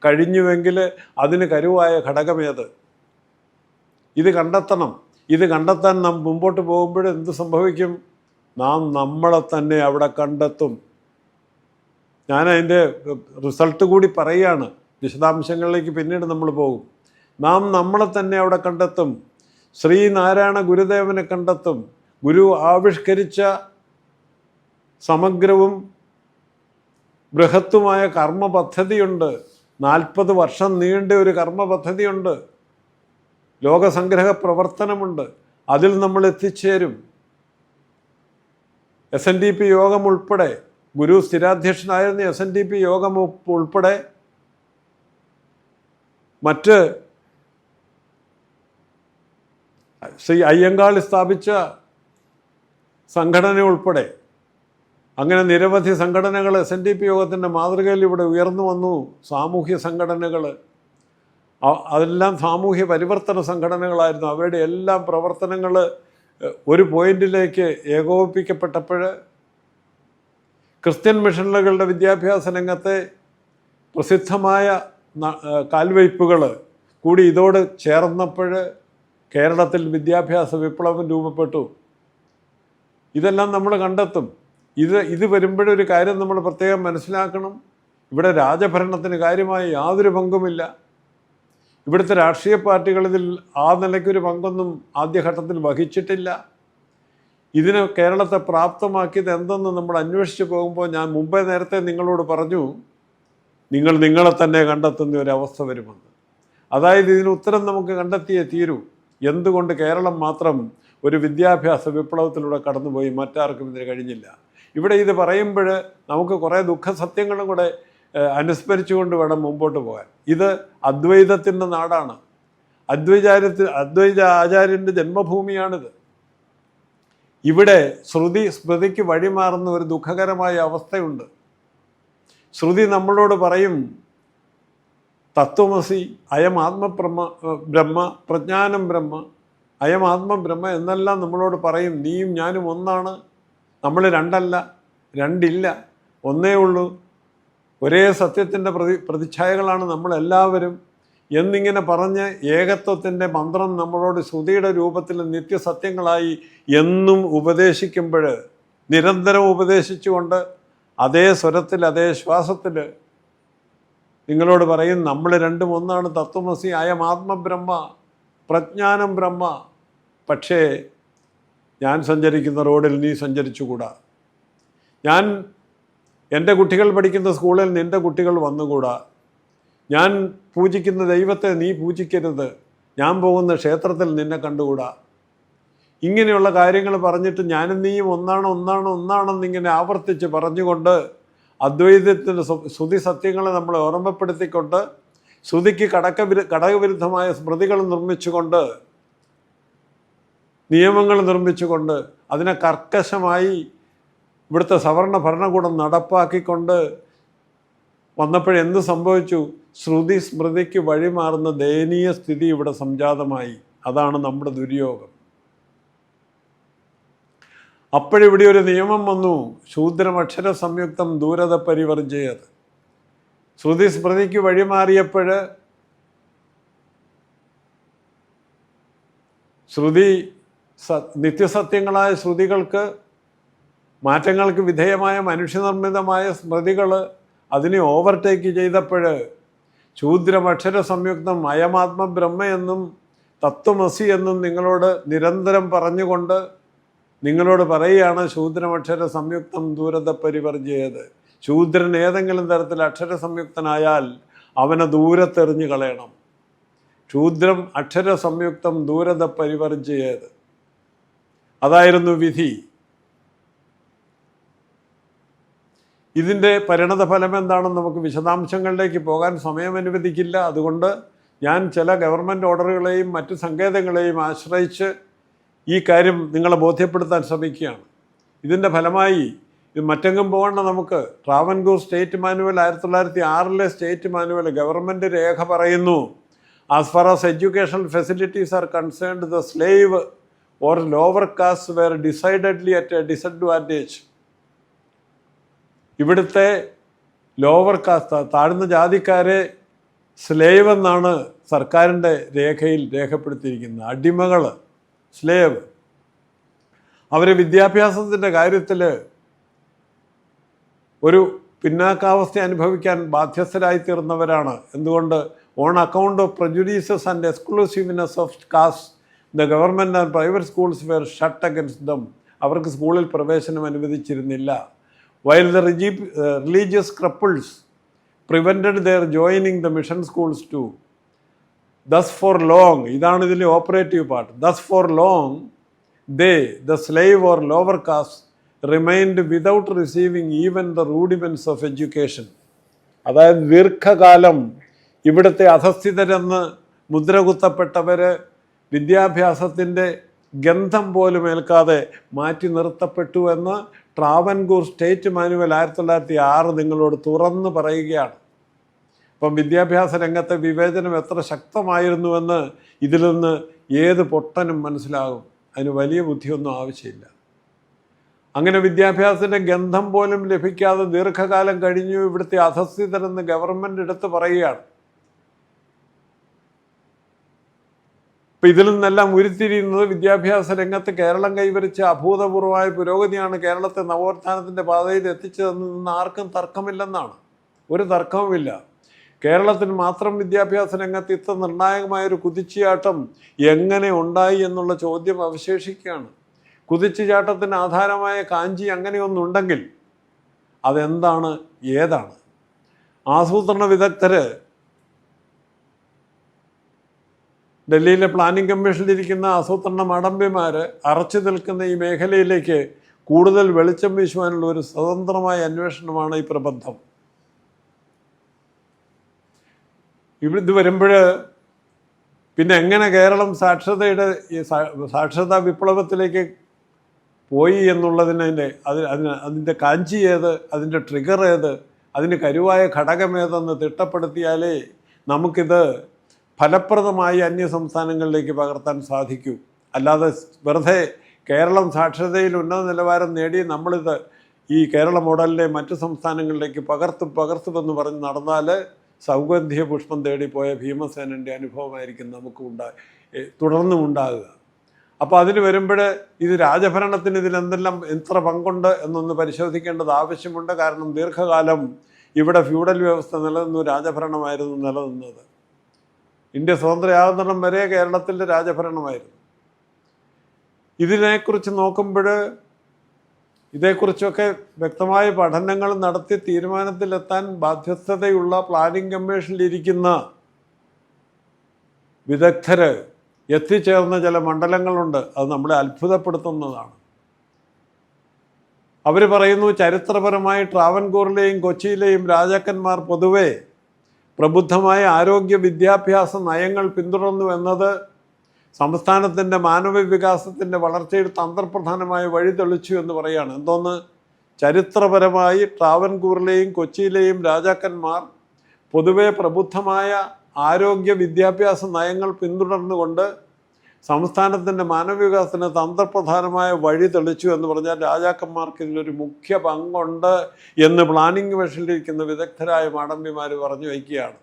കഴിഞ്ഞുവെങ്കിൽ അതിന് കരുവായ ഘടകമേത്? ഇത് കണ്ടെത്തണം. ഇത് കണ്ടെത്താൻ നാം മുമ്പോട്ട് പോകുമ്പോൾ എന്ത് സംഭവിക്കും? നാം നമ്മളെ തന്നെ അവിടെ കണ്ടെത്തും. ഞാൻ അതിൻ്റെ റിസൾട്ട് കൂടി പറയുകയാണ്. വിശദാംശങ്ങളിലേക്ക് പിന്നീട് നമ്മൾ പോകും. നാം നമ്മളെ തന്നെ അവിടെ കണ്ടെത്തും. ശ്രീനാരായണ ഗുരുദേവനെ കണ്ടെത്തും. ഗുരു ആവിഷ്കരിച്ച സമഗ്രവും ബൃഹത്തുമായ കർമ്മ പദ്ധതിയുണ്ട്. 40 വർഷം നീണ്ട ഒരു കർമ്മ പദ്ധതിയുണ്ട്. ലോകസംഗ്രഹ പ്രവർത്തനമുണ്ട്. അതിൽ നമ്മൾ എത്തിച്ചേരും. SNDP യോഗം ഉൾപ്പെടെ, ഗുരു സ്ഥിരാധ്യക്ഷനായിരുന്ന SNDP യോഗം ഉൾപ്പെടെ മറ്റ് ശ്രീ അയ്യങ്കാളി സ്ഥാപിച്ച സംഘടന ഉൾപ്പെടെ അങ്ങനെ നിരവധി സംഘടനകൾ SNDP യോഗത്തിൻ്റെ മാതൃകയിൽ ഇവിടെ ഉയർന്നു വന്നു. സാമൂഹ്യ സംഘടനകൾ, അതെല്ലാം സാമൂഹ്യ പരിവർത്തന സംഘടനകളായിരുന്നു. അവരുടെ എല്ലാം പ്രവർത്തനങ്ങൾ ഒരു പോയിന്റിലേക്ക് ഏകോപിപ്പിക്കപ്പെട്ടപ്പോൾ ക്രിസ്ത്യൻ മിഷണറികളുടെ വിദ്യാഭ്യാസ രംഗത്തെ പ്രസിദ്ധമായ കാൽവയ്പ്പുകൾ കൂടി ഇതോട് ചേർന്നപ്പോൾ കേരളത്തിൽ വിദ്യാഭ്യാസ വിപ്ലവം രൂപപ്പെട്ടു. ഇതെല്ലാം നമ്മൾ കണ്ടെത്തും. ഇത് വരുമ്പോഴൊരു കാര്യം നമ്മൾ പ്രത്യേകം മനസ്സിലാക്കണം. ഇവിടെ രാജഭരണത്തിന് കാര്യമായി യാതൊരു പങ്കുമില്ല. ഇവിടുത്തെ രാഷ്ട്രീയ പാർട്ടികൾ ഇതിൽ ആ നിലയ്ക്കൊരു പങ്കൊന്നും ആദ്യഘട്ടത്തിൽ വഹിച്ചിട്ടില്ല. ഇതിന് കേരളത്തെ പ്രാപ്തമാക്കിയത് എന്തെന്ന് നമ്മൾ അന്വേഷിച്ച് പോകുമ്പോൾ ഞാൻ മുമ്പേ നേരത്തെ നിങ്ങളോട് പറഞ്ഞു, നിങ്ങൾ നിങ്ങളെ തന്നെ കണ്ടെത്തുന്ന ഒരവസ്ഥ വരുമെന്ന്. അതായത് ഇതിന് ഉത്തരം നമുക്ക് കണ്ടെത്തിയേ തീരൂ. എന്തുകൊണ്ട് കേരളം മാത്രം ഒരു വിദ്യാഭ്യാസ വിപ്ലവത്തിലൂടെ കടന്നുപോയി, മറ്റാർക്കും ഇതിന് കഴിഞ്ഞില്ല? ഇവിടെ ഇത് പറയുമ്പോൾ നമുക്ക് കുറേ ദുഃഖസത്യങ്ങളും കൂടെ അനുസ്മരിച്ചുകൊണ്ട് വേണം മുമ്പോട്ട് പോകാൻ. ഇത് അദ്വൈതത്തിൻ്റെ നാടാണ്, അദ്വൈത ആചാര്യൻ്റെ ജന്മഭൂമിയാണിത്. ഇവിടെ ശ്രുതി സ്മൃതിക്ക് വഴിമാറുന്ന ഒരു ദുഃഖകരമായ അവസ്ഥയുണ്ട്. ശ്രുതി നമ്മളോട് പറയും തത്വമസി, അയം ബ്രഹ്മ, പ്രജ്ഞാനം ബ്രഹ്മ, അയം ആത്മബ്രഹ്മ എന്നെല്ലാം നമ്മളോട് പറയും. നീയും ഞാനും ഒന്നാണ്, നമ്മൾ രണ്ടല്ല, രണ്ടില്ല, ഒന്നേ ഉള്ളൂ, ഒരേ സത്യത്തിൻ്റെ പ്രതിച്ഛായകളാണ് നമ്മളെല്ലാവരും എന്നിങ്ങനെ പറഞ്ഞ് ഏകത്വത്തിൻ്റെ മന്ത്രം നമ്മളോട് ശ്രുതിയുടെ രൂപത്തിൽ നിത്യസത്യങ്ങളായി എന്നും ഉപദേശിക്കുമ്പോൾ, നിരന്തരം ഉപദേശിച്ചുകൊണ്ട് അതേ സ്വരത്തിൽ അതേ ശ്വാസത്തിൽ നിങ്ങളോട് പറയും നമ്മൾ രണ്ടും ഒന്നാണ്, തത്വമസി, അയം ആത്മബ്രഹ്മ, പ്രജ്ഞാനം ബ്രഹ്മ. പക്ഷേ ഞാൻ സഞ്ചരിക്കുന്ന റോഡിൽ നീ സഞ്ചരിച്ചുകൂടാ, ഞാൻ എൻ്റെ കുട്ടികൾ പഠിക്കുന്ന സ്കൂളിൽ നിൻ്റെ കുട്ടികൾ വന്നുകൂടാ, ഞാൻ പൂജിക്കുന്ന ദൈവത്തെ നീ പൂജിക്കരുത്, ഞാൻ പോകുന്ന ക്ഷേത്രത്തിൽ നിന്നെ കണ്ടുകൂടാ. ഇങ്ങനെയുള്ള കാര്യങ്ങൾ പറഞ്ഞിട്ട് ഞാനും നീയും ഒന്നാണെന്നിങ്ങനെ ആവർത്തിച്ച് പറഞ്ഞുകൊണ്ട് അദ്വൈതത്തിൻ്റെ ശ്രുതി സത്യങ്ങളെ നമ്മളെ ഓർമ്മപ്പെടുത്തിക്കൊണ്ട് ശ്രുതിക്ക് ഘടകവിരുദ്ധമായ സ്മൃതികൾ നിർമ്മിച്ചുകൊണ്ട്, നിയമങ്ങൾ നിർമ്മിച്ചുകൊണ്ട്, അതിനെ കർക്കശമായി ഇവിടുത്തെ സവർണ ഭരണകൂടം നടപ്പാക്കിക്കൊണ്ട് വന്നപ്പോഴെന്ത് സംഭവിച്ചു? ശ്രുതി സ്മൃതിക്ക് വഴിമാറുന്ന ദയനീയ സ്ഥിതി ഇവിടെ സംജാതമായി. അതാണ് നമ്മുടെ ദുര്യോഗം. അപ്പോഴിവിടെ ഒരു നിയമം വന്നു, ശൂദ്രമക്ഷര സംയുക്തം ദൂരത പരിവർജയത്. ശ്രുതി സ്മൃതിക്ക് വഴിമാറിയപ്പോൾ ശ്രുതി നിത്യസത്യങ്ങളായ ശ്രുതികൾക്ക്, മാറ്റങ്ങൾക്ക് വിധേയമായ മനുഷ്യനിർമ്മിതമായ സ്മൃതികൾ അതിനെ ഓവർടേക്ക് ചെയ്തപ്പോൾ ശൂദ്രമക്ഷര സംയുക്തം അയമാത്മബ്രഹ്മ എന്നും തത്വമസി എന്നും നിങ്ങളോട് നിരന്തരം പറഞ്ഞുകൊണ്ട് നിങ്ങളോട് പറയുകയാണ്, ശൂദ്രമക്ഷര സംയുക്തം ദൂരത പരിവർജയത്. ശൂദ്രൻ ഏതെങ്കിലും തരത്തിൽ അക്ഷര സംയുക്തനായാൽ അവനെ ദൂരത്തെറിഞ്ഞു കളയണം. ശൂദ്രം അക്ഷര സംയുക്തം ദൂരത പരിവർജയത്, അതായിരുന്നു വിധി. ഇതിൻ്റെ പരിണതഫലം എന്താണെന്ന് നമുക്ക് വിശദാംശങ്ങളിലേക്ക് പോകാൻ സമയം അനുവദിക്കില്ല. അതുകൊണ്ട് ഞാൻ ചില ഗവൺമെൻറ് ഓർഡറുകളെയും മറ്റ് സങ്കേതങ്ങളെയും ആശ്രയിച്ച് ഈ കാര്യം നിങ്ങളെ ബോധ്യപ്പെടുത്താൻ ശ്രമിക്കുകയാണ്. ഇതിൻ്റെ ഫലമായി ഇത് മറ്റെങ്ങും പോകേണ്ട നമുക്ക് Travancore state manual 1906 state manual government രേഖ പറയുന്നു, as far as educational facilities are concerned the slave or lower caste were decidedly at a disadvantage. ഇവിടുത്തെ ലോവർ കാസ്റ്റ്, താഴ്ന്ന ജാതിക്കാരെ സ്ലേവ് എന്നാണ് സർക്കാരിൻ്റെ രേഖയിൽ രേഖപ്പെടുത്തിയിരിക്കുന്നത്. അടിമകൾ, സ്ലേവ്. അവർ വിദ്യാഭ്യാസത്തിൻ്റെ കാര്യത്തിൽ ഒരു പിന്നാക്കാവസ്ഥ അനുഭവിക്കാൻ ബാധ്യസ്ഥരായിത്തീർന്നവരാണ്. എന്തുകൊണ്ട്? On account of prejudices and exclusiveness of caste the government and private schools were shut against them. അവർക്ക് സ്കൂളിൽ പ്രവേശനം അനുവദിച്ചിരുന്നില്ല. While the religious scruples prevented their joining the mission schools too. Thus for long, ഇതാണ് ഇതിലെ operative part, thus for long they, the slave or lower caste, remained without receiving even the rudiments of education. അതായത് ദീർഘകാലം ഇവിടുത്തെ അധസ്ഥിതരെന്ന് മുദ്രകുത്തപ്പെട്ടവർ വിദ്യാഭ്യാസത്തിൻ്റെ ഗന്ധം പോലും ഏൽക്കാതെ മാറ്റി നിർത്തപ്പെട്ടു എന്ന് ട്രാവൻകൂർ സ്റ്റേറ്റ് മാനുവൽ 1906 നിങ്ങളോട് തുറന്ന് പറയുകയാണ്. അപ്പം വിദ്യാഭ്യാസ രംഗത്തെ വിവേചനം എത്ര ശക്തമായിരുന്നുവെന്ന് ഇതിൽ നിന്ന് ഏത് പൊട്ടനും മനസ്സിലാകും. അതിന് വലിയ ബുദ്ധിയൊന്നും ആവശ്യമില്ല. അങ്ങനെ വിദ്യാഭ്യാസത്തിൻ്റെ ഗന്ധം പോലും ലഭിക്കാതെ ദീർഘകാലം കഴിഞ്ഞു ഇവിടുത്തെ അധസ്ഥിതരെന്ന് ഗവൺമെൻറ് എടുത്ത് പറയുകയാണ്. അപ്പം ഇതിൽ നിന്നെല്ലാം ഉരുത്തിരിയുന്നത് വിദ്യാഭ്യാസ രംഗത്ത് കേരളം കൈവരിച്ച അഭൂതപൂർവമായ പുരോഗതിയാണ് കേരളത്തെ നവോത്ഥാനത്തിൻ്റെ പാതയിൽ എത്തിച്ചതെന്ന് ആർക്കും തർക്കമില്ലെന്നാണ്. ഒരു തർക്കവുമില്ല. കേരളത്തിന് മാത്രം വിദ്യാഭ്യാസ രംഗത്ത് ഇത്ര നിർണായകമായൊരു കുതിച്ചുചാട്ടം എങ്ങനെ ഉണ്ടായി എന്നുള്ള ചോദ്യം അവശേഷിക്കുകയാണ്. കുതിച്ചുചാട്ടത്തിന് ആധാരമായ കാഞ്ചി അങ്ങനെയൊന്നുണ്ടെങ്കിൽ അതെന്താണ്, ഏതാണ്? ആസൂത്രണ വിദഗ്ധർ ഡൽഹിയിലെ പ്ലാനിംഗ് കമ്മീഷനിലിരിക്കുന്ന ആസൂത്രണ മടമ്പിമാർ അറച്ചു നിൽക്കുന്ന ഈ മേഖലയിലേക്ക് കൂടുതൽ വെളിച്ചം വീശുവാനുള്ള ഒരു സ്വതന്ത്രമായ അന്വേഷണമാണ് ഈ പ്രബന്ധം. ഇത് വരുമ്പോൾ പിന്നെ എങ്ങനെ കേരളം സാക്ഷരതാ വിപ്ലവത്തിലേക്ക് പോയി എന്നുള്ളതിനെ അതിൻ്റെ കാഞ്ചി ഏത്, അതിൻ്റെ ട്രിഗർ ഏത്, അതിന് കരുവായ ഘടകമേതെന്ന് തിട്ടപ്പെടുത്തിയാലേ നമുക്കിത് ഫലപ്രദമായി അന്യ സംസ്ഥാനങ്ങളിലേക്ക് പകർത്താൻ സാധിക്കൂ. അല്ലാതെ വെറുതെ കേരളം സാക്ഷരതയിൽ ഉന്നത നിലവാരം നേടി നമ്മളിത് ഈ കേരള മോഡലിനെ മറ്റു സംസ്ഥാനങ്ങളിലേക്ക് പകർത്തുമെന്ന് പറഞ്ഞ് നടന്നാൽ സൗഗന്ധിക പുഷ്പം തേടിപ്പോയ ഭീമസേനൻ്റെ അനുഭവമായിരിക്കും നമുക്ക് തുടർന്നും ഉണ്ടാകുക. അപ്പോൾ അതിന് വരുമ്പോൾ ഇത് രാജഭരണത്തിന് ഇതിലെന്തെല്ലാം എത്ര പങ്കുണ്ട് എന്നൊന്ന് പരിശോധിക്കേണ്ടത് ആവശ്യമുണ്ട്. കാരണം ദീർഘകാലം ഇവിടെ ഫ്യൂഡൽ വ്യവസ്ഥ നിലനിന്നു, രാജഭരണമായിരുന്നു നിലനിന്നത്. ഇന്ത്യ സ്വതന്ത്രയാകുന്നിടം വരെ കേരളത്തിൻ്റെ രാജഭരണമായിരുന്നു. ഇതിനെക്കുറിച്ച് നോക്കുമ്പോൾ ഇതേക്കുറിച്ചൊക്കെ വ്യക്തമായ പഠനങ്ങൾ നടത്തി തീരുമാനത്തിലെത്താൻ ബാധ്യസ്ഥതയുള്ള പ്ലാനിംഗ് കമ്മീഷനിലിരിക്കുന്ന വിദഗ്ധർ എത്തിച്ചേർന്ന ചില മണ്ഡലങ്ങളുണ്ട്. അത് നമ്മളെ അത്ഭുതപ്പെടുത്തുന്നതാണ്. അവർ പറയുന്നു, ചരിത്രപരമായി ട്രാവൻകൂറിലെയും കൊച്ചിയിലെയും രാജാക്കന്മാർ പൊതുവെ പ്രബുദ്ധമായ ആരോഗ്യ വിദ്യാഭ്യാസ നയങ്ങൾ പിന്തുടർന്നു എന്നത് സംസ്ഥാനത്തിൻ്റെ മാനവ വികാസത്തിൻ്റെ വളർച്ചയിൽ തന്ത്രപ്രധാനമായ വഴി തെളിച്ചു എന്ന് പറയുകയാണ്. എന്തോന്ന്? ചരിത്രപരമായി ട്രാവൻകൂറിലെയും കൊച്ചിയിലെയും രാജാക്കന്മാർ പൊതുവെ പ്രബുദ്ധമായ ആരോഗ്യ വിദ്യാഭ്യാസ നയങ്ങൾ പിന്തുടർന്നുകൊണ്ട് സംസ്ഥാനത്തിൻ്റെ മാനവ വികാസത്തിന് തന്ത്രപ്രധാനമായ വഴി തെളിച്ചു എന്ന് പറഞ്ഞാൽ രാജാക്കന്മാർക്ക് ഇതിലൊരു മുഖ്യ പങ്കുണ്ട് എന്ന് പ്ലാനിംഗ് കമ്മീഷനിലിരിക്കുന്ന വിദഗ്ധരായ മാടമ്പിമാർ പറഞ്ഞു വയ്ക്കുകയാണ്.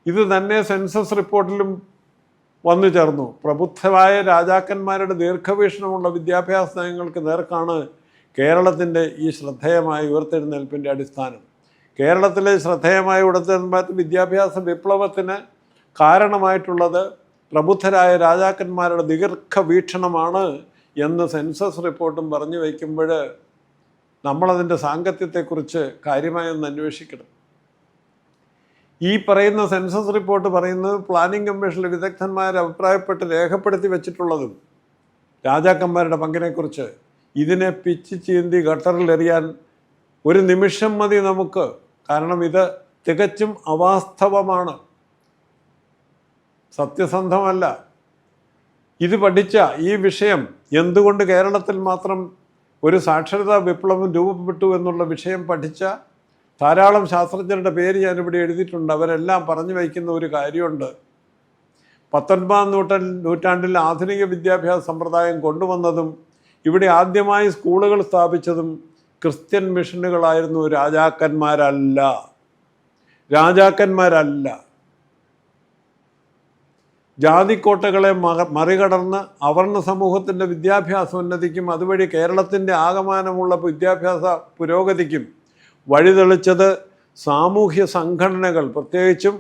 ഇത് തന്നെ സെൻസസ് റിപ്പോർട്ടിലും വന്നു ചേർന്നു. പ്രബുദ്ധമായ രാജാക്കന്മാരുടെ ദീർഘവീക്ഷണമുള്ള വിദ്യാഭ്യാസ നയങ്ങൾക്ക് നേർക്കാണ് കേരളത്തിൻ്റെ ഈ ശ്രദ്ധേയമായ ഉയർത്തെഴുന്നേൽപ്പിൻ്റെ അടിസ്ഥാനം. കേരളത്തിലെ ശ്രദ്ധേയമായ ഉയർത്തെഴുന്നേൽപ്പ് വിദ്യാഭ്യാസ വിപ്ലവത്തിന് കാരണമായിട്ടുള്ളത് പ്രബുദ്ധരായ രാജാക്കന്മാരുടെ ദീർഘവീക്ഷണമാണ് എന്ന് സെൻസസ് റിപ്പോർട്ടും പറഞ്ഞു വയ്ക്കുമ്പോൾ നമ്മളതിൻ്റെ സാങ്കത്യത്തെക്കുറിച്ച് കാര്യമായി ഒന്ന് അന്വേഷിക്കണം. ഈ പറയുന്ന സെൻസസ് റിപ്പോർട്ട് പറയുന്നത് പ്ലാനിംഗ് കമ്മീഷനിലെ വിദഗ്ധന്മാർ അഭിപ്രായപ്പെട്ട് രേഖപ്പെടുത്തി വെച്ചിട്ടുള്ളതും രാജാക്കന്മാരുടെ പങ്കിനെക്കുറിച്ച് ഇതിനെ പിച്ച് ചീന്തി ഗട്ടറിലെറിയാൻ ഒരു നിമിഷം മതി നമുക്ക്. കാരണം ഇത് തികച്ചും അവാസ്തവമാണ്, സത്യസന്ധമല്ല. ഇത് പഠിച്ച ഈ വിഷയം എന്തുകൊണ്ട് കേരളത്തിൽ മാത്രം ഒരു സാക്ഷരതാ വിപ്ലവം രൂപപ്പെട്ടു എന്നുള്ള വിഷയം പഠിച്ച ധാരാളം ശാസ്ത്രജ്ഞരുടെ പേര് ഞാനിവിടെ എഴുതിയിട്ടുണ്ട്. അവരെല്ലാം പറഞ്ഞു വയ്ക്കുന്ന ഒരു കാര്യമുണ്ട്. 19-ാം നൂറ്റാണ്ടിൽ ആധുനിക വിദ്യാഭ്യാസ സമ്പ്രദായം കൊണ്ടുവന്നതും ഇവിടെ ആദ്യമായി സ്കൂളുകൾ സ്ഥാപിച്ചതും ക്രിസ്ത്യൻ മിഷനുകളായിരുന്നു, രാജാക്കന്മാരല്ല. ജാതിക്കോട്ടകളെ മറികടന്ന് അവർണ സമൂഹത്തിൻ്റെ വിദ്യാഭ്യാസ ഉന്നതിക്കും അതുവഴി കേരളത്തിൻ്റെ ആകമാനമുള്ള വിദ്യാഭ്യാസ പുരോഗതിക്കും വഴിതെളിച്ചത് സാമൂഹ്യ സംഘടനകൾ, പ്രത്യേകിച്ചും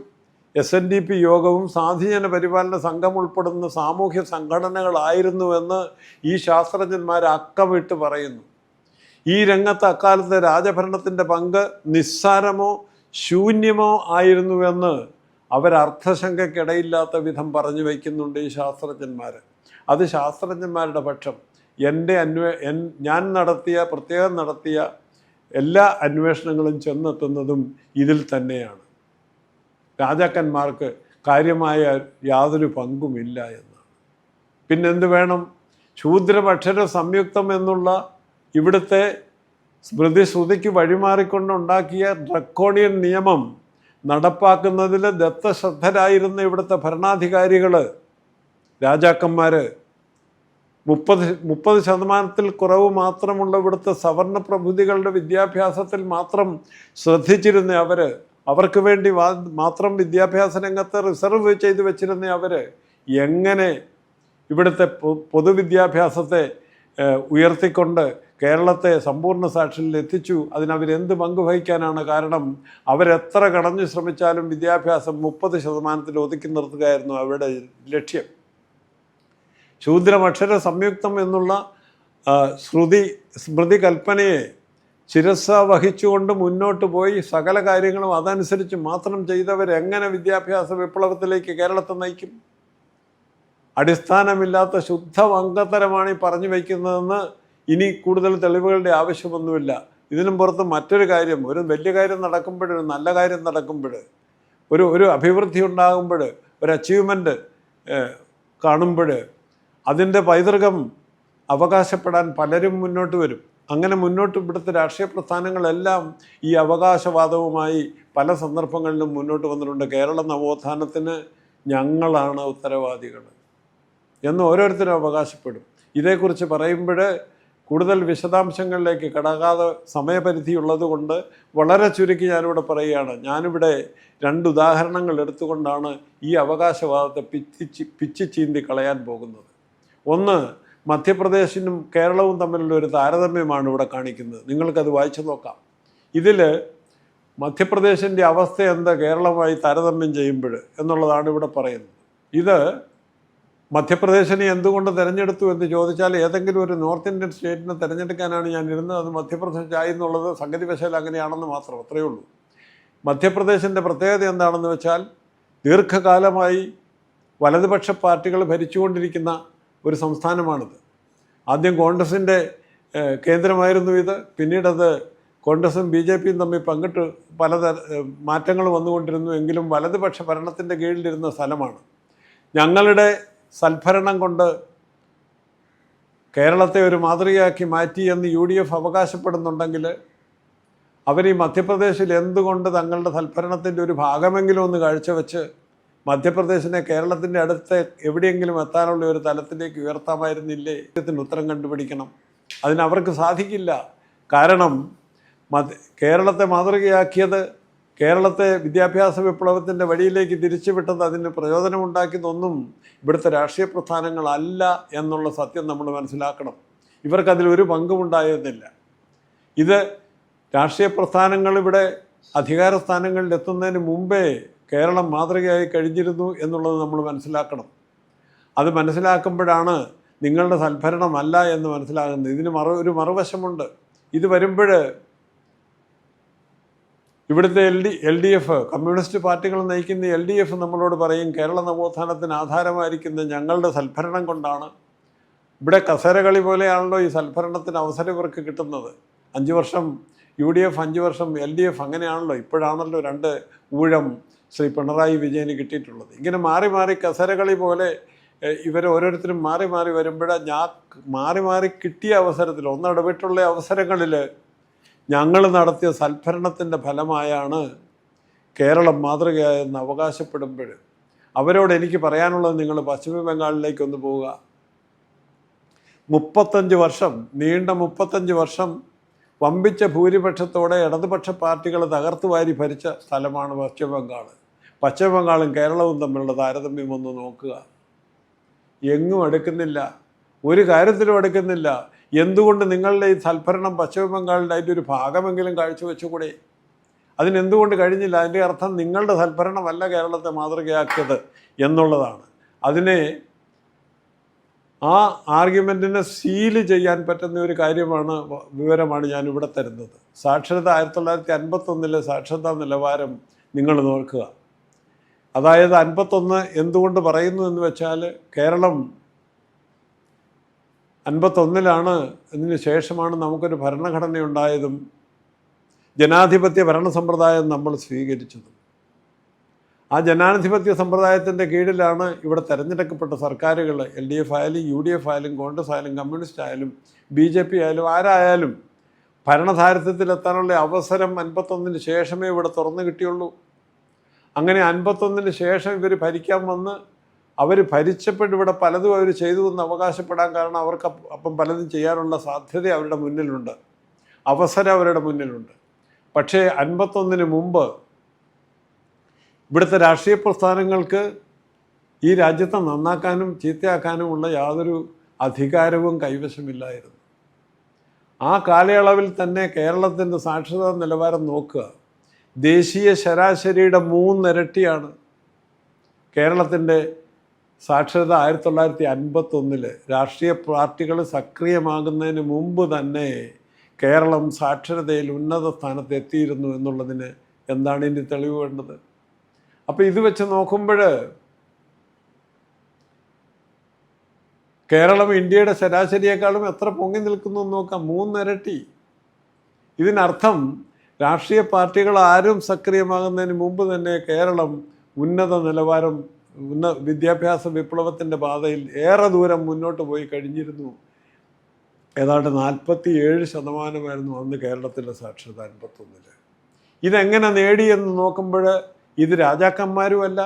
SNDP യോഗവും സാധുജന പരിപാലന സംഘം ഉൾപ്പെടുന്ന സാമൂഹ്യ സംഘടനകളായിരുന്നുവെന്ന് ഈ ശാസ്ത്രജ്ഞന്മാർ അക്കമിട്ട് പറയുന്നു. ഈ രംഗത്ത് അക്കാലത്തെ രാജഭരണത്തിൻ്റെ പങ്ക് നിസ്സാരമോ ശൂന്യമോ ആയിരുന്നുവെന്ന് അവരർത്ഥശങ്കയ്ക്കിടയില്ലാത്ത വിധം പറഞ്ഞു വയ്ക്കുന്നുണ്ട് ഈ ശാസ്ത്രജ്ഞന്മാർ. അത് ശാസ്ത്രജ്ഞന്മാരുടെ പക്ഷം. ഞാൻ പ്രത്യേകം നടത്തിയ എല്ലാ അന്വേഷണങ്ങളും ചെന്നെത്തുന്നതും ഇതിൽ തന്നെയാണ്. രാജാക്കന്മാർക്ക് കാര്യമായ യാതൊരു പങ്കുമില്ല എന്നാണ്. പിന്നെന്ത് വേണം? ശൂദ്രപക്ഷര സംയുക്തം എന്നുള്ള ഇവിടുത്തെ ശ്രുതിക്ക് വഴിമാറിക്കൊണ്ടുണ്ടാക്കിയ ഡ്രക്കോണിയൻ നിയമം നടപ്പാക്കുന്നതിൽ ദത്തശ്രദ്ധരായിരുന്ന ഇവിടുത്തെ ഭരണാധികാരികൾ, രാജാക്കന്മാർ, 30% കുറവ് മാത്രമുള്ള ഇവിടുത്തെ സവർണ പ്രഭുതികളുടെ വിദ്യാഭ്യാസത്തിൽ മാത്രം ശ്രദ്ധിച്ചിരുന്ന അവർക്ക് വേണ്ടി മാത്രം വിദ്യാഭ്യാസ രംഗത്ത് റിസർവ് ചെയ്ത് വെച്ചിരുന്ന എങ്ങനെ ഇവിടുത്തെ പൊതുവിദ്യാഭ്യാസത്തെ ഉയർത്തിക്കൊണ്ട് കേരളത്തെ സമ്പൂർണ്ണ സാക്ഷരതയിൽ എത്തിച്ചു. അതിനവരെന്ത് പങ്ക് വഹിക്കാനാണ്? കാരണം അവരെത്ര കടഞ്ഞു ശ്രമിച്ചാലും വിദ്യാഭ്യാസം 30% ഒതുക്കി നിർത്തുകയായിരുന്നു അവരുടെ ലക്ഷ്യം. ശൂദ്രമക്ഷര സംയുക്തം എന്നുള്ള സ്മൃതി കൽപ്പനയെ ശിരസ വഹിച്ചുകൊണ്ട് മുന്നോട്ട് പോയി സകല കാര്യങ്ങളും അതനുസരിച്ച് മാത്രം ചെയ്തവരെങ്ങനെ വിദ്യാഭ്യാസ വിപ്ലവത്തിലേക്ക് കേരളത്തെ നയിക്കും? അടിസ്ഥാനമില്ലാത്ത ശുദ്ധ വങ്കത്തരമാണ് ഈ പറഞ്ഞു വയ്ക്കുന്നതെന്ന് ഇനി കൂടുതൽ തെളിവുകളുടെ ആവശ്യമൊന്നുമില്ല. ഇതിനും പുറത്ത് മറ്റൊരു കാര്യം, ഒരു വലിയ കാര്യം നടക്കുമ്പോൾ, ഒരു നല്ല കാര്യം നടക്കുമ്പോൾ, ഒരു അഭിവൃദ്ധി ഉണ്ടാകുമ്പോൾ, ഒരു അച്ചീവ്മെൻറ്റ് കാണുമ്പോൾ അതിൻ്റെ പൈതൃകം അവകാശപ്പെടാൻ പലരും മുന്നോട്ട് വരും. അങ്ങനെ മുന്നോട്ട് ഇവിടുത്തെ രാഷ്ട്രീയ പ്രസ്ഥാനങ്ങളെല്ലാം ഈ അവകാശവാദവുമായി പല സന്ദർഭങ്ങളിലും മുന്നോട്ട് വന്നിട്ടുണ്ട്. കേരള നവോത്ഥാനത്തിന് ഞങ്ങളാണ് ഉത്തരവാദികൾ എന്ന് ഓരോരുത്തരും അവകാശപ്പെടും. ഇതേക്കുറിച്ച് പറയുമ്പോൾ കൂടുതൽ വിശദാംശങ്ങളിലേക്ക് കടക്കാതെ സമയപരിധി ഉള്ളതുകൊണ്ട് വളരെ ചുരുക്കി ഞാനിവിടെ പറയുകയാണ്. ഞാനിവിടെ 2 ഉദാഹരണങ്ങൾ എടുത്തുകൊണ്ടാണ് ഈ അവകാശവാദത്തെ പിച്ചി ചീന്തി കളയാൻ പോകുന്നത്. ഒന്ന്, മധ്യപ്രദേശിനും കേരളവും തമ്മിലുള്ള ഒരു താരതമ്യമാണ് ഇവിടെ കാണിക്കുന്നത്. നിങ്ങൾക്കത് വായിച്ചു നോക്കാം. ഇതിൽ മധ്യപ്രദേശിൻ്റെ അവസ്ഥ എന്താ കേരളവുമായി താരതമ്യം ചെയ്യുമ്പോൾ എന്നുള്ളതാണ് ഇവിടെ പറയുന്നത്. ഇത് മധ്യപ്രദേശിനെ എന്തുകൊണ്ട് തിരഞ്ഞെടുത്തു എന്ന് ചോദിച്ചാൽ, ഏതെങ്കിലും ഒരു നോർത്ത് ഇന്ത്യൻ സ്റ്റേറ്റിനെ തിരഞ്ഞെടുക്കാനാണ് ഞാൻ ഇരുന്നത്. അത് മധ്യപ്രദേശ് ആയി എന്നുള്ളത് സംഗതിവശാൽ അങ്ങനെയാണെന്ന് മാത്രം, അത്രയേ ഉള്ളൂ. മധ്യപ്രദേശിൻ്റെ പ്രത്യേകത എന്താണെന്ന് വെച്ചാൽ, ദീർഘകാലമായി വലതുപക്ഷ പാർട്ടികൾ ഭരിച്ചുകൊണ്ടിരിക്കുന്ന ഒരു സംസ്ഥാനമാണിത്. ആദ്യം കോൺഗ്രസിൻ്റെ കേന്ദ്രമായിരുന്നു ഇത്. പിന്നീടത് കോൺഗ്രസും BJPയും തമ്മിൽ പങ്കിട്ട് പല മാറ്റങ്ങൾ വന്നുകൊണ്ടിരുന്നു. എങ്കിലും വലതുപക്ഷ ഭരണത്തിൻ്റെ കീഴിലിരുന്ന സ്ഥലമാണ്. ഞങ്ങളുടെ സൽഭരണം കൊണ്ട് കേരളത്തെ ഒരു മാതൃകയാക്കി മാറ്റി എന്ന് UDF അവകാശപ്പെടുന്നുണ്ടെങ്കിൽ, അവർ ഈ മധ്യപ്രദേശിൽ എന്തുകൊണ്ട് തങ്ങളുടെ സൽഭരണത്തിൻ്റെ ഒരു ഭാഗമെങ്കിലും ഒന്ന് കാഴ്ചവെച്ച് മധ്യപ്രദേശിനെ കേരളത്തിൻ്റെ അടുത്ത് എവിടെയെങ്കിലും എത്താനുള്ള ഒരു തലത്തിലേക്ക് ഉയർത്താമായിരുന്നില്ലേ? ഇതിന് ഉത്തരം കണ്ടുപിടിക്കണം. അതിനവർക്ക് സാധിക്കില്ല. കാരണം കേരളത്തെ മാതൃകയാക്കിയത്, കേരളത്തെ വിദ്യാഭ്യാസ വിപ്ലവത്തിൻ്റെ വഴിയിലേക്ക് തിരിച്ചുവിട്ടത്, അതിന് പ്രയോജനമുണ്ടാക്കിയതൊന്നും ഇവിടുത്തെ രാഷ്ട്രീയ പ്രസ്ഥാനങ്ങളല്ല എന്നുള്ള സത്യം നമ്മൾ മനസ്സിലാക്കണം. ഇവർക്കതിലൊരു പങ്കുമുണ്ടായിരുന്നില്ല. ഇത് രാഷ്ട്രീയ പ്രസ്ഥാനങ്ങൾ ഇവിടെ അധികാര സ്ഥാനങ്ങളിൽ എത്തുന്നതിന് മുമ്പേ കേരളം മാതൃകയായി കഴിഞ്ഞിരുന്നു എന്നുള്ളത് നമ്മൾ മനസ്സിലാക്കണം. അത് മനസ്സിലാക്കുമ്പോഴാണ് നിങ്ങളുടെ സൽഭരണമല്ല എന്ന് മനസ്സിലാകുന്നത്. ഇതിന് ഒരു മറുവശമുണ്ട്. ഇത് വരുമ്പോൾ ഇവിടുത്തെ LDF കമ്മ്യൂണിസ്റ്റ് പാർട്ടികൾ നയിക്കുന്ന LDF നമ്മളോട് പറയും, കേരള നവോത്ഥാനത്തിന് ആധാരമായിരിക്കുന്ന ഞങ്ങളുടെ സൽഭരണം കൊണ്ടാണ്. ഇവിടെ കസേരകളി പോലെയാണല്ലോ ഈ സൽഭരണത്തിന് അവസരം ഇവർക്ക് കിട്ടുന്നത്. 5 വർഷം UDF, 5 വർഷം LDF, അങ്ങനെയാണല്ലോ. ഇപ്പോഴാണല്ലോ 2 ഊഴം ശ്രീ പിണറായി വിജയന് കിട്ടിയിട്ടുള്ളത്. ഇങ്ങനെ മാറി മാറി കസേരകളി പോലെ ഇവർ ഓരോരുത്തരും മാറി മാറി വരുമ്പോൾ മാറി മാറി കിട്ടിയ അവസരത്തിൽ, ഒന്നിടവിട്ടുള്ള അവസരങ്ങളിൽ ഞങ്ങൾ നടത്തിയ സൽഭരണത്തിൻ്റെ ഫലമായാണ് കേരളം മാതൃകയായെന്ന് അവകാശപ്പെടുമ്പോൾ അവരോട് എനിക്ക് പറയാനുള്ളത്, നിങ്ങൾ പശ്ചിമ ബംഗാളിലേക്കൊന്ന് പോവുക. 35 വർഷം, നീണ്ട 35 വർഷം വമ്പിച്ച ഭൂരിപക്ഷത്തോടെ ഇടതുപക്ഷ പാർട്ടികൾ തകർത്തുവാരി ഭരിച്ച സ്ഥലമാണ് പശ്ചിമ ബംഗാൾ. പശ്ചിമ ബംഗാളും കേരളവും തമ്മിലുള്ള താരതമ്യം ഒന്ന് നോക്കുക. എങ്ങും അടുക്കുന്നില്ല, ഒരു കാര്യത്തിലും അടുക്കുന്നില്ല. എന്തുകൊണ്ട് നിങ്ങളുടെ ഈ സൽഭരണം പശ്ചിമ ബംഗാളിൻ്റെ അതിൻ്റെ ഒരു ഭാഗമെങ്കിലും കാഴ്ചവെച്ചുകൂടെ? അതിനെന്തുകൊണ്ട് കഴിഞ്ഞില്ല? അതിൻ്റെ അർത്ഥം നിങ്ങളുടെ സൽഭരണമല്ല കേരളത്തെ മാതൃകയാക്കിയത് എന്നുള്ളതാണ്. അതിനെ, ആ ആർഗ്യുമെൻറ്റിനെ സീല് ചെയ്യാൻ പറ്റുന്ന ഒരു വിവരമാണ് ഞാനിവിടെ തരുന്നത്. സാക്ഷരത 1951 സാക്ഷരതാ നിലവാരം നിങ്ങൾ നോക്കുക. അതായത് 51 എന്തുകൊണ്ട് പറയുന്നു എന്ന് വെച്ചാൽ, കേരളം 51 ഇതിന് ശേഷമാണ് നമുക്കൊരു ഭരണഘടനയുണ്ടായതും ജനാധിപത്യ ഭരണ സമ്പ്രദായം നമ്മൾ സ്വീകരിച്ചതും. ആ ജനാധിപത്യ സമ്പ്രദായത്തിൻ്റെ കീഴിലാണ് ഇവിടെ തിരഞ്ഞെടുക്കപ്പെട്ട സർക്കാരുകൾ, LDF ആയാലും UDF ആയാലും കോൺഗ്രസ് ആയാലും കമ്മ്യൂണിസ്റ്റ് ആയാലും BJP ആയാലും ആരായാലും ഭരണധാരിത്വത്തിലെത്താനുള്ള അവസരം 51 ശേഷമേ ഇവിടെ തുറന്നു കിട്ടിയുള്ളൂ. അങ്ങനെ 51 ശേഷം ഇവർ ഭരിക്കാൻ വന്ന് അവർ ഭരിച്ചപ്പോൾ ഇവിടെ പലതും അവർ ചെയ്തു എന്ന് അവകാശപ്പെടാൻ കാരണം അവർക്ക് അപ്പം പലതും ചെയ്യാനുള്ള സാധ്യത അവരുടെ മുന്നിലുണ്ട്, അവസരം അവരുടെ മുന്നിലുണ്ട്. പക്ഷേ 51 മുമ്പ് ഇവിടുത്തെ രാഷ്ട്രീയ പ്രസ്ഥാനങ്ങൾക്ക് ഈ രാജ്യത്തെ നന്നാക്കാനും ചീത്തയാക്കാനുമുള്ള യാതൊരു അധികാരവും കൈവശമില്ലായിരുന്നു. ആ കാലയളവിൽ തന്നെ കേരളത്തിൻ്റെ സാക്ഷരതാ നിലവാരം നോക്കുക. ദേശീയ ശരാശരിയുടെ 3 ഇരട്ടിയാണ് കേരളത്തിൻ്റെ സാക്ഷരത. 1951 രാഷ്ട്രീയ പാർട്ടികൾ സക്രിയമാകുന്നതിന് മുമ്പ് തന്നെ കേരളം സാക്ഷരതയിൽ ഉന്നത സ്ഥാനത്ത് എത്തിയിരുന്നു എന്നുള്ളതിന് എന്താണ് ഇനി തെളിവ് വേണ്ടത്? അപ്പോൾ ഇത് വെച്ച് നോക്കുമ്പോൾ കേരളം ഇന്ത്യയുടെ ശരാശരിയേക്കാളും എത്ര പൊങ്ങി നിൽക്കുന്നു എന്ന് നോക്കാം. 3 ഇരട്ടി. ഇതിനർത്ഥം രാഷ്ട്രീയ പാർട്ടികൾ ആരും സക്രിയമാകുന്നതിന് മുമ്പ് തന്നെ കേരളം ഉന്നത നിലവാരം, വിദ്യാഭ്യാസ വിപ്ലവത്തിൻ്റെ പാതയിൽ ഏറെ ദൂരം മുന്നോട്ട് പോയി കഴിഞ്ഞിരുന്നു. ഏതാണ്ട് 47% അന്ന് കേരളത്തിലെ സാക്ഷരത 51. ഇതെങ്ങനെ നേടിയെന്ന് നോക്കുമ്പോൾ ഇത് രാജാക്കന്മാരുമല്ല,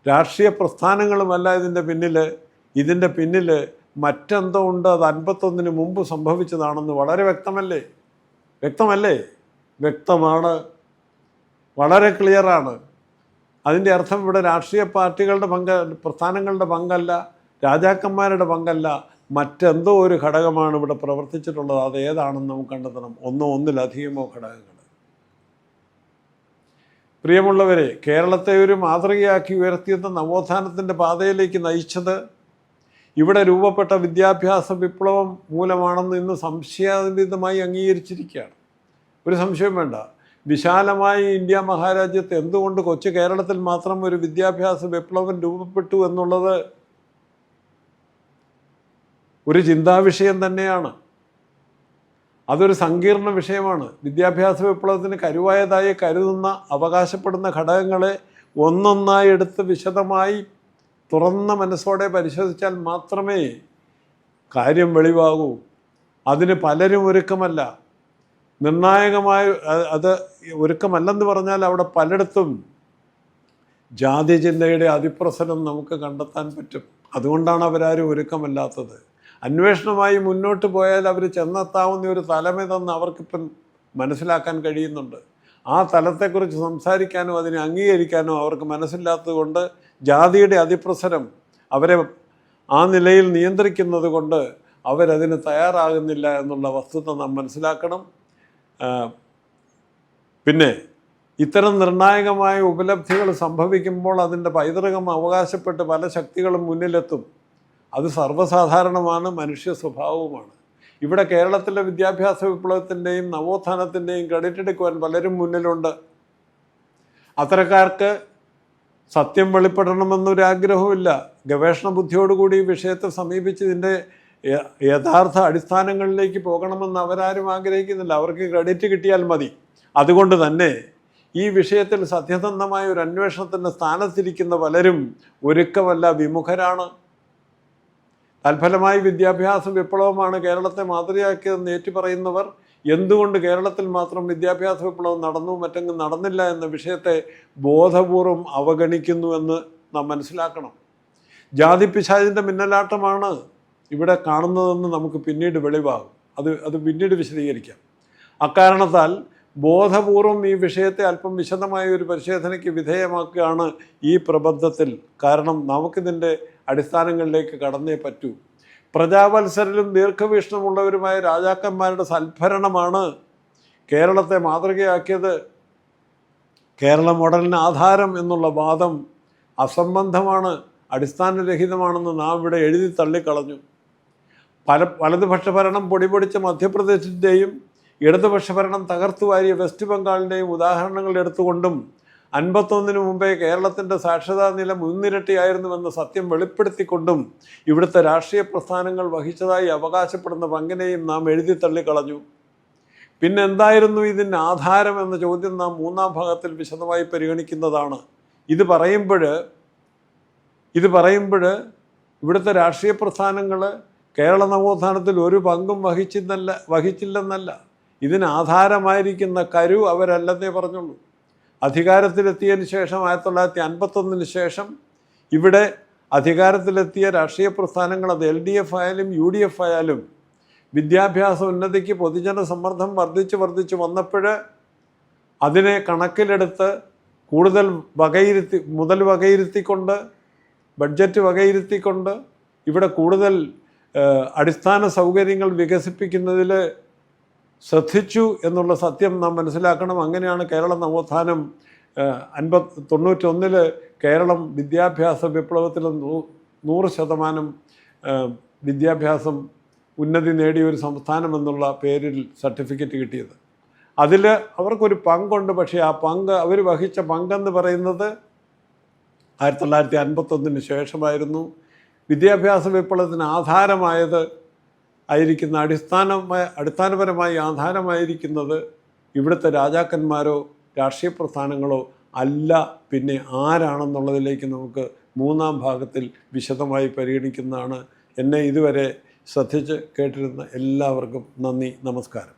രാഷ്ട്രീയ പ്രസ്ഥാനങ്ങളുമല്ല ഇതിൻ്റെ പിന്നിൽ മറ്റെന്തോ ഉണ്ട്. അത് 51 മുമ്പ് സംഭവിച്ചതാണെന്ന് വളരെ വ്യക്തമല്ലേ? വ്യക്തമാണ്, വളരെ ക്ലിയറാണ്. അതിൻ്റെ അർത്ഥം ഇവിടെ രാഷ്ട്രീയ പാർട്ടികളുടെ പ്രസ്ഥാനങ്ങളുടെ പങ്കല്ല, രാജാക്കന്മാരുടെ പങ്കല്ല, മറ്റെന്തോ ഒരു ഘടകമാണ് ഇവിടെ പ്രവർത്തിച്ചിട്ടുള്ളത്. അത് ഏതാണെന്ന് നമുക്ക് കണ്ടെത്തണം. ഒന്നിലധികമോ ഘടകങ്ങൾ. പ്രിയമുള്ളവരെ, കേരളത്തെ ഒരു മാതൃകയാക്കി ഉയർത്തിയത് നവോത്ഥാനത്തിൻ്റെ പാതയിലേക്ക് നയിച്ചത് ഇവിടെ രൂപപ്പെട്ട വിദ്യാഭ്യാസ വിപ്ലവം മൂലമാണെന്ന് ഇന്ന് സംശയാതീതമായി അംഗീകരിച്ചിരിക്കുകയാണ്. ഒരു സംശയം വേണ്ട. വിശാലമായി ഇന്ത്യ മഹാരാജ്യത്ത് എന്തുകൊണ്ട് കൊച്ചു കേരളത്തിൽ മാത്രം ഒരു വിദ്യാഭ്യാസ വിപ്ലവം രൂപപ്പെട്ടു എന്നുള്ളത് ഒരു ചിന്താവിഷയം തന്നെയാണ്. അതൊരു സങ്കീർണ വിഷയമാണ്. വിദ്യാഭ്യാസ വിപ്ലവത്തിന് കരുവായതായി കരുതുന്ന, അവകാശപ്പെടുന്ന ഘടകങ്ങളെ ഒന്നൊന്നായി എടുത്ത് വിശദമായി തുറന്ന മനസ്സോടെ പരിശോധിച്ചാൽ മാത്രമേ കാര്യം വെളിവാകൂ. അതിന് പലരും ഒരുക്കമല്ല. നിർണായകമായ അത് ഒരുക്കമല്ലെന്ന് പറഞ്ഞാൽ അവിടെ പലയിടത്തും ജാതി ചിന്തയുടെ അതിപ്രസരം നമുക്ക് കണ്ടെത്താൻ പറ്റും. അതുകൊണ്ടാണ് അവരാരും ഒരുക്കമല്ലാത്തത്. അന്വേഷണമായി മുന്നോട്ട് പോയാൽ അവർ ചെന്നെത്താവുന്ന ഒരു തലമേതെന്ന് അവർക്കിപ്പം മനസ്സിലാക്കാൻ കഴിയുന്നുണ്ട്. ആ തലത്തെക്കുറിച്ച് സംസാരിക്കാനോ അതിനെ അംഗീകരിക്കാനോ അവർക്ക് മനസ്സില്ലാത്തത് കൊണ്ട് ജാതിയുടെ അതിപ്രസരം അവരെ ആ നിലയിൽ നിയന്ത്രിക്കുന്നത് കൊണ്ട് അവരതിന് തയ്യാറാകുന്നില്ല എന്നുള്ള വസ്തുത നാം മനസ്സിലാക്കണം. പിന്നെ ഇത്തരം നിർണായകമായ ഉപലബ്ധികൾ സംഭവിക്കുമ്പോൾ അതിൻ്റെ പൈതൃകം അവകാശപ്പെട്ട് പല ശക്തികളും മുന്നിലെത്തും. അത് സർവ്വസാധാരണമാണ്, മനുഷ്യ സ്വഭാവവുമാണ്. ഇവിടെ കേരളത്തിലെ വിദ്യാഭ്യാസ വിപ്ലവത്തിൻ്റെയും നവോത്ഥാനത്തിൻ്റെയും ക്രെഡിറ്റ് എടുക്കുവാൻ പലരും മുന്നിലുണ്ട്. അത്തരക്കാർക്ക് സത്യം വെളിപ്പെടണമെന്നൊരാഗ്രഹവുമില്ല. ഗവേഷണ ബുദ്ധിയോടുകൂടി ഈ വിഷയത്തെ സമീപിച്ച് ഇതിൻ്റെ യഥാർത്ഥ അടിസ്ഥാനങ്ങളിലേക്ക് പോകണമെന്ന് അവരാരും ആഗ്രഹിക്കുന്നില്ല. അവർക്ക് ക്രെഡിറ്റ് കിട്ടിയാൽ മതി. അതുകൊണ്ട് തന്നെ ഈ വിഷയത്തിൽ സത്യസന്ധമായ ഒരു അന്വേഷണത്തിൻ്റെ സ്ഥാനത്തിരിക്കുന്ന പലരും ഒരുക്കമല്ല, വിമുഖരാണ്. തൽഫലമായി വിദ്യാഭ്യാസ വിപ്ലവമാണ് കേരളത്തെ മാതൃകയാക്കിയതെന്ന് ഏറ്റുപറയുന്നവർ എന്തുകൊണ്ട് കേരളത്തിൽ മാത്രം വിദ്യാഭ്യാസ വിപ്ലവം നടന്നു, മറ്റെങ്ങും നടന്നില്ല എന്ന വിഷയത്തെ ബോധപൂർവം അവഗണിക്കുന്നുവെന്ന് നാം മനസ്സിലാക്കണം. ജാതിപിശാചിൻ്റെ മിന്നലാട്ടമാണ് ഇവിടെ കാണുന്നതെന്ന് നമുക്ക് പിന്നീട് വെളിവാകും. അത് പിന്നീട് വിശദീകരിക്കാം. അക്കാരണത്താൽ ബോധപൂർവം ഈ വിഷയത്തെ അല്പം വിശദമായ ഒരു പരിശോധനയ്ക്ക് വിധേയമാക്കുകയാണ് ഈ പ്രബന്ധത്തിൽ. കാരണം നമുക്കിതിൻ്റെ അടിസ്ഥാനങ്ങളിലേക്ക് കടന്നേ പറ്റൂ. പ്രജാവത്സരരും ദീർഘവീക്ഷണമുള്ളവരുമായ രാജാക്കന്മാരുടെ സൽഭരണമാണ് കേരളത്തെ മാതൃകയാക്കിയത്. കേരള മോഡലിന് ആധാരം എന്നുള്ള വാദം അസംബന്ധമാണ്, അടിസ്ഥാനരഹിതമാണെന്ന് നാം ഇവിടെ എഴുതി തള്ളിക്കളഞ്ഞു. വലതുപക്ഷ ഭരണം പൊടിപൊടിച്ച മധ്യപ്രദേശിൻ്റെയും ഇടതുപക്ഷ ഭരണം തകർത്തുവാരിയ വെസ്റ്റ് ബംഗാളിൻ്റെയും ഉദാഹരണങ്ങൾ എടുത്തുകൊണ്ടും 51 മുമ്പേ കേരളത്തിൻ്റെ സാക്ഷരതാ നില മുൻനിരട്ടിയായിരുന്നുവെന്ന സത്യം വെളിപ്പെടുത്തിക്കൊണ്ടും ഇവിടുത്തെ രാഷ്ട്രീയ പ്രസ്ഥാനങ്ങൾ വഹിച്ചതായി അവകാശപ്പെടുന്ന പങ്കിനെയും നാം എഴുതി തള്ളിക്കളഞ്ഞു. പിന്നെ എന്തായിരുന്നു ഇതിന് ആധാരം എന്ന ചോദ്യം നാം 3-ാം ഭാഗത്തിൽ വിശദമായി പരിഗണിക്കുന്നതാണ്. ഇത് പറയുമ്പോൾ ഇവിടുത്തെ രാഷ്ട്രീയ പ്രസ്ഥാനങ്ങൾ കേരള നവോത്ഥാനത്തിൽ ഒരു പങ്കും വഹിച്ചില്ലെന്നല്ല, ഇതിന് ആധാരമായിരിക്കുന്ന കരു അവരല്ലെന്നേ പറഞ്ഞുള്ളൂ. അധികാരത്തിലെത്തിയതിന് ശേഷം 1951 ശേഷം ഇവിടെ അധികാരത്തിലെത്തിയ രാഷ്ട്രീയ പ്രസ്ഥാനങ്ങൾ, അത് LDF ആയാലും UDF ആയാലും, വിദ്യാഭ്യാസ ഉന്നതിക്ക് പൊതുജന സമ്മർദ്ദം വർദ്ധിച്ചു വന്നപ്പോൾ അതിനെ കണക്കിലെടുത്ത് കൂടുതൽ മുതൽ വകയിരുത്തിക്കൊണ്ട്, ബഡ്ജറ്റ് വകയിരുത്തിക്കൊണ്ട് ഇവിടെ കൂടുതൽ അടിസ്ഥാന സൗകര്യങ്ങൾ വികസിപ്പിക്കുന്നതിൽ ശ്രദ്ധിച്ചു എന്നുള്ള സത്യം നാം മനസ്സിലാക്കണം. അങ്ങനെയാണ് കേരള നവോത്ഥാനം 91 കേരളം വിദ്യാഭ്യാസ വിപ്ലവത്തിൽ 100% വിദ്യാഭ്യാസം ഉന്നതി നേടിയ ഒരു സംസ്ഥാനം എന്നുള്ള പേരിൽ സർട്ടിഫിക്കറ്റ് കിട്ടിയത്. അതിൽ അവർക്കൊരു പങ്കുണ്ട്. പക്ഷേ ആ പങ്ക് അവർ വഹിച്ച പങ്കെന്ന് പറയുന്നത് 1951 ശേഷമായിരുന്നു. വിദ്യാഭ്യാസ വിപ്ലവത്തിന് അടിസ്ഥാനപരമായി ആധാരമായിരിക്കുന്നത് ഇവിടുത്തെ രാജാക്കന്മാരോ രാഷ്ട്രീയ പ്രസ്ഥാനങ്ങളോ അല്ല, പിന്നെ ആരാണെന്നുള്ളതിലേക്ക് നമുക്ക് 3-ാം ഭാഗത്തിൽ വിശദമായി പരിഗണിക്കുന്നതാണ്. എന്നെ ഇതുവരെ ശ്രദ്ധിച്ച് കേട്ടിരുന്ന എല്ലാവർക്കും നന്ദി, നമസ്കാരം.